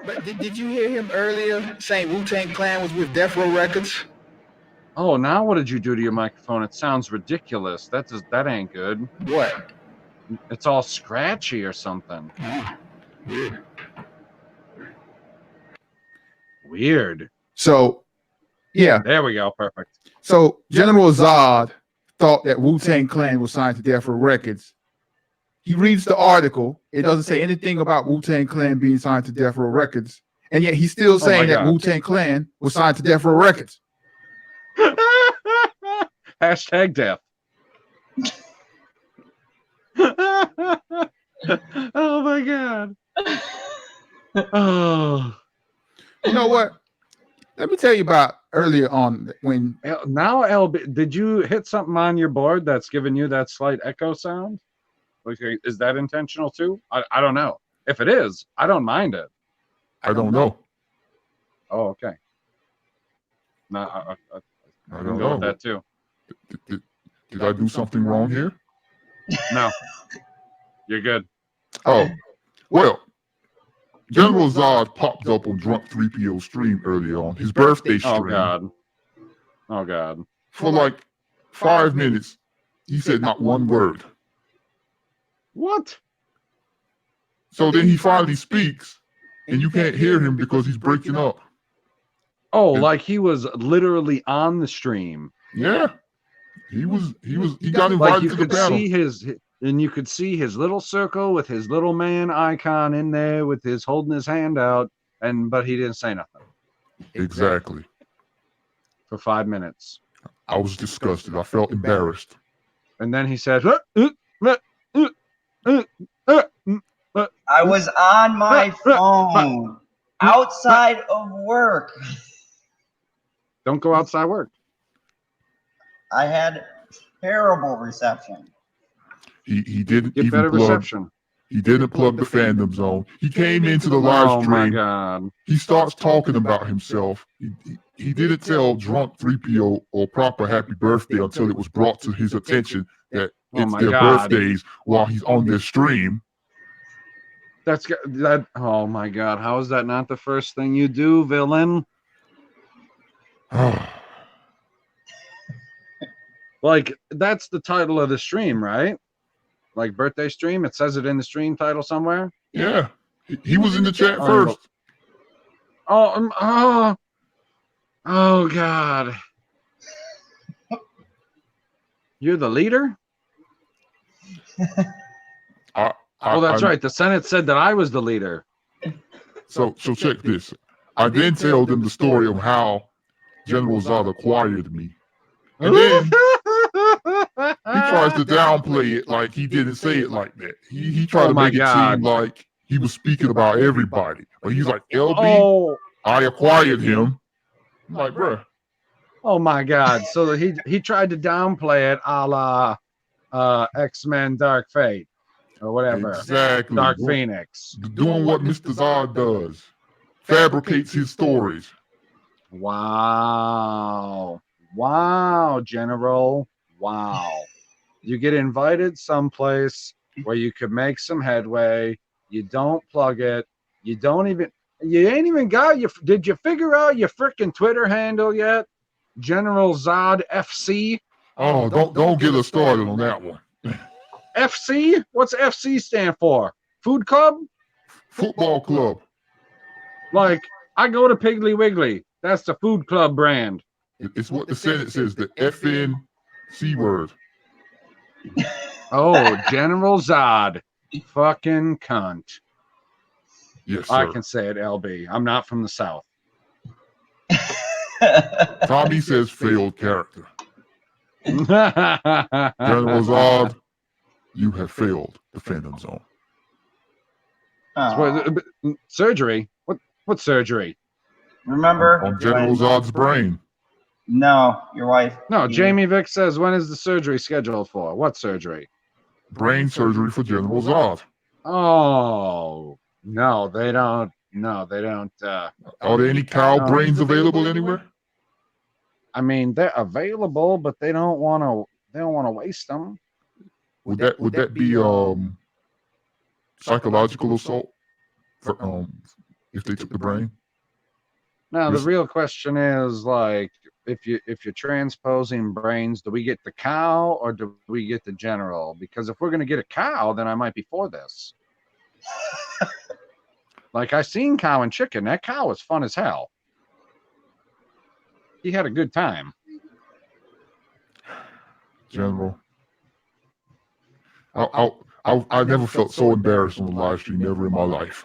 Speaker 2: But did you hear him earlier saying Wu-Tang Clan was with Deathrow Records?
Speaker 3: Oh, now what did you do to your microphone? It sounds ridiculous. That ain't good.
Speaker 2: What?
Speaker 3: It's all scratchy or something. Weird.
Speaker 2: So, yeah.
Speaker 3: There we go. Perfect.
Speaker 2: So General Zod thought that Wu-Tang Clan was signed to Deathrow Records. He reads the article. It doesn't say anything about Wu-Tang Clan being signed to Deathrow Records. And yet he's still saying that Wu-Tang Clan was signed to Deathrow Records.
Speaker 3: Hashtag death. Oh my God. Oh.
Speaker 2: You know what? Let me tell you about earlier on when
Speaker 3: now LB, did you hit something on your board that's giving you that slight echo sound? Okay, is that intentional too? I don't know. If it is, I don't mind it.
Speaker 4: I don't know.
Speaker 3: Oh, okay. No, I
Speaker 4: I
Speaker 3: can
Speaker 4: don't
Speaker 3: go with
Speaker 4: know.
Speaker 3: that too.
Speaker 4: Did I do something wrong here?
Speaker 3: No, you're good.
Speaker 4: Oh, well, General Zod popped up on Drunk 3PO stream earlier on his birthday stream.
Speaker 3: Oh God. Oh God.
Speaker 4: For like 5 minutes, he said not one word.
Speaker 3: What?
Speaker 4: So then he finally speaks, and you can't hear him because he's breaking up.
Speaker 3: Oh, like he was literally on the stream.
Speaker 4: Yeah, he got invited
Speaker 3: Like you
Speaker 4: to the
Speaker 3: could
Speaker 4: panel.
Speaker 3: see and you could see his little circle with his little man icon in there with his holding his hand out, but he didn't say nothing
Speaker 4: Exactly.
Speaker 3: for 5 minutes.
Speaker 4: I was disgusted. I felt embarrassed.
Speaker 3: And then he said,
Speaker 1: I was on my phone outside of work.
Speaker 3: "Don't go outside work."
Speaker 1: I had terrible reception.
Speaker 4: He didn't
Speaker 3: Get
Speaker 4: even
Speaker 3: better
Speaker 4: plug.
Speaker 3: reception.
Speaker 4: He didn't plug the fandom zone. He came into the live
Speaker 3: Oh
Speaker 4: stream.
Speaker 3: my God.
Speaker 4: He starts talking about himself. He didn't tell Drunk 3PO or proper happy birthday until it was brought to his attention that
Speaker 3: Oh
Speaker 4: it's
Speaker 3: my
Speaker 4: their
Speaker 3: God.
Speaker 4: birthdays while he's on their stream.
Speaker 3: That. Oh my God. How is that not the first thing you do, villain? Like, that's the title of the stream, right? Like birthday stream. It says it in the stream title somewhere.
Speaker 4: Yeah, he was in the chat first.
Speaker 3: Oh God. You're the leader? Oh, that's right. The Senate said that I was the leader.
Speaker 4: So check this. I then tell them the story of how General Zod acquired me. And then he tries to downplay it like he didn't say it like that. He tried to make it seem like he was speaking about everybody. But he's like, LB, I acquired him. I'm like, bruh.
Speaker 3: Oh my God. So he tried to downplay it a la X-Men Dark Fate or whatever.
Speaker 4: Exactly.
Speaker 3: Dark Phoenix.
Speaker 4: Doing what Mr. Zod does. Fabricates his stories.
Speaker 3: Wow. Wow, General. Wow. You get invited someplace where you could make some headway. You don't plug it. You ain't even got did you figure out your freaking Twitter handle yet? General Zod FC?
Speaker 4: Oh, don't get us started on that one.
Speaker 3: FC? What's FC stand for? Food Club?
Speaker 4: Football Club.
Speaker 3: Like, I go to Piggly Wiggly. That's the Food Club brand.
Speaker 4: It's what the Senate says, the FNC word.
Speaker 3: Oh, General Zod. Fucking cunt.
Speaker 4: Yes, sir.
Speaker 3: I can say it, LB. I'm not from the South.
Speaker 4: Tommy says failed character. General Zod, you have failed the fandom zone.
Speaker 3: Surgery? What surgery?
Speaker 1: Remember?
Speaker 4: On General Zod's brain.
Speaker 1: No, your wife.
Speaker 3: No, Jamie Vick says, when is the surgery scheduled for? What surgery?
Speaker 4: Brain surgery for General Zod.
Speaker 3: Oh, no, they don't. No, they don't.
Speaker 4: Are there any cow brains available anywhere?
Speaker 3: I mean, they're available, but they don't want to. They don't want to waste them.
Speaker 4: Would that be psychological assault for if they took the brain?
Speaker 3: Now the real question is, like, if you're transposing brains, do we get the cow or do we get the general? Because if we're gonna get a cow, then I might be for this. Like, I seen Cow and Chicken. That cow was fun as hell. He had a good time.
Speaker 4: General, I never felt so embarrassed on the live stream ever in my life.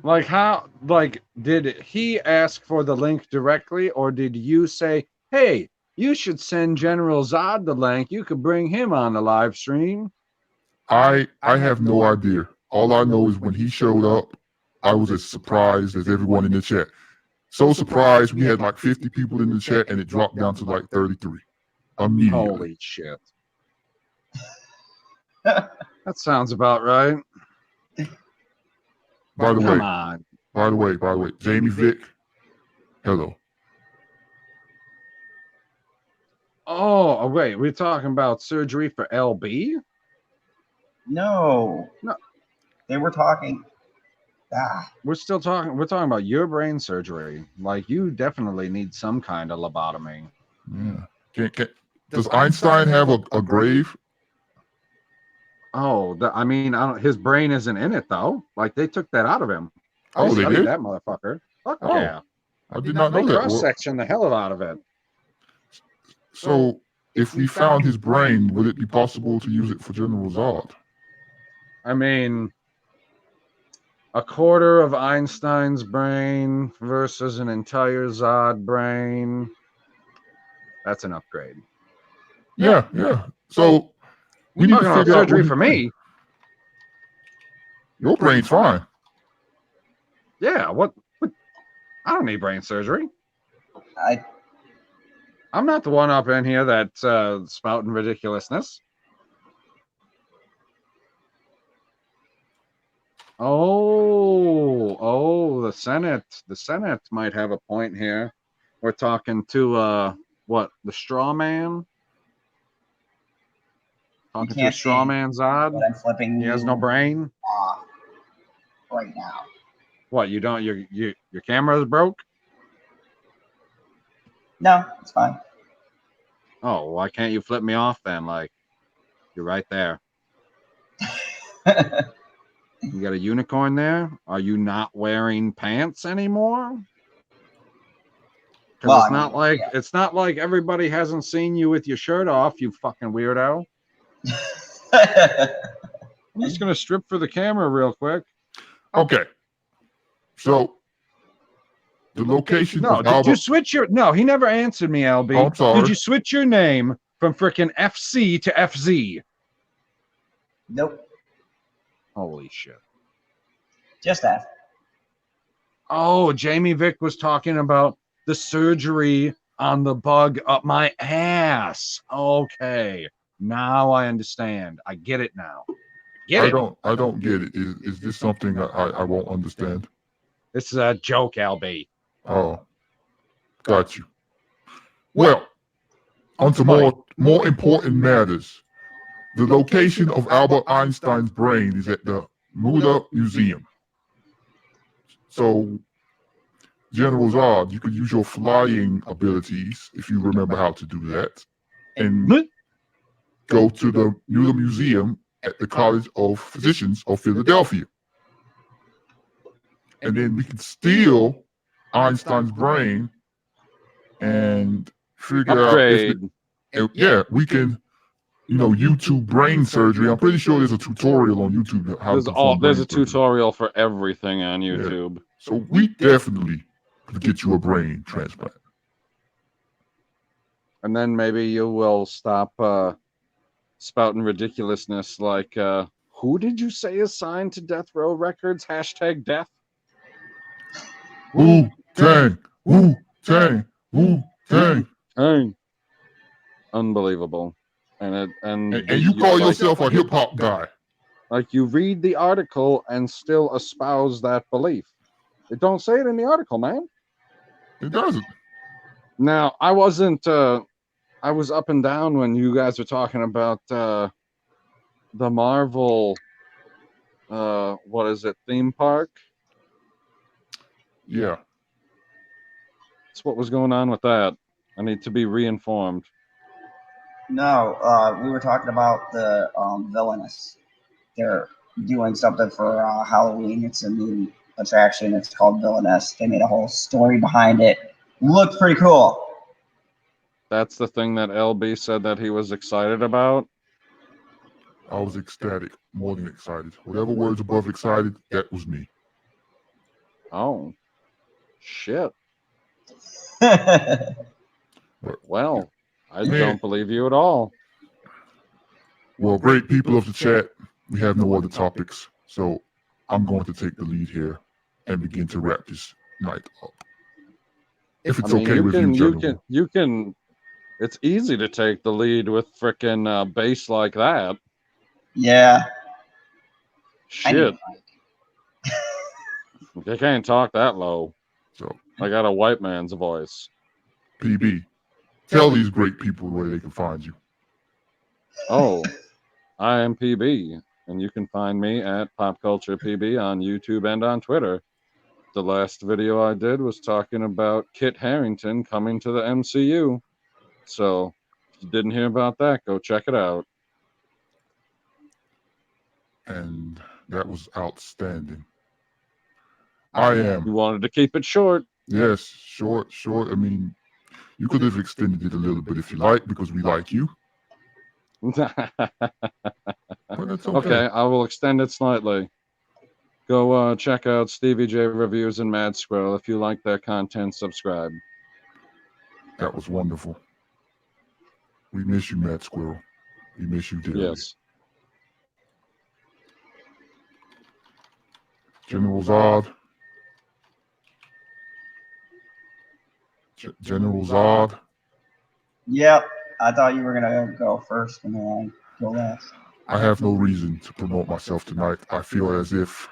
Speaker 3: Like, how, like, did he ask for the link directly, or did you say, hey, you should send General Zod the link, you could bring him on the live stream?
Speaker 4: I have no idea. All I know is when he showed up, I was as surprised as everyone in the chat. So surprised, we had like 50 people in the chat and it dropped down to like 33 immediately.
Speaker 3: Holy shit. That sounds about right.
Speaker 4: By the
Speaker 3: Come
Speaker 4: way,
Speaker 3: on.
Speaker 4: by the way, Jamie Vick, hello.
Speaker 3: Oh, wait, we're talking about surgery for LB?
Speaker 1: No.
Speaker 3: No.
Speaker 1: They were talking.
Speaker 3: We're talking about your brain surgery. Like, you definitely need some kind of lobotomy.
Speaker 4: Yeah. Does Einstein have a grave?
Speaker 3: Oh, I mean, his brain isn't in it, though. Like, they took that out of him.
Speaker 4: Oh, they
Speaker 3: studied
Speaker 4: did?
Speaker 3: that motherfucker. Fuck
Speaker 4: Oh,
Speaker 3: yeah.
Speaker 4: I did not know
Speaker 3: They
Speaker 4: that.
Speaker 3: cross-section the hell out of it.
Speaker 4: So, if we found his brain, would it be possible to use it for General Zod?
Speaker 3: I mean, a quarter of Einstein's brain versus an entire Zod brain. That's an upgrade.
Speaker 4: Yeah. So, we need to
Speaker 3: Talking about
Speaker 4: figure out
Speaker 3: surgery for me.
Speaker 4: Your brain's fine.
Speaker 3: Yeah, what? I don't need brain surgery. I'm not the one up in here that's spouting ridiculousness. Oh, the Senate might have a point here. We're talking to what, the straw man? Talking to a straw man Zod?
Speaker 1: But I'm flipping.
Speaker 3: He has no brain.
Speaker 1: Off right now.
Speaker 3: What, you don't? Your camera's broke?
Speaker 1: No, it's fine.
Speaker 3: Oh, why can't you flip me off then? Like, you're right there. You got a unicorn there? Are you not wearing pants anymore? Because it's not like everybody hasn't seen you with your shirt off, you fucking weirdo. I'm just gonna strip for the camera real quick.
Speaker 4: Okay. So the location.
Speaker 3: No, did you switch your? No, he never answered me, LB.
Speaker 4: Oh, I'm sorry.
Speaker 3: Did you switch your name from frickin' FC to FZ?
Speaker 1: Nope.
Speaker 3: Holy shit.
Speaker 1: Just that.
Speaker 3: Oh, Jamie Vick was talking about the surgery on the bug up my ass. Okay. Now I understand. I get it now.
Speaker 4: I don't get it. Is this something I won't understand?
Speaker 3: This is a joke, LB.
Speaker 4: Oh. Got you. Well, on to more important matters. The location of Albert Einstein's brain is at the Muda Museum. So, General Zod, you could use your flying abilities, if you remember how to do that, and go to the Muda Museum at the College of Physicians of Philadelphia. And then we can steal Einstein's brain and figure out if we can, YouTube brain surgery. I'm pretty sure there's a tutorial on YouTube how
Speaker 3: there's a tutorial for everything on YouTube.
Speaker 4: Yeah. So we definitely could get you a brain transplant.
Speaker 3: And then maybe you will stop spouting ridiculousness like who did you say is signed to Deathrow Records? #death.
Speaker 4: Wu-Tang, Wu-Tang, Wu-Tang.
Speaker 3: Unbelievable. And
Speaker 4: you call yourself a hip-hop guy.
Speaker 3: Like, you read the article and still espouse that belief. It don't say it in the article, man.
Speaker 4: It doesn't.
Speaker 3: Now, I wasn't I was up and down when you guys were talking about the Marvel what is it, theme park?
Speaker 4: Yeah.
Speaker 3: That's what was going on with that. I need to be reinformed.
Speaker 1: No, we were talking about the Villainous. They're doing something for Halloween. It's a new attraction. It's called Villainous. They made a whole story behind it. Looked pretty cool.
Speaker 3: That's the thing that LB said that he was excited about?
Speaker 4: I was ecstatic, more than excited. Whatever words above excited, that was me.
Speaker 3: Oh, shit. Well, I don't believe you at all.
Speaker 4: Well, great people of the chat, we have no other topics, so I'm going to take the lead here and begin to wrap this night up. If it's okay with you, gentlemen.
Speaker 3: You can. It's easy to take the lead with frickin' bass like that.
Speaker 1: Yeah.
Speaker 3: Shit. You can't talk that low.
Speaker 4: So,
Speaker 3: I got a white man's voice.
Speaker 4: PB, tell these great people where they can find you.
Speaker 3: Oh, I am PB, and you can find me at Pop Culture PB on YouTube and on Twitter. The last video I did was talking about Kit Harington coming to the MCU. So, if you didn't hear about that, go check it out.
Speaker 4: And that was outstanding. I am.
Speaker 3: You wanted to keep it short.
Speaker 4: Yes, short. I mean, you could have extended it a little bit if you like, because we like you. But that's okay.
Speaker 3: Okay, I will extend it slightly. Go check out Stevie J Reviews and Mad Squirrel. If you like their content, subscribe.
Speaker 4: That was wonderful. We miss you, Mad Squirrel. We miss you dearly.
Speaker 3: Yes.
Speaker 4: General Zod. General Zod.
Speaker 1: Yep. I thought you were gonna go first and then I go last.
Speaker 4: I have no reason to promote myself tonight. I feel as if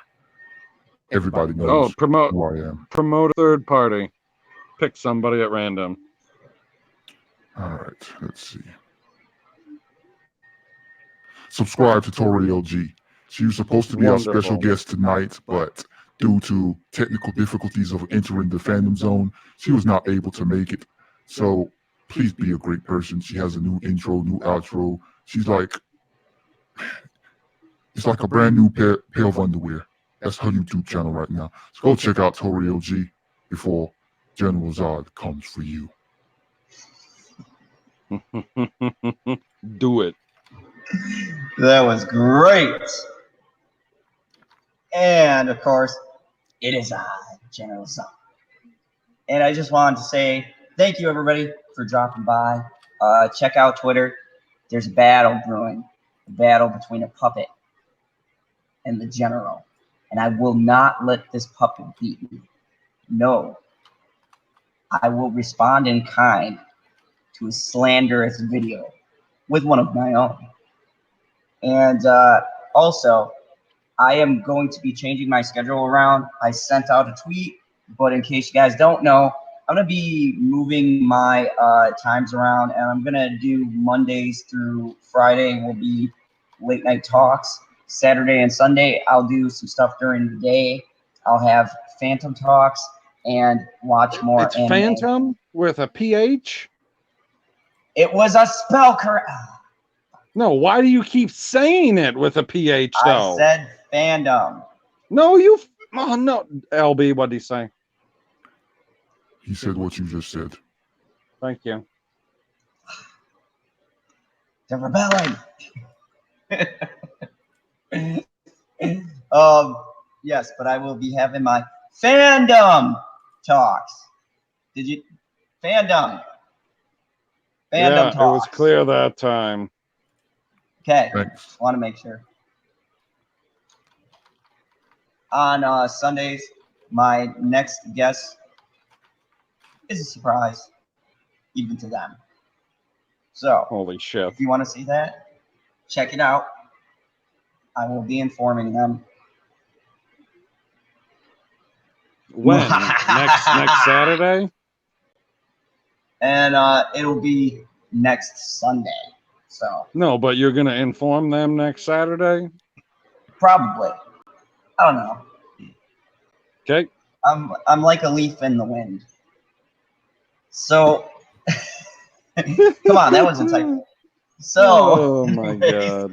Speaker 4: everybody knows who I am.
Speaker 3: Promote a third party. Pick somebody at random.
Speaker 4: All right, let's see. Subscribe to Tori LG. She was supposed to be our special guest tonight, but due to technical difficulties of entering the fandom zone, she was not able to make it. So please be a great person. She has a new intro, new outro. She's like, it's like a brand new pair of underwear. That's her YouTube channel right now. So go check out Tori LG before General Zod comes for you.
Speaker 3: Do it.
Speaker 1: That was great. And of course, it is I, General Zod. And I just wanted to say thank you, everybody, for dropping by. Check out Twitter. There's a battle brewing, a battle between a puppet and the general. And I will not let this puppet beat me. No. I will respond in kind to a slanderous video with one of my own. And also, I am going to be changing my schedule around. I sent out a tweet, but in case you guys don't know, I'm going to be moving my times around, and I'm going to do Mondays through Friday will be late night talks. Saturday and Sunday, I'll do some stuff during the day. I'll have Phantom talks and watch more
Speaker 3: It's
Speaker 1: anime.
Speaker 3: Phantom with a PH?
Speaker 1: It was a spell correct.
Speaker 3: No, why do you keep saying it with a PH, though?
Speaker 1: I said fandom.
Speaker 3: No, you... Oh, no. LB, what did he say?
Speaker 4: He said what you just said.
Speaker 3: Thank you.
Speaker 1: They're rebelling. Yes, but I will be having my fandom talks. Did you? Fandom
Speaker 3: Yeah,
Speaker 1: talks.
Speaker 3: it was clear that time.
Speaker 1: Okay,
Speaker 4: Thanks.
Speaker 1: want to make sure. On Sundays, my next guest is a surprise, even to them. So,
Speaker 3: Holy shit.
Speaker 1: if you want to see that, check it out. I will be informing them.
Speaker 3: When? next Saturday?
Speaker 1: And it'll be next Sunday. So
Speaker 3: No, but you're gonna inform them next Saturday?
Speaker 1: probably. I don't know.
Speaker 3: Okay.
Speaker 1: I'm like a leaf in the wind. So come on, that was a typo. So
Speaker 3: Oh my god.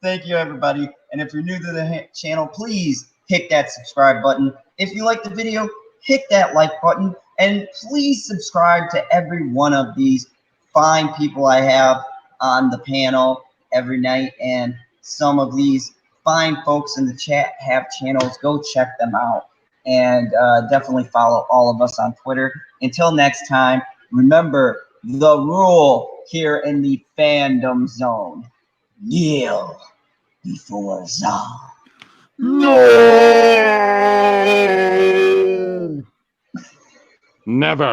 Speaker 1: thank you, everybody. And if you're new to the channel, please hit that subscribe button. If you like the video, hit that like button. And please subscribe to every one of these fine people I have on the panel every night. And some of these fine folks in the chat have channels. Go check them out. And definitely follow all of us on Twitter. Until next time, remember the rule here in the fandom zone. Kneel before Zod.
Speaker 4: No!
Speaker 3: Never.